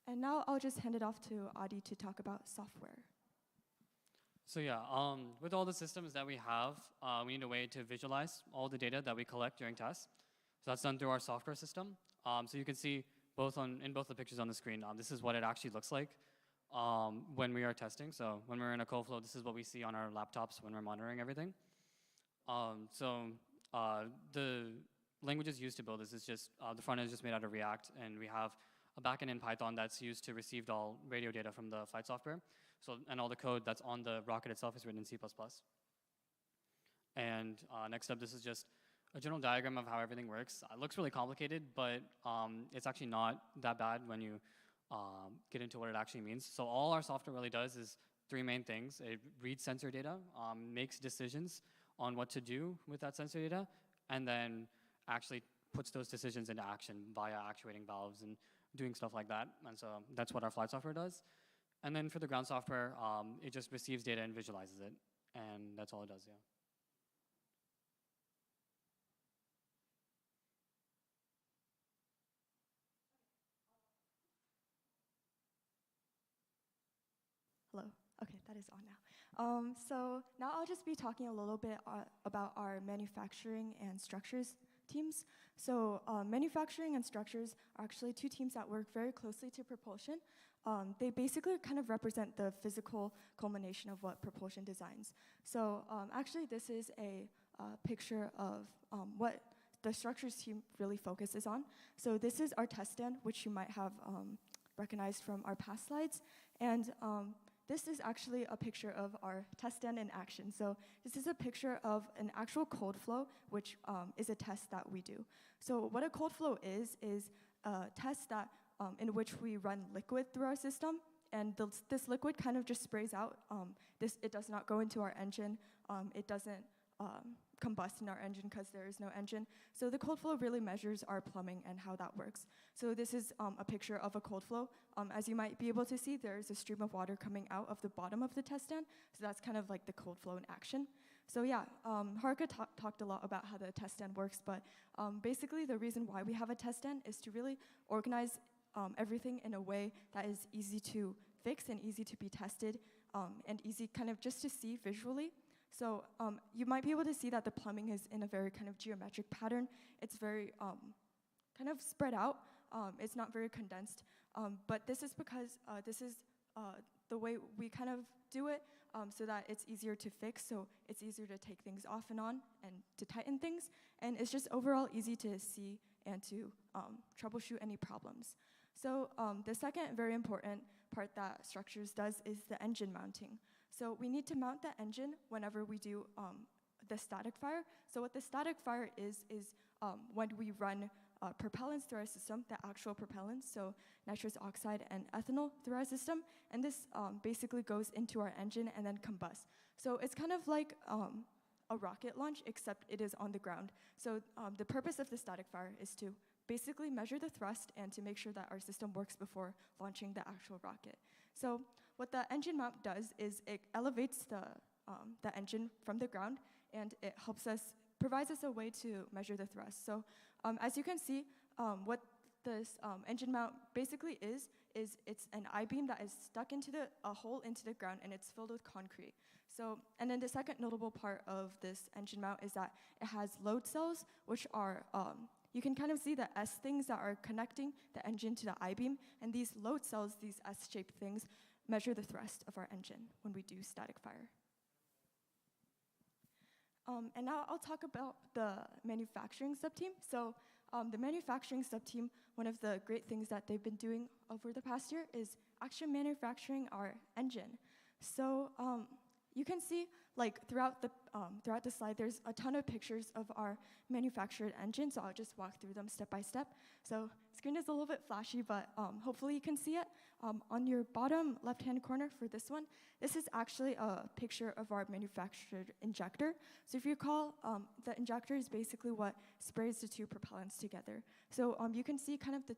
And now I'll just hand it off to Adi to talk about software. So yeah, with all the systems that we have, we need a way to visualize all the data that we collect during tests. So that's done through our software system. So you can see in both the pictures on the screen, this is what it actually looks like when we are testing. So when we're in a cold flow, this is what we see on our laptops when we're monitoring everything. The languages used to build this is just, the front end is just made out of React, and we have a backend in Python that's used to receive all radio data from the flight software. So, and all the code that's on the rocket itself is written in C++. And next up, this is just a general diagram of how everything works. It looks really complicated, but it's actually not that bad when you get into what it actually means. So all our software really does is three main things. It reads sensor data, makes decisions on what to do with that sensor data, and then actually puts those decisions into action via actuating valves and doing stuff like that. And so that's what our flight software does. And then for the ground software, it just receives data and visualizes it. And that's all it does, yeah. Hello. Okay, that is on now. So now I'll just be talking a little bit about our manufacturing and structures teams. So manufacturing and structures are actually two teams that work very closely to propulsion. They basically kind of represent the physical culmination of what propulsion designs. So actually this is a picture of what the structures team really focuses on. So this is our test stand, which you might have recognized from our past slides. And this is actually a picture of our test stand in action. So this is a picture of an actual cold flow, which is a test that we do. So what a cold flow is a test that in which we run liquid through our system, and this liquid kind of just sprays out. It does not go into our engine. It doesn't combust in our engine because there is no engine. So the cold flow really measures our plumbing and how that works. So this is a picture of a cold flow. As you might be able to see, there is a stream of water coming out of the bottom of the test stand. So that's kind of like the cold flow in action. So yeah, Haruka talked a lot about how the test stand works, but basically the reason why we have a test stand is to really organize everything in a way that is easy to fix and easy to be tested and easy kind of just to see visually. So you might be able to see that the plumbing is in a very kind of geometric pattern. It's very kind of spread out. It's not very condensed. But this is because this is the way we kind of do it so that it's easier to fix. So it's easier to take things off and on and to tighten things. And it's just overall easy to see and to troubleshoot any problems. So the second very important part that Structures does is the engine mounting. So we need to mount the engine whenever we do the static fire. So what the static fire is when we run propellants through our system, the actual propellants, so nitrous oxide and ethanol through our system, and this basically goes into our engine and then combusts. So it's kind of like a rocket launch, except it is on the ground. So the purpose of the static fire is to basically measure the thrust and to make sure that our system works before launching the actual rocket. So what the engine mount does is it elevates the engine from the ground, and it provides us a way to measure the thrust. So as you can see, what this engine mount basically is it's an I-beam that is stuck into a hole into the ground, and it's filled with concrete. So, and then the second notable part of this engine mount is that it has load cells, which are you can kind of see the S things that are connecting the engine to the I-beam, and these load cells, these S-shaped things, measure the thrust of our engine when we do static fire. And now I'll talk about the manufacturing subteam. So the manufacturing subteam, one of the great things that they've been doing over the past year is actually manufacturing our engine. So you can see, like throughout the slide, there's a ton of pictures of our manufactured engine, so I'll just walk through them step by step. So screen is a little bit flashy, but hopefully you can see it. On your bottom left-hand corner for this one, this is actually a picture of our manufactured injector. So if you recall, the injector is basically what sprays the two propellants together. So you can see kind of the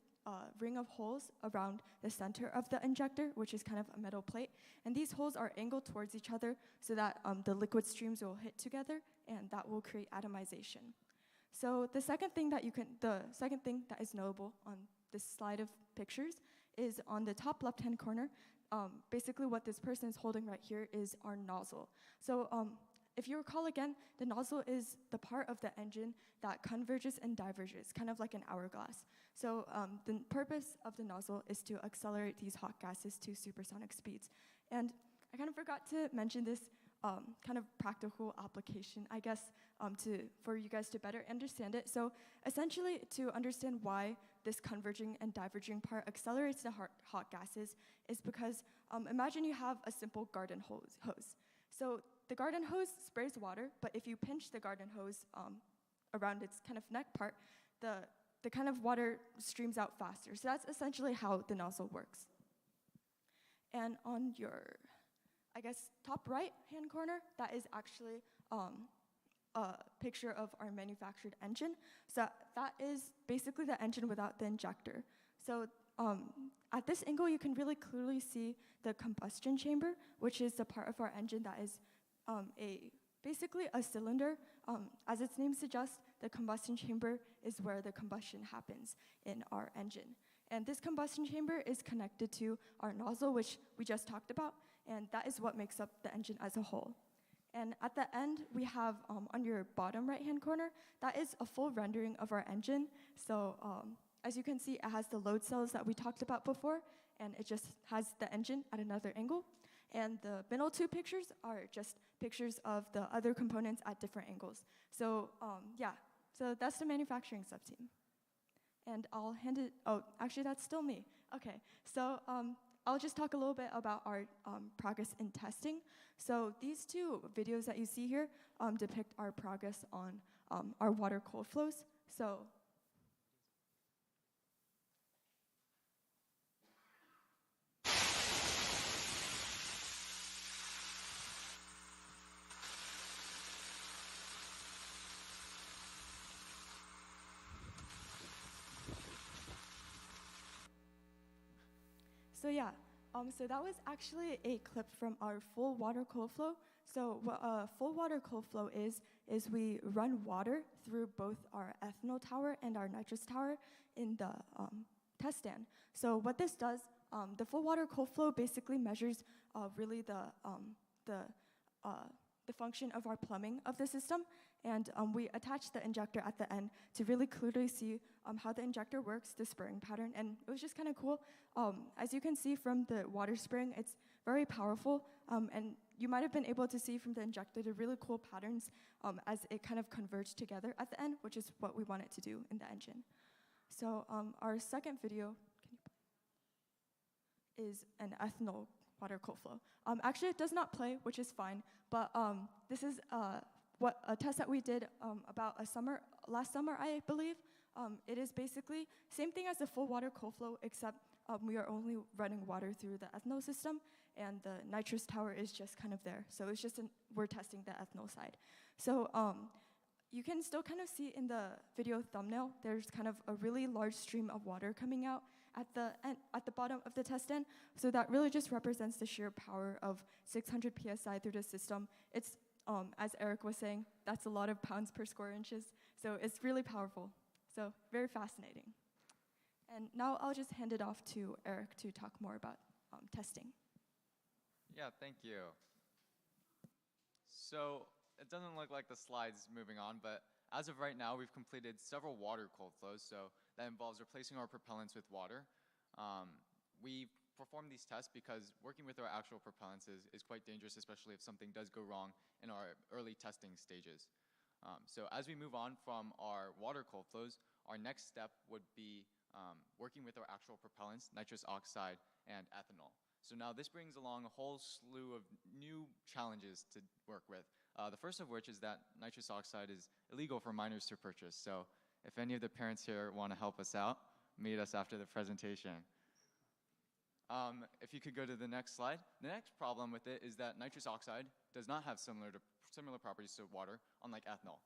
ring of holes around the center of the injector, which is kind of a metal plate. And these holes are angled towards each other so that the liquid streams will hit together, and that will create atomization. So the second thing that is notable on this slide of pictures is on the top left-hand corner. Basically what this person is holding right here is our nozzle. So if you recall again, the nozzle is the part of the engine that converges and diverges, kind of like an hourglass. So the purpose of the nozzle is to accelerate these hot gases to supersonic speeds. And I kind of forgot to mention this kind of practical application, I guess, for you guys to better understand it. So essentially, to understand why this converging and diverging part accelerates the hot gases is because imagine you have a simple garden hose. So the garden hose sprays water, but if you pinch the garden hose around its kind of neck part, the kind of water streams out faster. So that's essentially how the nozzle works. And on your, I guess, top right-hand corner, that is actually a picture of our manufactured engine. So that is basically the engine without the injector. So at this angle, you can really clearly see the combustion chamber, which is the part of our engine that is basically a cylinder. As its name suggests, the combustion chamber is where the combustion happens in our engine. And this combustion chamber is connected to our nozzle, which we just talked about, and that is what makes up the engine as a whole. And at the end, we have on your bottom right-hand corner, that is a full rendering of our engine. So as you can see, it has the load cells that we talked about before, and it just has the engine at another angle. And the middle two pictures are just pictures of the other components at different angles. So yeah, so that's the manufacturing subteam. And I'll hand it, oh, actually that's still me. Okay, so I'll just talk a little bit about our progress in testing. So these two videos that you see here depict our progress on our water cold flows. So yeah, so that was actually a clip from our full water cold flow. So what a full water cold flow is we run water through both our ethanol tower and our nitrous tower in the test stand. So what this does, the full water cold flow basically measures really the function of our plumbing of the system, and we attach the injector at the end to really clearly see how the injector works, the spraying pattern, and it was just kind of cool. As you can see from the water spraying, it's very powerful, and you might have been able to see from the injector the really cool patterns as it kind of converged together at the end, which is what we want it to do in the engine. So our second video is an ethanol water cold flow. Actually, it does not play, which is fine, but this is a test that we did about last summer, I believe. It is basically same thing as the full water cold flow, except we are only running water through the ethanol system, and the nitrous tower is just kind of there. So it's just we're testing the ethanol side. So you can still kind of see in the video thumbnail, there's kind of a really large stream of water coming out at the bottom of the test stand. So that really just represents the sheer power of 600 psi through the system. It's, as Eric was saying, that's a lot of pounds per square inches. So it's really powerful. So very fascinating. And now I'll just hand it off to Eric to talk more about testing. Yeah, thank you. So it doesn't look like the slide's moving on, but as of right now, we've completed several water cold flows, so that involves replacing our propellants with water. We perform these tests because working with our actual propellants is quite dangerous, especially if something does go wrong in our early testing stages. So as we move on from our water cold flows, our next step would be working with our actual propellants, nitrous oxide and ethanol. So now this brings along a whole slew of new challenges to work with. The first of which is that nitrous oxide is illegal for minors to purchase. So if any of the parents here want to help us out, meet us after the presentation. If you could go to the next slide. The next problem with it is that nitrous oxide does not have similar properties to water, unlike ethanol.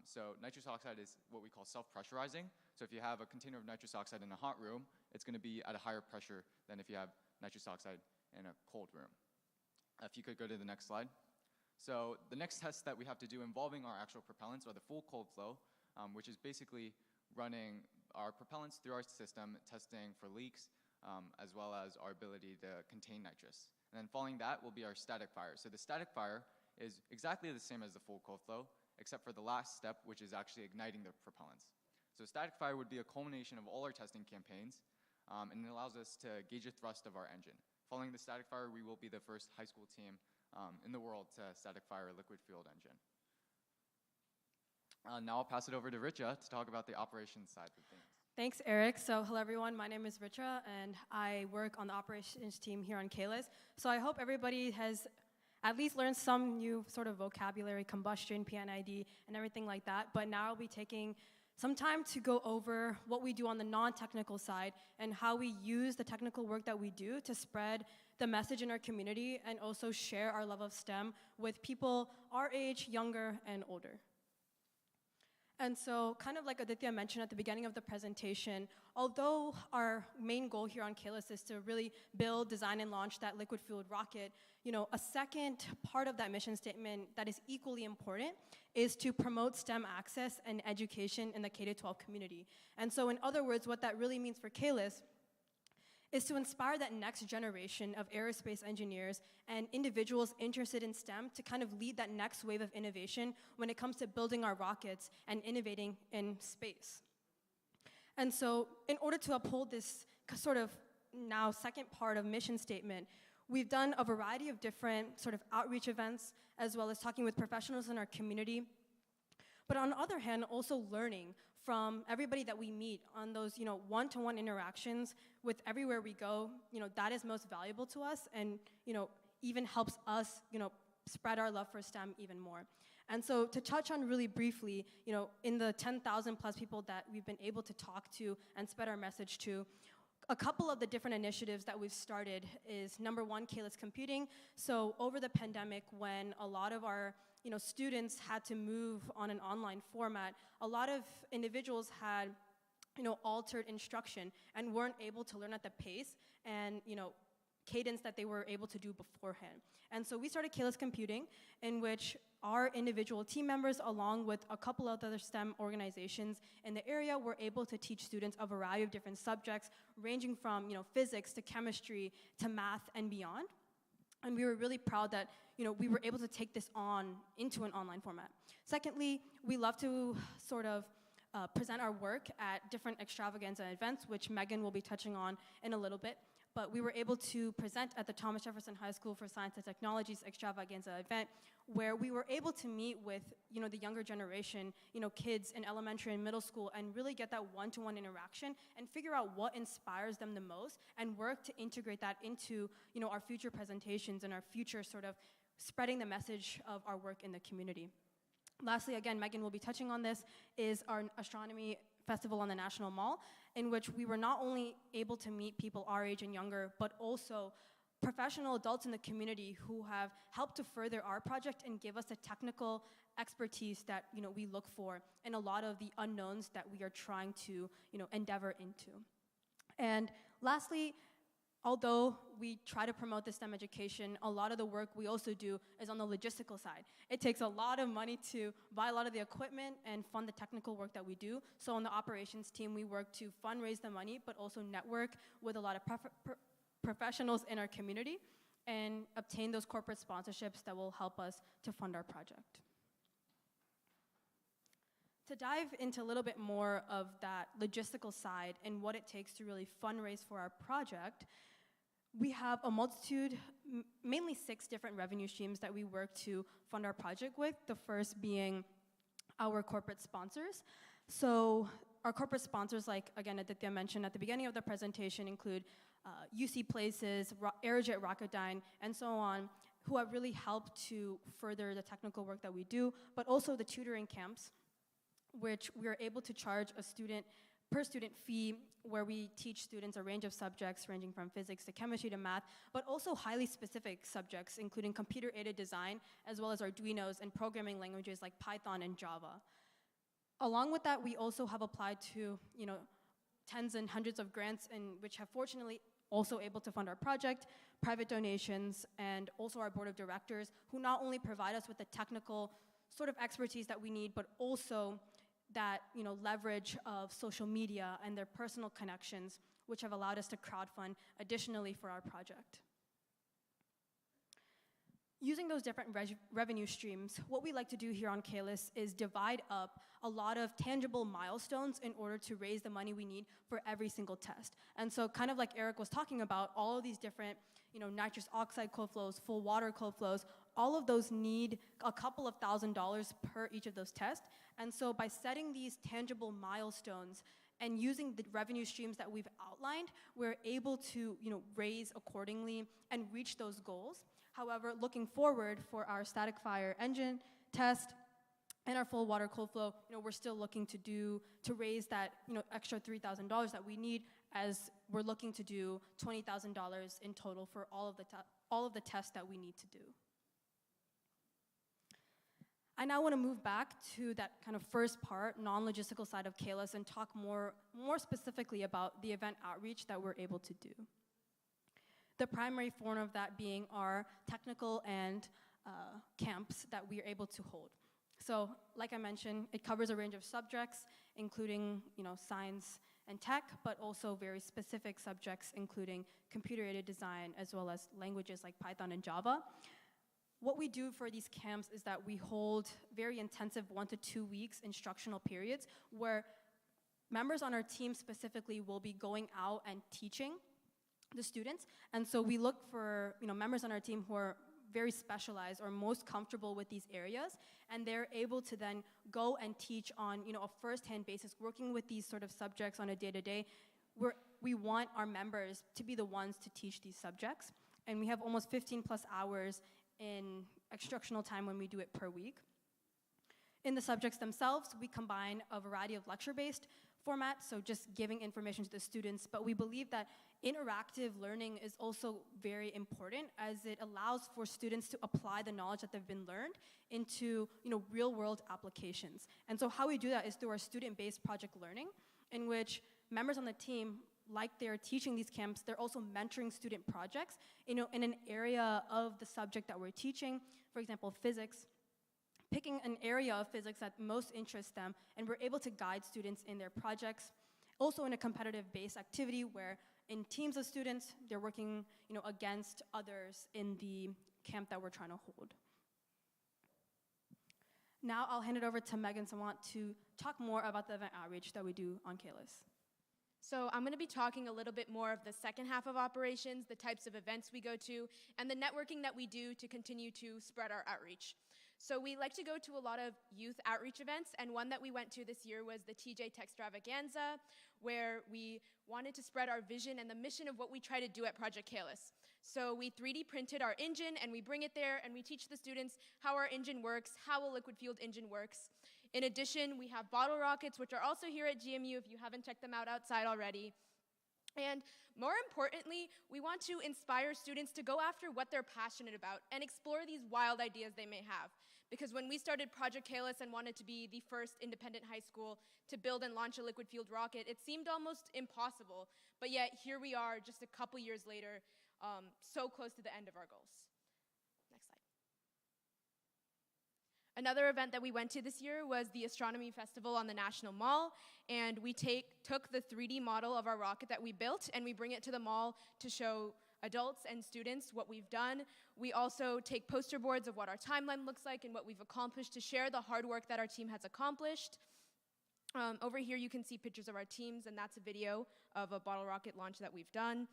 So nitrous oxide is what we call self-pressurizing. So if you have a container of nitrous oxide in a hot room, it's going to be at a higher pressure than if you have nitrous oxide in a cold room. If you could go to the next slide. So the next tests that we have to do involving our actual propellants are the full cold flow, which is basically running our propellants through our system, testing for leaks, as well as our ability to contain nitrous. And then following that will be our static fire. So the static fire is exactly the same as the full cold flow, except for the last step, which is actually igniting the propellants. So static fire would be a culmination of all our testing campaigns, and it allows us to gauge the thrust of our engine. Following the static fire, we will be the first high school team in the world to static fire a liquid-fueled engine. Now I'll pass it over to Richa to talk about the operations side of things. Thanks, Eric. So hello, everyone. My name is Richa, and I work on the operations team here on KLIS. So I hope everybody has at least learned some new sort of vocabulary, combustion, PNID, and everything like that. But now I'll be taking some time to go over what we do on the non-technical side and how we use the technical work that we do to spread the message in our community and also share our love of STEM with people our age, younger, and older. And so, kind of like Aditya mentioned at the beginning of the presentation, although our main goal here on KLIS is to really build, design, and launch that liquid-fueled rocket, a second part of that mission statement that is equally important is to promote STEM access and education in the K-12 community. And so, in other words, what that really means for KLIS is to inspire that next generation of aerospace engineers and individuals interested in STEM to kind of lead that next wave of innovation when it comes to building our rockets and innovating in space. And so in order to uphold this sort of now second part of mission statement, we've done a variety of different sort of outreach events, as well as talking with professionals in our community. But on the other hand, also learning from everybody that we meet on those, one-to-one interactions with everywhere we go, that is most valuable to us and, even helps us, spread our love for STEM even more. And so to touch on really briefly, in the 10,000 plus people that we've been able to talk to and spread our message to, a couple of the different initiatives that we've started is number one, Callisto Computing. So over the pandemic, when a lot of our students had to move on an online format, a lot of individuals had altered instruction and weren't able to learn at the pace and cadence that they were able to do beforehand. And so we started Callisto Computing, in which our individual team members, along with a couple of other STEM organizations in the area, were able to teach students a variety of different subjects, ranging from physics to chemistry to math and beyond. And we were really proud that we were able to take this on into an online format. Secondly, we love to sort of present our work at different extravaganza events, which Megan will be touching on in a little bit. But we were able to present at the Thomas Jefferson High School for Science and Technology's extravaganza event, where we were able to meet with the younger generation, kids in elementary and middle school, and really get that one-to-one interaction and figure out what inspires them the most and work to integrate that into our future presentations and our future sort of spreading the message of our work in the community. Lastly, again, Megan will be touching on this, is our Astronomy Festival on the National Mall, in which we were not only able to meet people our age and younger, but also professional adults in the community who have helped to further our project and give us the technical expertise that we look for in a lot of the unknowns that we are trying to endeavor into. And lastly, although we try to promote the STEM education, a lot of the work we also do is on the logistical side. It takes a lot of money to buy a lot of the equipment and fund the technical work that we do. So on the operations team, we work to fundraise the money, but also network with a lot of professionals in our community and obtain those corporate sponsorships that will help us to fund our project. To dive into a little bit more of that logistical side and what it takes to really fundraise for our project, we have a multitude, mainly 6 different revenue streams that we work to fund our project with, the first being our corporate sponsors. So our corporate sponsors, like, again, Aditya mentioned at the beginning of the presentation, include UC Places, Aerojet Rocketdyne, and so on, who have really helped to further the technical work that we do, but also the tutoring camps, which we are able to charge a student per student fee, where we teach students a range of subjects ranging from physics to chemistry to math, but also highly specific subjects, including computer-aided design, as well as Arduinos and programming languages like Python and Java. Along with that, we also have applied to, tens and hundreds of grants, which have fortunately also able to fund our project, private donations, and also our board of directors, who not only provide us with the technical sort of expertise that we need, but also that leverage of social media and their personal connections, which have allowed us to crowdfund additionally for our project. Using those different revenue streams, what we like to do here on Callisto is divide up a lot of tangible milestones in order to raise the money we need for every single test. And so kind of like Eric was talking about, all of these different nitrous oxide cold flows, full water cold flows, all of those need a couple of $1,000s per each of those tests. And so by setting these tangible milestones and using the revenue streams that we've outlined, we're able to raise accordingly and reach those goals. However, looking forward for our static fire engine test and our full water cold flow, we're still looking to raise that extra $3,000 that we need, as we're looking to do $20,000 in total for all of the tests that we need to do. I now want to move back to that kind of first part, non-logistical side of Callisto, and talk more specifically about the event outreach that we're able to do. The primary form of that being our technical and camps that we are able to hold. So, like I mentioned, it covers a range of subjects, including science and tech, but also very specific subjects, including computer-aided design, as well as languages like Python and Java. What we do for these camps is that we hold very intensive 1 to 2 weeks instructional periods where members on our team specifically will be going out and teaching the students. And so we look for members on our team who are very specialized or most comfortable with these areas, and they're able to then go and teach on, a first-hand basis, working with these sort of subjects on a day-to-day. We want our members to be the ones to teach these subjects, and we have almost 15 plus hours in instructional time when we do it per week. In the subjects themselves, we combine a variety of lecture-based formats, so just giving information to the students, but we believe that interactive learning is also very important, as it allows for students to apply the knowledge that they've been learned into real-world applications. And so how we do that is through our student-based project learning, in which members on the team, like they're teaching these camps, they're also mentoring student projects in an area of the subject that we're teaching, for example, physics, picking an area of physics that most interests them, and we're able to guide students in their projects. Also in a competitive-based activity where in teams of students, they're working against others in the camp that we're trying to hold. Now I'll hand it over to Megan, so I want to talk more about the event outreach that we do on Callisto. So I'm going to be talking a little bit more of the second half of operations, the types of events we go to, and the networking that we do to continue to spread our outreach. So we like to go to a lot of youth outreach events, and one that we went to this year was the TJ Techstravaganza, where we wanted to spread our vision and the mission of what we try to do at Project Callisto. So we 3D printed our engine, and we bring it there, and we teach the students how our engine works, how a liquid-fueled engine works. In addition, we have bottle rockets, which are also here at GMU if you haven't checked them out outside already. And more importantly, we want to inspire students to go after what they're passionate about and explore these wild ideas they may have. Because when we started Project Callisto and wanted to be the first independent high school to build and launch a liquid-fueled rocket, it seemed almost impossible. But yet, here we are just a couple years later, so close to the end of our goals. Next slide. Another event that we went to this year was the Astronomy Festival on the National Mall, and we took the 3D model of our rocket that we built, and we bring it to the mall to show adults and students what we've done. We also take poster boards of what our timeline looks like and what we've accomplished to share the hard work that our team has accomplished. Over here you can see pictures of our teams, and that's a video of a bottle rocket launch that we've done.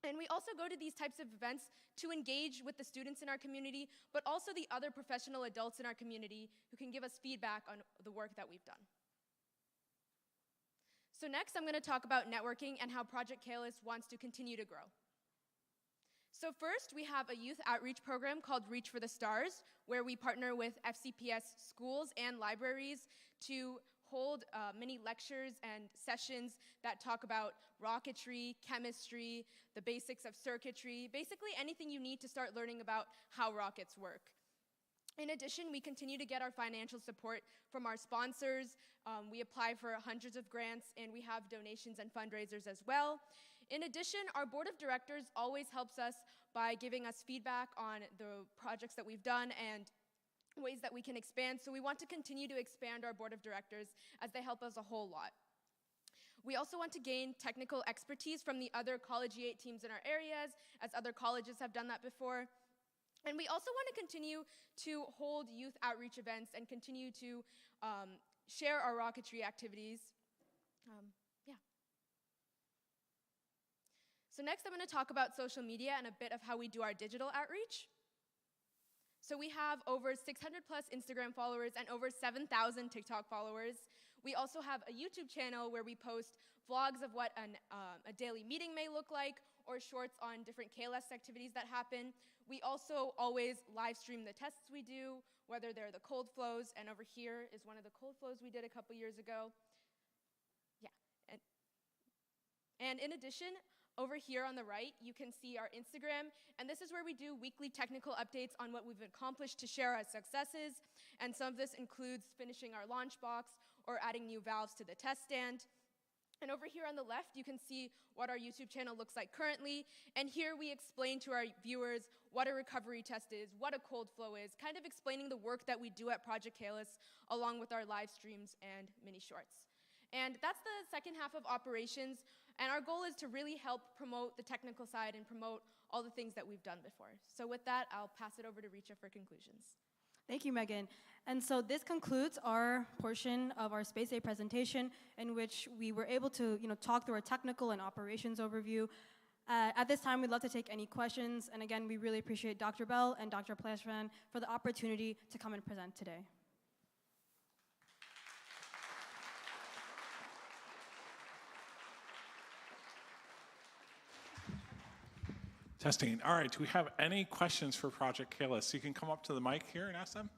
And we also go to these types of events to engage with the students in our community, but also the other professional adults in our community who can give us feedback on the work that we've done. So next I'm going to talk about networking and how Project Callisto wants to continue to grow. So first, we have a youth outreach program called Reach for the Stars, where we partner with FCPS schools and libraries to hold many lectures and sessions that talk about rocketry, chemistry, the basics of circuitry, basically anything you need to start learning about how rockets work. In addition, we continue to get our financial support from our sponsors. We apply for hundreds of grants, and we have donations and fundraisers as well. In addition, our board of directors always helps us by giving us feedback on the projects that we've done and ways that we can expand. So we want to continue to expand our board of directors as they help us a whole lot. We also want to gain technical expertise from the other College E8 teams in our areas, as other colleges have done that before. And we also want to continue to hold youth outreach events and continue to share our rocketry activities. So next I'm going to talk about social media and a bit of how we do our digital outreach. So we have over 600 plus Instagram followers and over 7,000 TikTok followers. We also have a YouTube channel where we post vlogs of what a daily meeting may look like, or shorts on different KLS activities that happen. We also always live stream the tests we do, whether they're the cold flows, and over here is one of the cold flows we did a couple years ago. Yeah, and in addition, over here on the right, you can see our Instagram, and this is where we do weekly technical updates on what we've accomplished to share our successes, and some of this includes finishing our launch box or adding new valves to the test stand. And over here on the left, you can see what our YouTube channel looks like currently, and here we explain to our viewers what a recovery test is, what a cold flow is, kind of explaining the work that we do at Project Callisto, along with our live streams and mini shorts. And that's the second half of operations. And our goal is to really help promote the technical side and promote all the things that we've done before. So with that, I'll pass it over to Richa for conclusions. Thank you, Megan. And so this concludes our portion of our Space Day presentation, in which we were able to talk through our technical and operations overview. At this time, we'd love to take any questions. And again, we really appreciate Dr. Bell and Dr. Plavchan for the opportunity to come and present today. Testing. All right, do we have any questions for Project Callisto? You can come up to the mic here and ask them.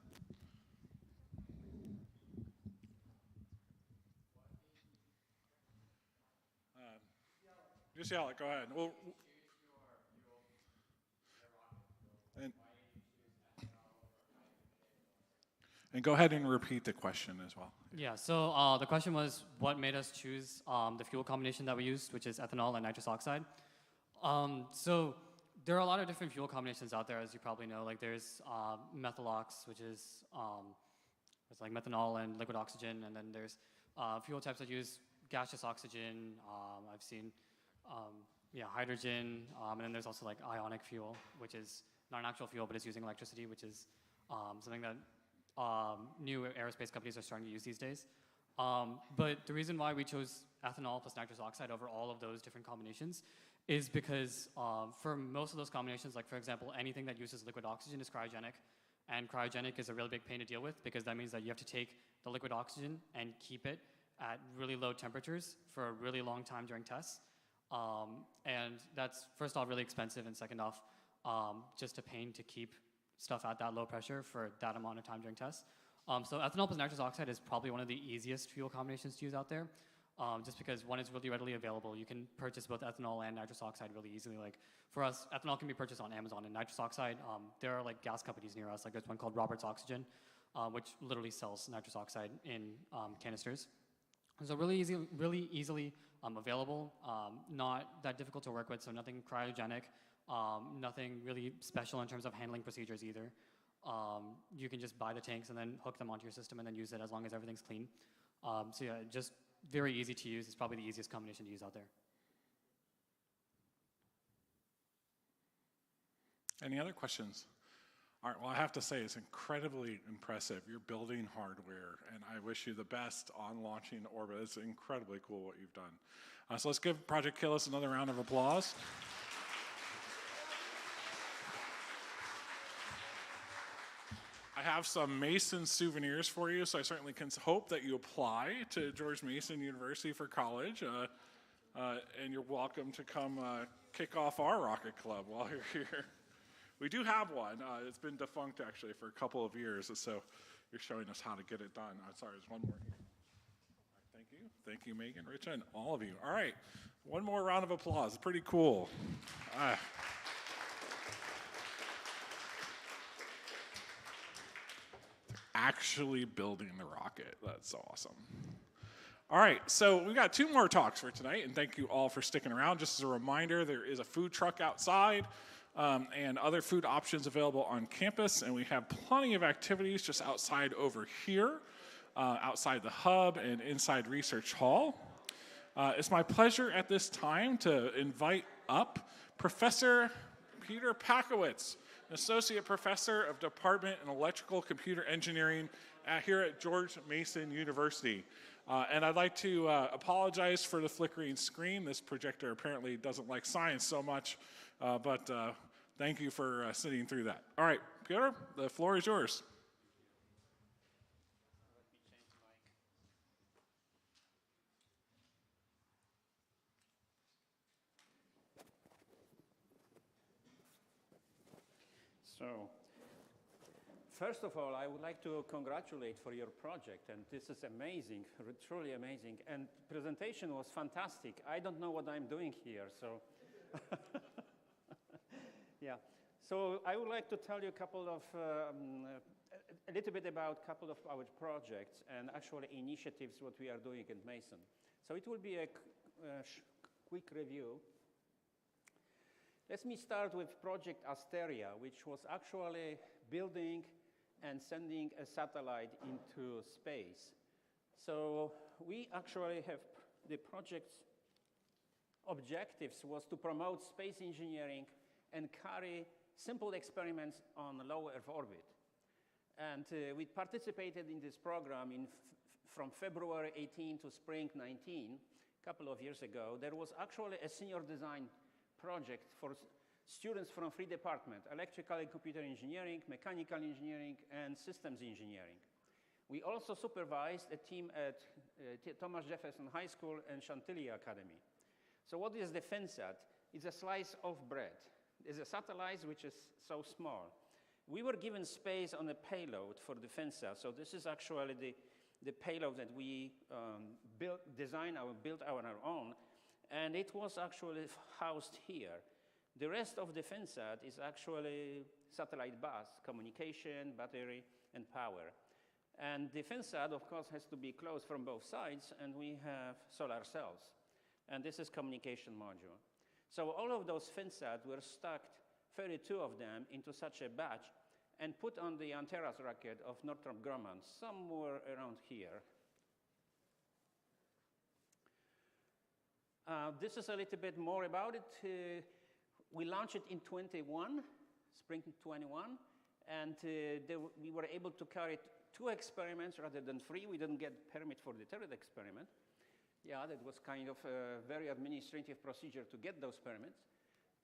Just yell it, go ahead. And go ahead and repeat the question as well. Yeah, so the question was what made us choose the fuel combination that we used, which is ethanol and nitrous oxide. So there are a lot of different fuel combinations out there, as you probably know. Like there's methalox, which is it's like methanol and liquid oxygen, and then there's fuel types that use gaseous oxygen. I've seen hydrogen, and then there's also like ionic fuel, which is not an actual fuel, but it's using electricity, which is something that new aerospace companies are starting to use these days. But the reason why we chose ethanol plus nitrous oxide over all of those different combinations is because for most of those combinations, like for example, anything that uses liquid oxygen is cryogenic, and cryogenic is a really big pain to deal with because that means that you have to take the liquid oxygen and keep it at really low temperatures for a really long time during tests. And that's, first off, really expensive, and second off, just a pain to keep stuff at that low pressure for that amount of time during tests. So ethanol plus nitrous oxide is probably one of the easiest fuel combinations to use out there, just because one is really readily available. You can purchase both ethanol and nitrous oxide really easily. Like for us, ethanol can be purchased on Amazon, and nitrous oxide, there are like gas companies near us. Like there's one called Roberts Oxygen, which literally sells nitrous oxide in canisters. So really easily available, not that difficult to work with, so nothing cryogenic, nothing really special in terms of handling procedures either. You can just buy the tanks and then hook them onto your system and then use it as long as everything's clean. So yeah, just very easy to use. It's probably the easiest combination to use out there. Any other questions? All right, well, I have to say it's incredibly impressive. You're building hardware, and I wish you the best on launching to orbit. It's incredibly cool what you've done. So let's give Project Callisto another round of applause. I have some Mason souvenirs for you, so I certainly can hope that you apply to George Mason University for college, and you're welcome to come kick off our rocket club while you're here. We do have one. It's been defunct, actually, for a couple of years, so you're showing us how to get it done. I'm sorry, there's one more here. Thank you. Thank you, Megan, Richa, and all of you. All right, one more round of applause. Pretty cool. Actually building the rocket. That's awesome. All right, so we got 2 more talks for tonight, and thank you all for sticking around. Just as a reminder, there is a food truck outside and other food options available on campus, and we have plenty of activities just outside over here, outside the hub and inside Research Hall. It's my pleasure at this time to invite up Professor Peter Plavchan, an Associate Professor of Department in Electrical Computer Engineering here at George Mason University. And I'd like to apologize for the flickering screen. This projector apparently doesn't like science so much, but thank you for sitting through that. All right, Peter, the floor is yours. So, first of all, I would like to congratulate for your project, and this is amazing, truly amazing, and presentation was fantastic. I don't know what I'm doing here, so yeah. So I would like to tell you a little bit about a couple of our projects and actually initiatives what we are doing at Mason. So it will be a quick review. Let me start with Project Asteria, which was actually building and sending a satellite into space. So we actually have the project's objectives was to promote space engineering and carry simple experiments on low Earth orbit. And we participated in this program from February 18 to spring 19, a couple of years ago. There was actually a senior design project for students from 3 departments: electrical and computer engineering, mechanical engineering, and systems engineering. We also supervised a team at Thomas Jefferson High School and Chantilly Academy. So what is the FinSat? It's a slice of bread. It's a satellite which is so small. We were given space on a payload for the FinSat, so this is actually the payload that we built on our own, and it was actually housed here. The rest of the FinSat is actually satellite bus, communication, battery, and power. And the FinSat, of course, has to be closed from both sides, and we have solar cells. And this is communication module. So all of those FinSat were stacked, 32 of them, into such a batch, and put on the Antares rocket of Northrop Grumman, somewhere around here. This is a little bit more about it. We launched it in spring 21, and we were able to carry 2 experiments rather than 3. We didn't get permit for the 3rd experiment. Yeah, that was kind of a very administrative procedure to get those permits.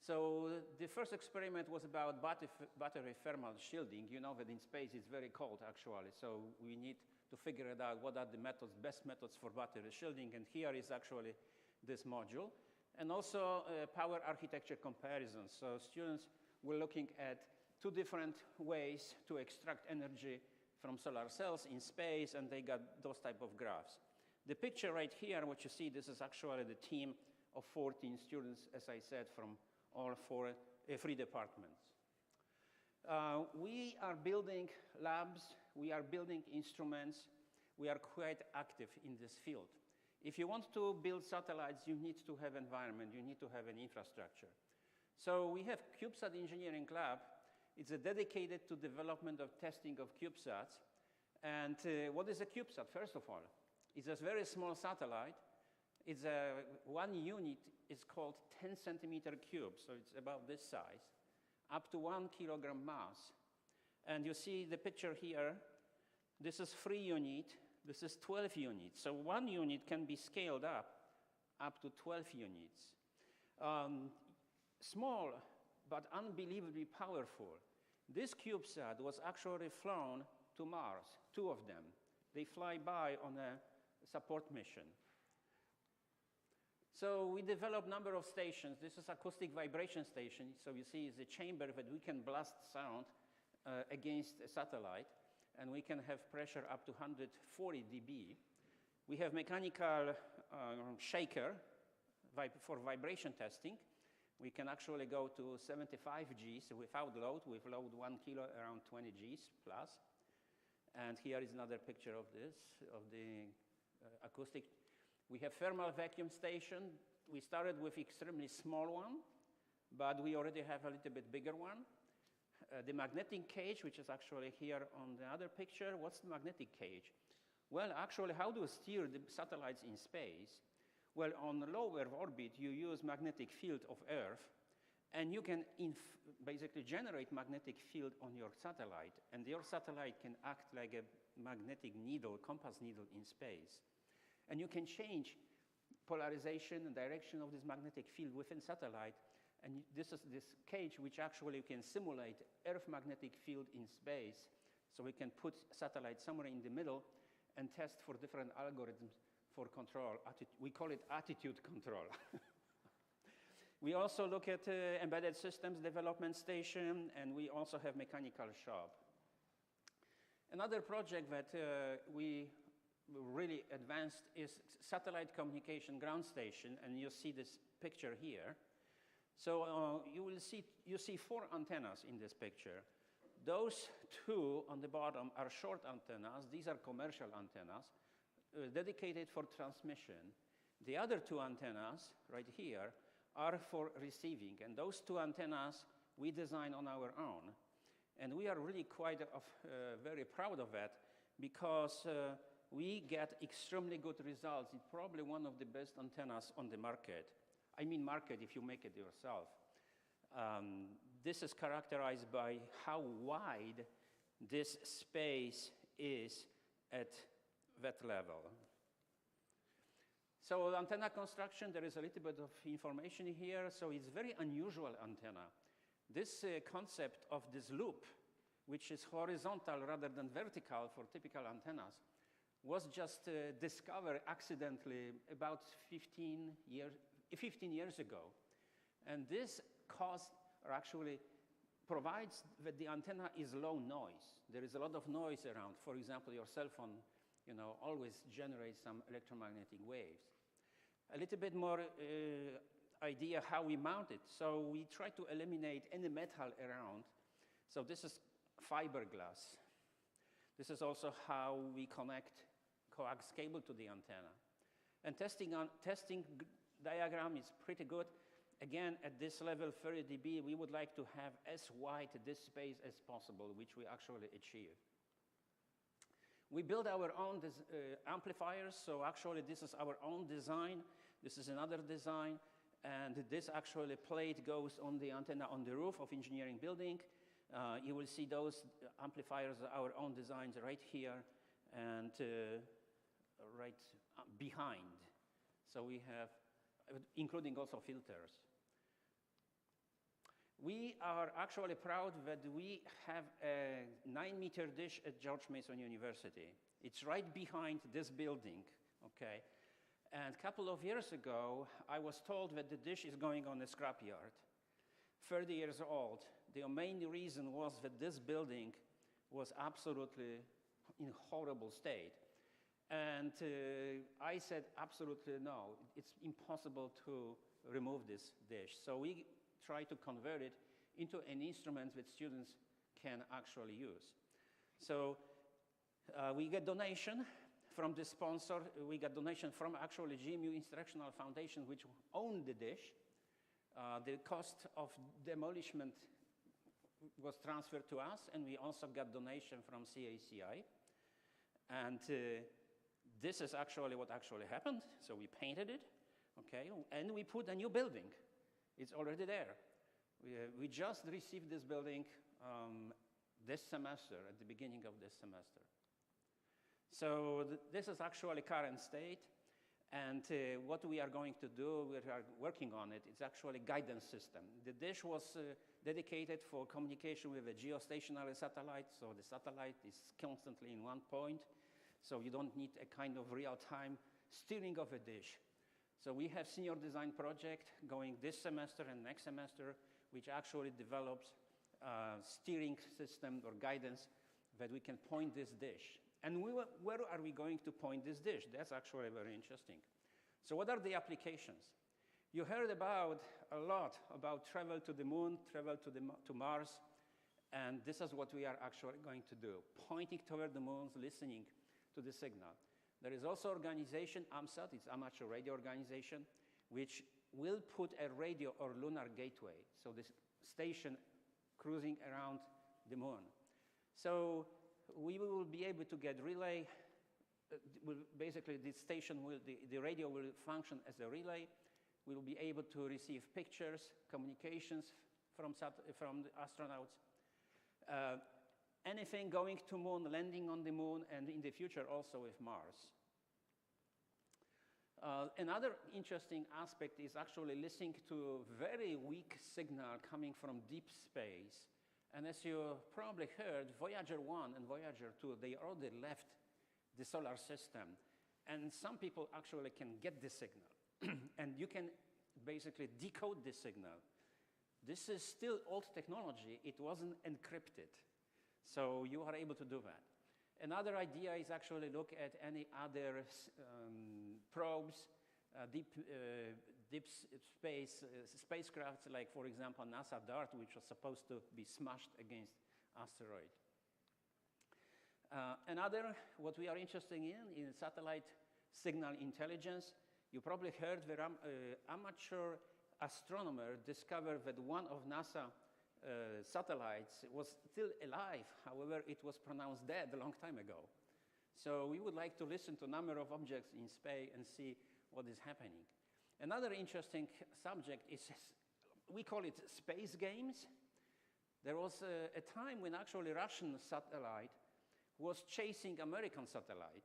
So the first experiment was about battery thermal shielding. You know that in space it's very cold, actually, so we need to figure it out what are the best methods for battery shielding, and here is actually this module. And also power architecture comparisons. So students were looking at 2 different ways to extract energy from solar cells in space, and they got those type of graphs. The picture right here, what you see, this is actually the team of 14 students, as I said, from all 3 departments. We are building labs, we are building instruments, we are quite active in this field. If you want to build satellites, you need to have environment, you need to have an infrastructure. So we have CubeSat Engineering Lab. It's dedicated to development of testing of CubeSats. And what is a CubeSat, first of all? It's a very small satellite. It's one unit is called 10 centimeter cube, so it's about this size, up to 1 kilogram mass. And you see the picture here. This is 3 units. This is 12 units. So 1 unit can be scaled up to 12 units. Small, but unbelievably powerful. This CubeSat was actually flown to Mars, 2 of them. They fly by on a support mission. So we developed a number of stations. This is acoustic vibration station. So you see it's a chamber that we can blast sound against a satellite, and we can have pressure up to 140 dB. We have mechanical shaker for vibration testing. We can actually go to 75 Gs without load. With load 1 kilo, around 20 Gs plus. And here is another picture of this, of the acoustic. We have thermal vacuum station. We started with extremely small one, but we already have a little bit bigger one. The magnetic cage, which is actually here on the other picture. What's the magnetic cage? Well, actually, how do you steer the satellites in space? Well, on low Earth orbit, you use magnetic field of Earth, and you can basically generate magnetic field on your satellite, and your satellite can act like a magnetic needle, compass needle in space. And you can change polarization and direction of this magnetic field within satellite, and this is this cage which actually can simulate Earth magnetic field in space, so we can put satellite somewhere in the middle and test for different algorithms for control. We call it attitude control. We also look at embedded systems development station, and we also have mechanical shop. Another project that we really advanced is satellite communication ground station, and you see this picture here. So you see 4 antennas in this picture. Those 2 on the bottom are short antennas. These are commercial antennas dedicated for transmission. The other 2 antennas right here are for receiving, and those 2 antennas we designed on our own. And we are really quite very proud of that, because we get extremely good results. It's probably one of the best antennas on the market. I mean market if you make it yourself. This is characterized by how wide this space is at that level. So antenna construction, there is a little bit of information here. So it's very unusual antenna. This concept of this loop, which is horizontal rather than vertical for typical antennas, was just discovered accidentally about 15 years ago. And this caused, or actually provides that the antenna is low noise. There is a lot of noise around. For example, your cell phone, always generates some electromagnetic waves. A little bit more idea how we mount it. So we try to eliminate any metal around. So this is fiberglass. This is also how we connect coax cable to the antenna. And testing diagram is pretty good. Again, at this level, 30 dB, we would like to have as wide this space as possible, which we actually achieve. We build our own amplifiers, so actually this is our own design. This is another design, and this actually plate goes on the antenna on the roof of engineering building. You will see those amplifiers, our own designs right here and right behind. So we have, including also filters. We are actually proud that we have a 9-meter dish at George Mason University. It's right behind this building, okay? And a couple of years ago, I was told that the dish is going on a scrapyard. 30 years old. The main reason was that this building was absolutely in horrible state. And I said, absolutely no, it's impossible to remove this dish. So we try to convert it into an instrument that students can actually use. So we get donation from the sponsor. We got donation from actually GMU Instructional Foundation, which owned the dish. The cost of demolishment was transferred to us, and we also got donation from CACI. And this is actually what actually happened. So we painted it, okay, and we put a new building. It's already there. We just received this building this semester, at the beginning of this semester. So this is actually current state. And what we are going to do, we are working on it, it's actually guidance system. The dish was dedicated for communication with a geostationary satellite, so the satellite is constantly in one point, so you don't need a kind of real-time steering of a dish. So we have senior design project going this semester and next semester, which actually develops a steering system or guidance that we can point this dish. And where are we going to point this dish? That's actually very interesting. So what are the applications? You heard about a lot about travel to the moon, travel to Mars, and this is what we are actually going to do, pointing toward the moon, listening to the signal. There is also organization, AMSAT, it's Amateur Radio Organization, which will put a radio or lunar gateway, so this station cruising around the moon. So we will be able to get relay. Basically, the station the radio will function as a relay. We will be able to receive pictures, communications from the astronauts. Anything going to moon, landing on the moon, and in the future also with Mars. Another interesting aspect is actually listening to very weak signal coming from deep space. And as you probably heard, Voyager 1 and Voyager 2, they already left the solar system. And some people actually can get the signal. And you can basically decode the signal. This is still old technology. It wasn't encrypted. So you are able to do that. Another idea is actually look at any other probes, deep space spacecrafts, like, for example, NASA DART, which was supposed to be smashed against asteroid. Another, what we are interested in satellite signal intelligence. You probably heard that amateur astronomer discovered that one of NASA satellites was still alive. However, it was pronounced dead a long time ago. So we would like to listen to a number of objects in space and see what is happening. Another interesting subject is, we call it space games. There was a time when actually Russian satellite was chasing American satellite.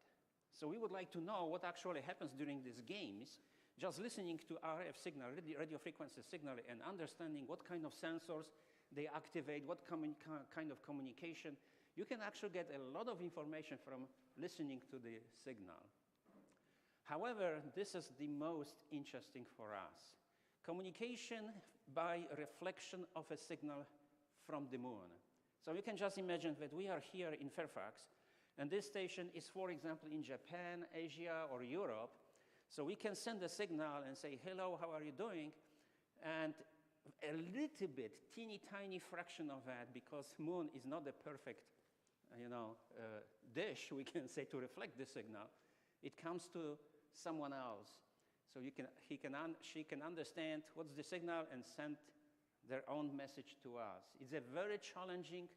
So we would like to know what actually happens during these games, just listening to RF signal, radio frequency signal, and understanding what kind of sensors they activate, what kind of communication. You can actually get a lot of information from listening to the signal. However, this is the most interesting for us. Communication by reflection of a signal from the moon. So you can just imagine that we are here in Fairfax, and this station is, for example, in Japan, Asia, or Europe. So we can send a signal and say, hello, how are you doing? And a little bit, teeny tiny fraction of that, because moon is not a perfect dish, we can say, to reflect the signal. It comes to someone else. So she can understand what's the signal and send their own message to us. It's a very challenging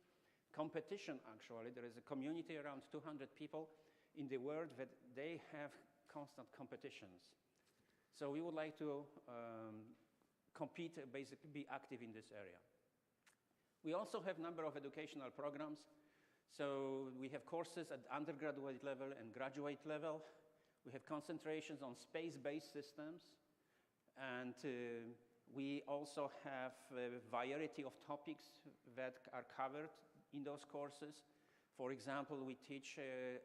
competition, actually. There is a community around 200 people in the world that they have constant competitions. So we would like to compete, basically be active in this area. We also have a number of educational programs. So we have courses at undergraduate level and graduate level. We have concentrations on space-based systems. And we also have a variety of topics that are covered in those courses. For example, we teach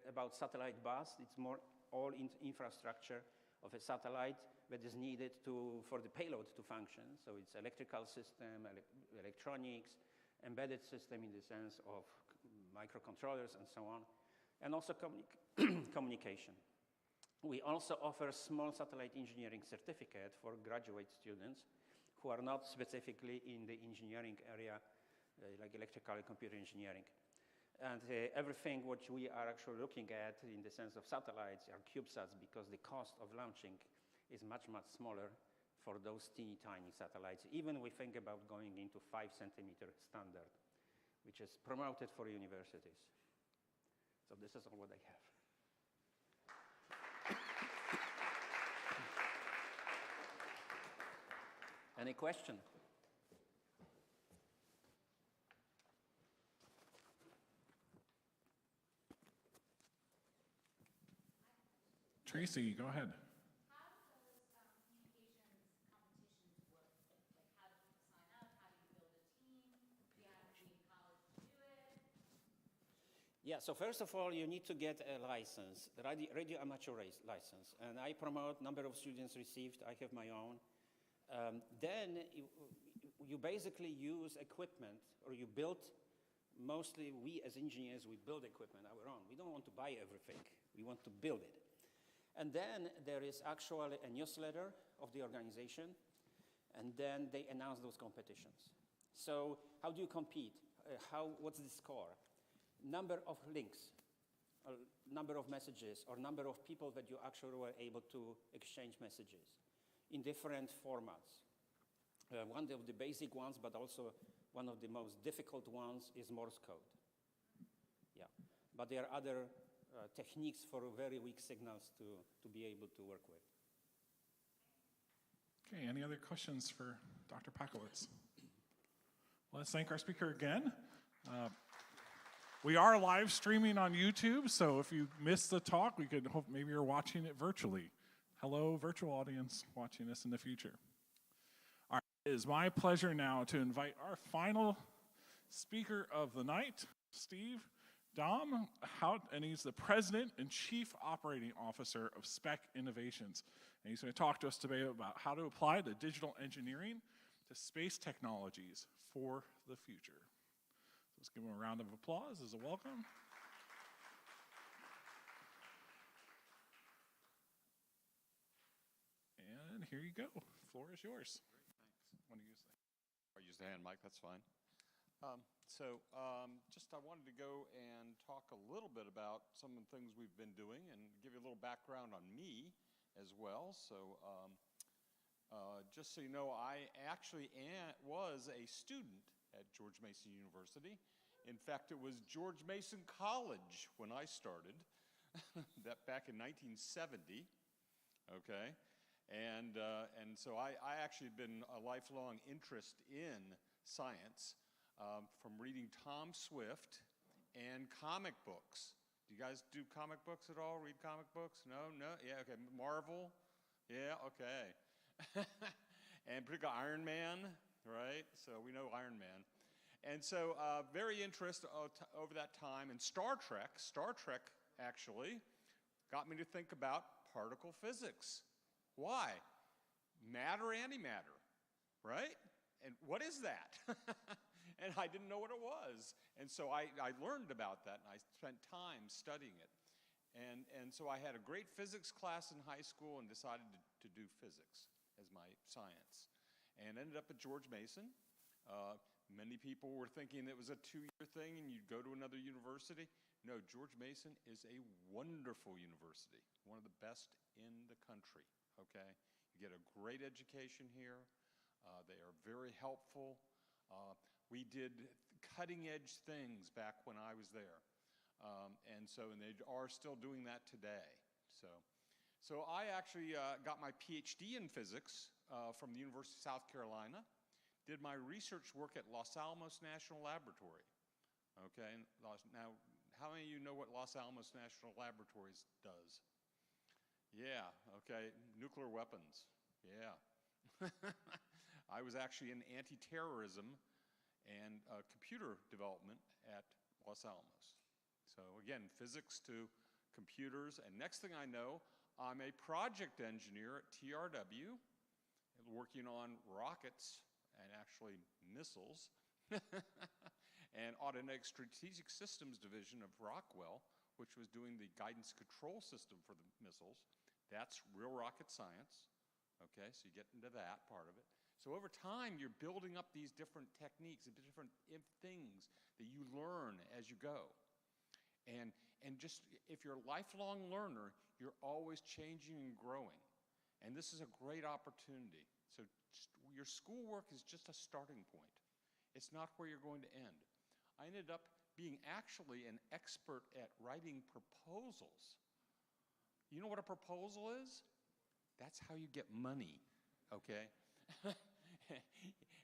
about satellite bus. It's more all infrastructure of a satellite that is needed for the payload to function. So it's electrical system, electronics, embedded system in the sense of microcontrollers and so on, and also communication. We also offer a small satellite engineering certificate for graduate students who are not specifically in the engineering area, like electrical and computer engineering. And everything which we are actually looking at in the sense of satellites are CubeSats, because the cost of launching is much, much smaller for those teeny tiny satellites. Even we think about going into 5-centimeter standard, which is promoted for universities. So this is all what I have. Any question? Tracy, go ahead. Yeah, so first of all, you need to get a license, radio amateur license. And I promote, number of students received, I have my own. Then you basically use equipment, or you build, mostly we as engineers, we build equipment our own. We don't want to buy everything, we want to build it. And then there is actually a newsletter of the organization, and then they announce those competitions. So how do you compete? What's the score? Number of links, or number of messages, or number of people that you actually were able to exchange messages in different formats. One of the basic ones, but also one of the most difficult ones, is Morse code. Yeah, but there are other techniques for very weak signals to be able to work with. Okay, any other questions for Dr. Pakowitz? Well, let's thank our speaker again. We are live streaming on YouTube, so if you missed the talk, we could hope maybe you're watching it virtually. Hello, virtual audience watching this in the future. All right, it is my pleasure now to invite our final speaker of the night, Steve Dom, and he's the President and Chief Operating Officer of Spec Innovations. And he's going to talk to us today about how to apply the digital engineering to space technologies for the future. Let's give him a round of applause as a welcome. And here you go. The floor is yours. Great, thanks. Want to use the? I'll use the hand mic. That's fine. I wanted to go and talk a little bit about some of the things we've been doing and give you a little background on me as well. So just so you know, I actually was a student at George Mason University. In fact, it was George Mason College when I started, that back in 1970, okay? And so I actually had been a lifelong interest in science from reading Tom Swift and comic books. Do Do you guys do comic books at all? Read comic books? No? No? Yeah, okay. Marvel? Yeah, okay. And particularly Iron Man, right? So we know Iron Man. And so very interested over that time. And Star Trek actually got me to think about particle physics. Why? Matter, antimatter, right? And what is that? And I didn't know what it was. And so I learned about that, and I spent time studying it. And so I had a great physics class in high school and decided to do physics as my science. And ended up at George Mason. Many people were thinking it was a 2-year thing and you'd go to another university. No, George Mason is a wonderful university, one of the best in the country, okay? You get a great education here. They are very helpful. We did cutting-edge things back when I was there. And they are still doing that today. So I actually got my PhD in physics from the University of South Carolina. Did my research work at Los Alamos National Laboratory. Okay, now how many of you know what Los Alamos National Laboratories does? Yeah, okay, nuclear weapons, yeah. I was actually in anti-terrorism and computer development at Los Alamos. So again, physics to computers, and next thing I know, I'm a project engineer at TRW, working on rockets and actually missiles, and Automatic Strategic Systems Division of Rockwell, which was doing the guidance control system for the missiles. That's real rocket science, okay, so you get into that part of it. So over time, you're building up these different techniques and different things that you learn as you go. And just, if you're a lifelong learner, you're always changing and growing. And this is a great opportunity. So your schoolwork is just a starting point. It's not where you're going to end. I ended up being actually an expert at writing proposals. You know what a proposal is? That's how you get money, okay?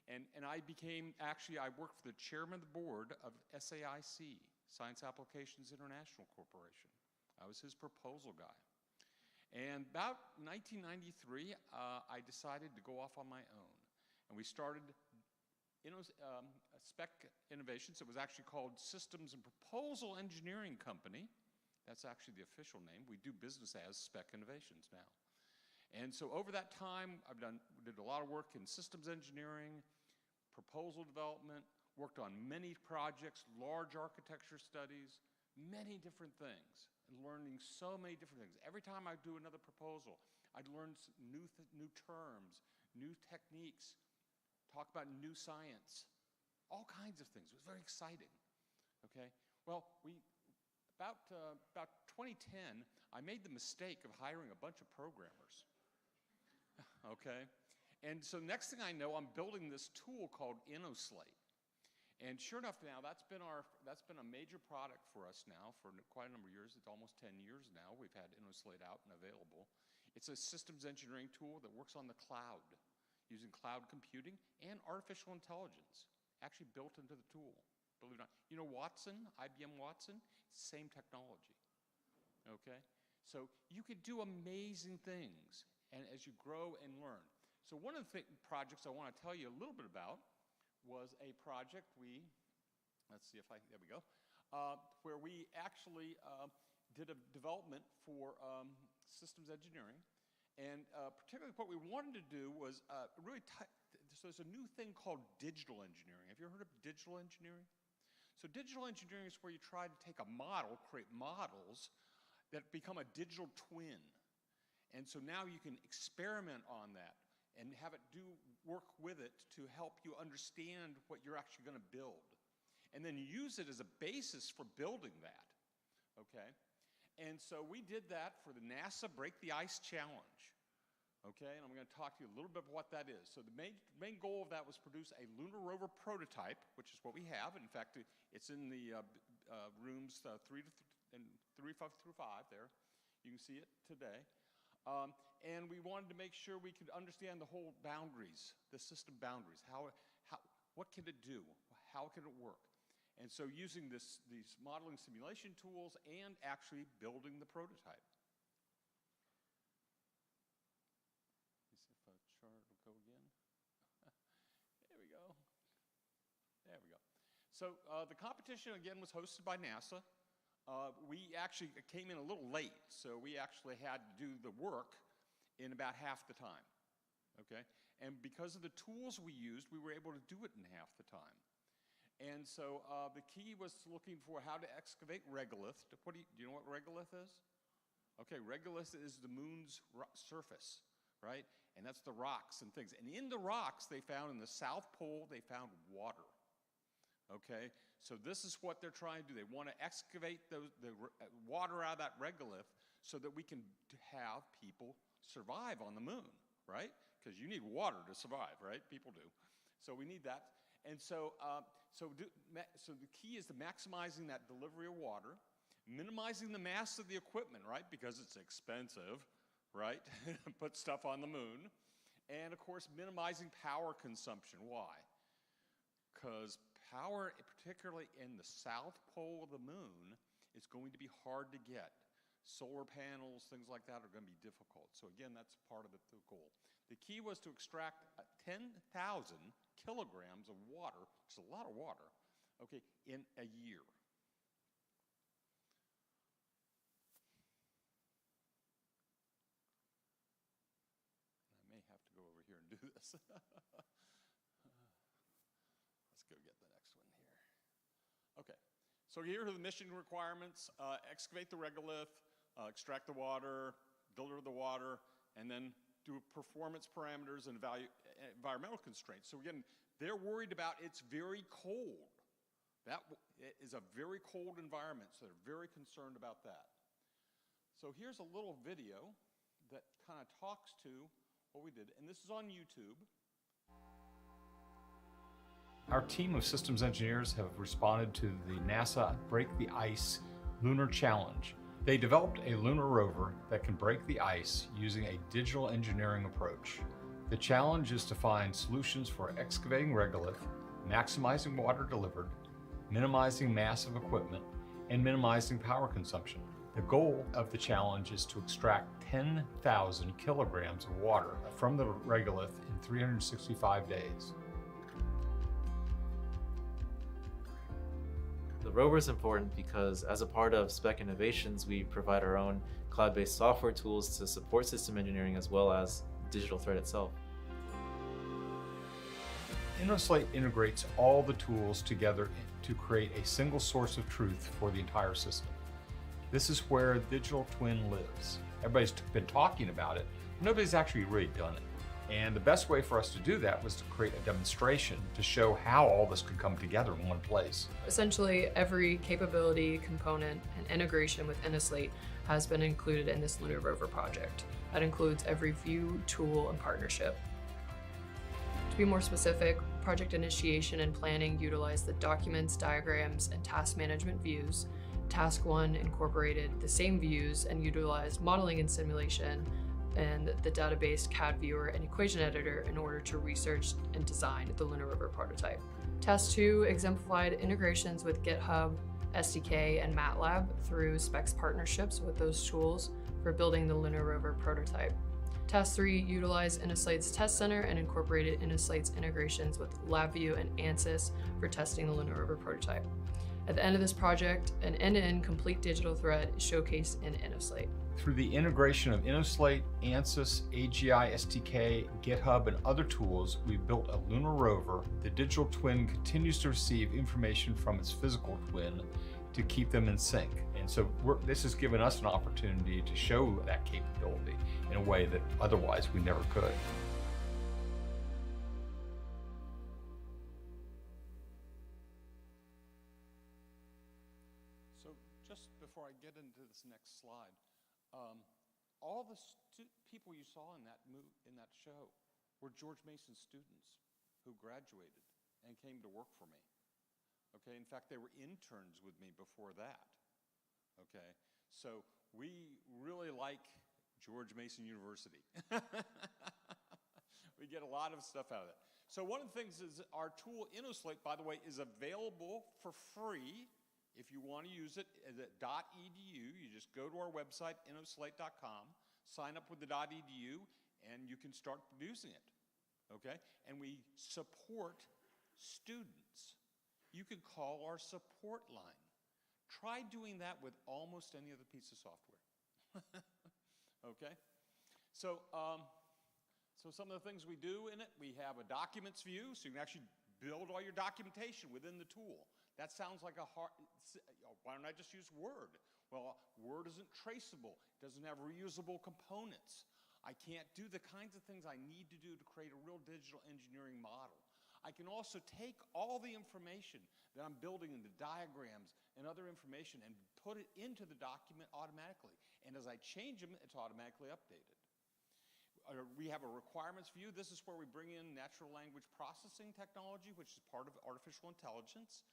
and I became, actually, I worked for the chairman of the board of SAIC, Science Applications International Corporation. I was his proposal guy. And about 1993, I decided to go off on my own. And we started Spec Innovations. It was actually called Systems and Proposal Engineering Company. That's actually the official name. We do business as Spec Innovations now. And so over that time, did a lot of work in systems engineering, proposal development, worked on many projects, large architecture studies, many different things, and learning so many different things. Every time I do another proposal, I'd learn new terms, new techniques, talk about new science, all kinds of things. It was very exciting, okay? Well, about 2010, I made the mistake of hiring a bunch of programmers, okay? And so next thing I know, I'm building this tool called InnoSlate. And sure enough, now that's been a major product for us now for quite a number of years. It's almost 10 years now. We've had InnoSlate out and available. It's a systems engineering tool that works on the cloud, using cloud computing and artificial intelligence, actually built into the tool. Believe it or not. You know Watson, IBM Watson? It's the same technology. Okay? So you could do amazing things and as you grow and learn. So one of the projects I want to tell you a little bit about was a project let's see if there we go, where we actually did a development for systems engineering. And particularly what we wanted to do was so there's a new thing called digital engineering. Have you heard of digital engineering? So digital engineering is where you try to take a model, create models that become a digital twin. And so now you can experiment on that and have it work with it to help you understand what you're actually going to build. And then use it as a basis for building that, okay? And so we did that for the NASA Break the Ice Challenge, okay? And I'm going to talk to you a little bit about what that is. So the main goal of that was produce a lunar rover prototype, which is what we have. In fact, it's in the rooms 3 through 5 there. You can see it today. And we wanted to make sure we could understand the whole boundaries, the system boundaries. What can it do? How can it work? And so using these modeling simulation tools and actually building the prototype. Let me see if a chart will go again. There we go. There we go. So the competition, again, was hosted by NASA. We actually came in a little late, so we actually had to do the work in about half the time, okay? And because of the tools we used, we were able to do it in half the time. And so the key was looking for how to excavate regolith. Do you know what regolith is? Okay, regolith is the moon's surface, right? And that's the rocks and things. And in the rocks, they found in the South Pole, they found water. Okay, so this is what they're trying to do. They want to excavate the water out of that regolith so that we can have people survive on the moon, right? Because you need water to survive, right? People do. So we need that. And so, so the key is to maximizing that delivery of water, minimizing the mass of the equipment, right? Because it's expensive, right? Put stuff on the moon. And of course, minimizing power consumption. Why? Because power, particularly in the south pole of the moon, is going to be hard to get. Solar panels, things like that are going to be difficult. So again, that's part of the goal. The key was to extract 10,000 kilograms of water, which is a lot of water, okay, in a year. I may have to go over here and do this. Let's go get the next one here. Okay, so here are the mission requirements. Excavate the regolith, extract the water, deliver the water, and then do performance parameters and environmental constraints. So again, they're worried about it's very cold. That is a very cold environment, so they're very concerned about that. So here's a little video that kind of talks to what we did, and this is on YouTube. Our team of systems engineers have responded to the NASA Break the Ice Lunar Challenge. They developed a lunar rover that can break the ice using a digital engineering approach. The challenge is to find solutions for excavating regolith, maximizing water delivered, minimizing mass of equipment, and minimizing power consumption. The goal of the challenge is to extract 10,000 kilograms of water from the regolith in 365 days. The rover is important because as a part of Spec Innovations, we provide our own cloud-based software tools to support system engineering as well as digital thread itself. InnoSlate integrates all the tools together to create a single source of truth for the entire system. This is where digital twin lives. Everybody's been talking about it, but nobody's actually really done it. And the best way for us to do that was to create a demonstration to show how all this could come together in one place. Essentially, every capability, component, and integration with InnoSlate has been included in this lunar rover project. That includes every view, tool, and partnership. To be more specific, project initiation and planning utilize the documents, diagrams, and task management views. Task 1 incorporated the same views and utilized modeling and simulation and the database CAD viewer and equation editor in order to research and design the lunar rover prototype. Task 2 exemplified integrations with GitHub, SDK, and MATLAB through Specs partnerships with those tools for building the lunar rover prototype. Task 3 utilized InnoSlate's test center and incorporated InnoSlate's integrations with LabVIEW and ANSYS for testing the lunar rover prototype. At the end of this project, an end-to-end complete digital thread is showcased in InnoSlate. Through the integration of InnoSlate, ANSYS, AGI, SDK, GitHub, and other tools, we've built a lunar rover. The digital twin continues to receive information from its physical twin to keep them in sync. And so this has given us an opportunity to show that capability in a way that otherwise we never could. So just before I get into this next slide, all the people you saw in that show were George Mason students who graduated and came to work for me. Okay, in fact, they were interns with me before that. Okay, so we really like George Mason University. We get a lot of stuff out of it. So one of the things is our tool InnoSlate, by the way, is available for free if you want to use it at .edu. You just go to our website, innoslate.com, sign up with the .edu, and you can start using it, okay? And we support students. You can call our support line. Try doing that with almost any other piece of software, okay? So, so some of the things we do in it, we have a documents view, so you can actually build all your documentation within the tool. That sounds like a hard, why don't I just use Word? Well, Word isn't traceable, it doesn't have reusable components. I can't do the kinds of things I need to do to create a real digital engineering model. I can also take all the information that I'm building into diagrams and other information and put it into the document automatically. And as I change them, it's automatically updated. We have a requirements view. This is where we bring in natural language processing technology, which is part of artificial intelligence.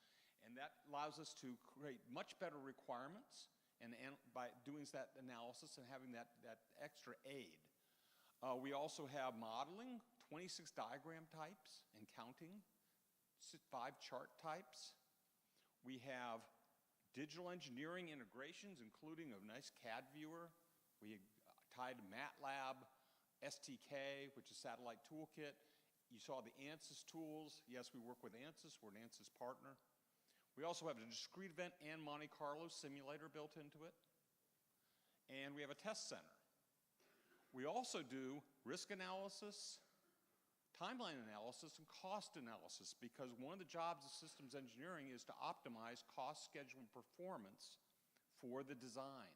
And that allows us to create much better requirements and by doing that analysis and having that extra aid. We also have modeling, 26 diagram types and counting, 5 chart types. We have digital engineering integrations, including a nice CAD viewer. We tied MATLAB, STK, which is Satellite Toolkit. You saw the ANSYS tools. Yes, we work with ANSYS. We're an ANSYS partner. We also have a discrete event and Monte Carlo simulator built into it. And we have a test center. We also do risk analysis, timeline analysis, and cost analysis, because one of the jobs of systems engineering is to optimize cost, schedule, and performance for the design,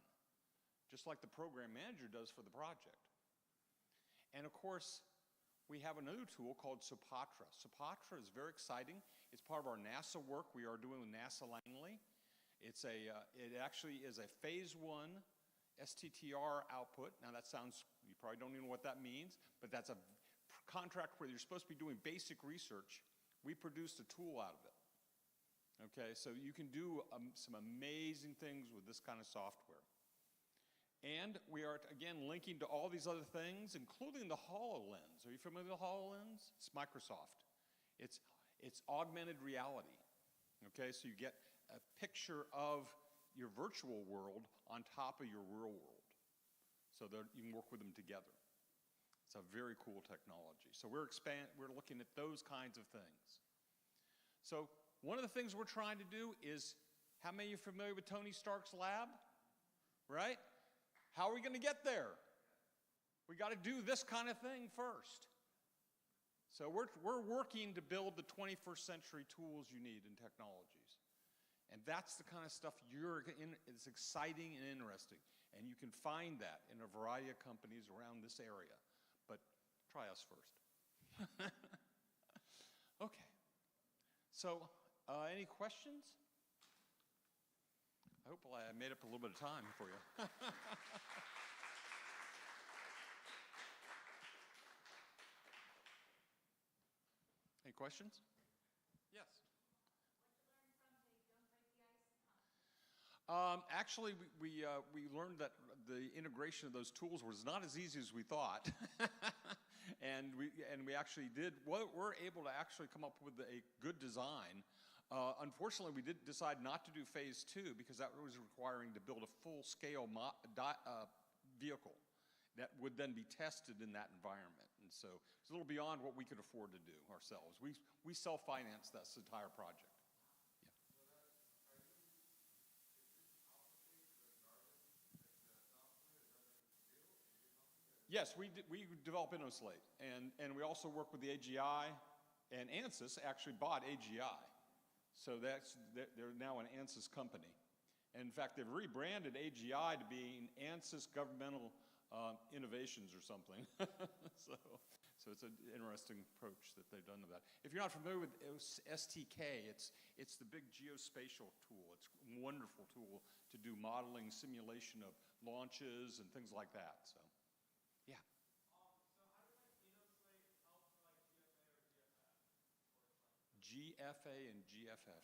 just like the program manager does for the project. And of course, we have another tool called Sopatra. Sopatra is very exciting. It's part of our NASA work we are doing with NASA Langley. It actually is a phase 1 STTR output. Now that sounds, you probably don't even know what that means, but that's a contract where you're supposed to be doing basic research. We produced a tool out of it. Okay, so you can do some amazing things with this kind of software. And we are, again, linking to all these other things, including the HoloLens. Are you familiar with the HoloLens? It's Microsoft. It's augmented reality. Okay, so you get a picture of your virtual world on top of your real world. So that you can work with them together. It's a very cool technology. So we're looking at those kinds of things. So one of the things we're trying to do is, how many of you are familiar with Tony Stark's lab? Right? How are we going to get there? We got to do this kind of thing first. So we're working to build the 21st century tools you need in technologies. And that's the kind of stuff it's exciting and interesting. And you can find that in a variety of companies around this area. But try us first. Okay. So any questions? I hope I made up a little bit of time for you. Any questions? Yes. Actually, we learned that the integration of those tools was not as easy as we thought, and we actually did. We're able to actually come up with a good design. Unfortunately, we did decide not to do phase 2 because that was requiring to build a full-scale vehicle that would then be tested in that environment. And so it's a little beyond what we could afford to do ourselves. We self-financed this entire project. Yes, we develop InnoSlate, and we also work with the AGI, and ANSYS actually bought AGI. So they're now an ANSYS company. And in fact, they've rebranded AGI to being ANSYS Governmental Innovations or something. so it's an interesting approach that they've done to that. If you're not familiar with STK, it's the big geospatial tool. It's a wonderful tool to do modeling, simulation of launches, and things like that. So, yeah. GFA and GFF.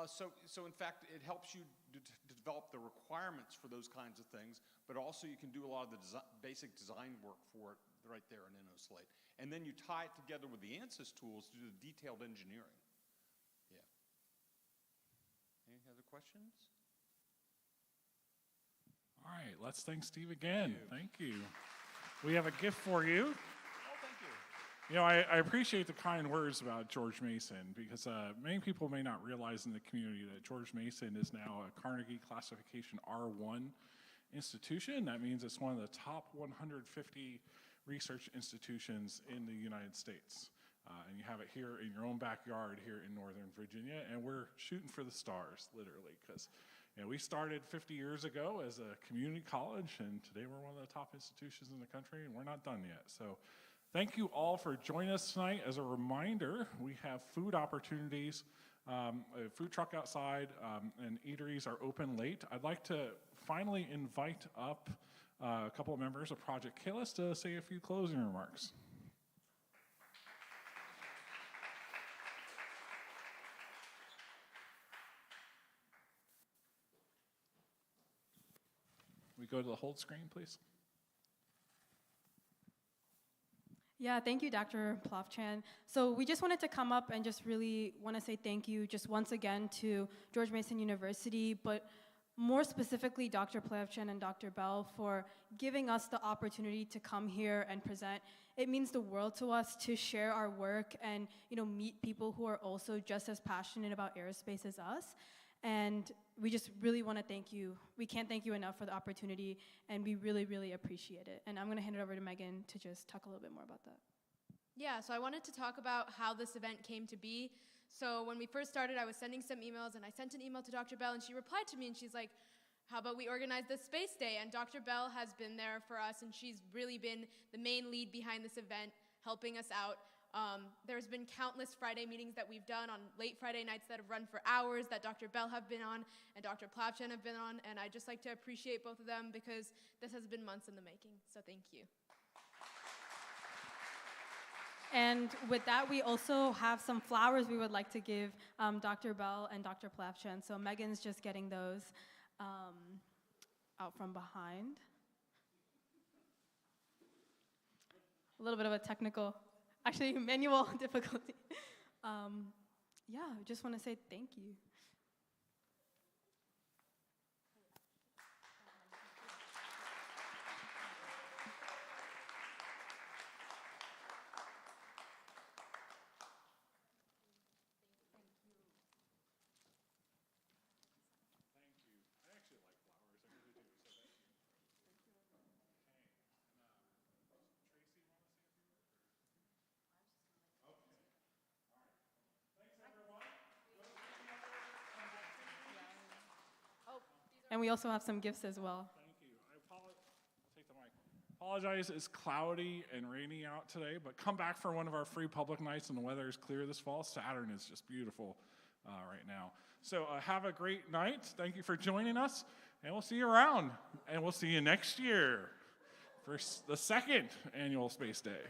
So in fact, it helps you to develop the requirements for those kinds of things, but also you can do a lot of the basic design work for it right there in InnoSlate. And then you tie it together with the ANSYS tools to do the detailed engineering. Yeah. Any other questions? All right, let's thank Steve again. Thank you. We have a gift for you. You know, I appreciate the kind words about George Mason because many people may not realize in the community that George Mason is now a Carnegie classification R1 institution. That means it's one of the top 150 research institutions in the United States. And you have it here in your own backyard here in Northern Virginia, and we're shooting for the stars, literally, because we started 50 years ago as a community college, and today we're one of the top institutions in the country, and we're not done yet. So thank you all for joining us tonight. As a reminder, we have food opportunities, a food truck outside, and eateries are open late. I'd like to finally invite up a couple of members of Project Callisto to say a few closing remarks. We go to the hold screen, please. Yeah, thank you, Dr. Plavchan. So we just wanted to come up and just really want to say thank you just once again to George Mason University, but more specifically Dr. Plavchan and Dr. Bell for giving us the opportunity to come here and present. It means the world to us to share our work and meet people who are also just as passionate about aerospace as us. And we just really want to thank you. We can't thank you enough for the opportunity, and we really, really appreciate it. And I'm going to hand it over to Megan to just talk a little bit more about that. Yeah, so I wanted to talk about how this event came to be. So when we first started, I was sending some emails, and I sent an email to Dr. Bell, and she replied to me, and she's like, how about we organize this space day? And Dr. Bell has been there for us, and she's really been the main lead behind this event, helping us out. There's been countless Friday meetings that we've done on late Friday nights that have run for hours that Dr. Bell have been on and Dr. Plavchan have been on, and I'd just like to appreciate both of them because this has been months in the making, so thank you. And with that, we also have some flowers we would like to give Dr. Bell and Dr. Plavchan. So Megan's just getting those out from behind. A little bit of a technical, actually manual difficulty. Yeah, I just want to say thank you. And we also have some gifts as well. Thank you. I'll take the mic. Apologize, it's cloudy and rainy out today, but come back for one of our free public nights when the weather is clear this fall. Saturn is just beautiful right now. So have a great night. Thank you for joining us, and we'll see you around. And we'll see you next year for the second annual Space Day.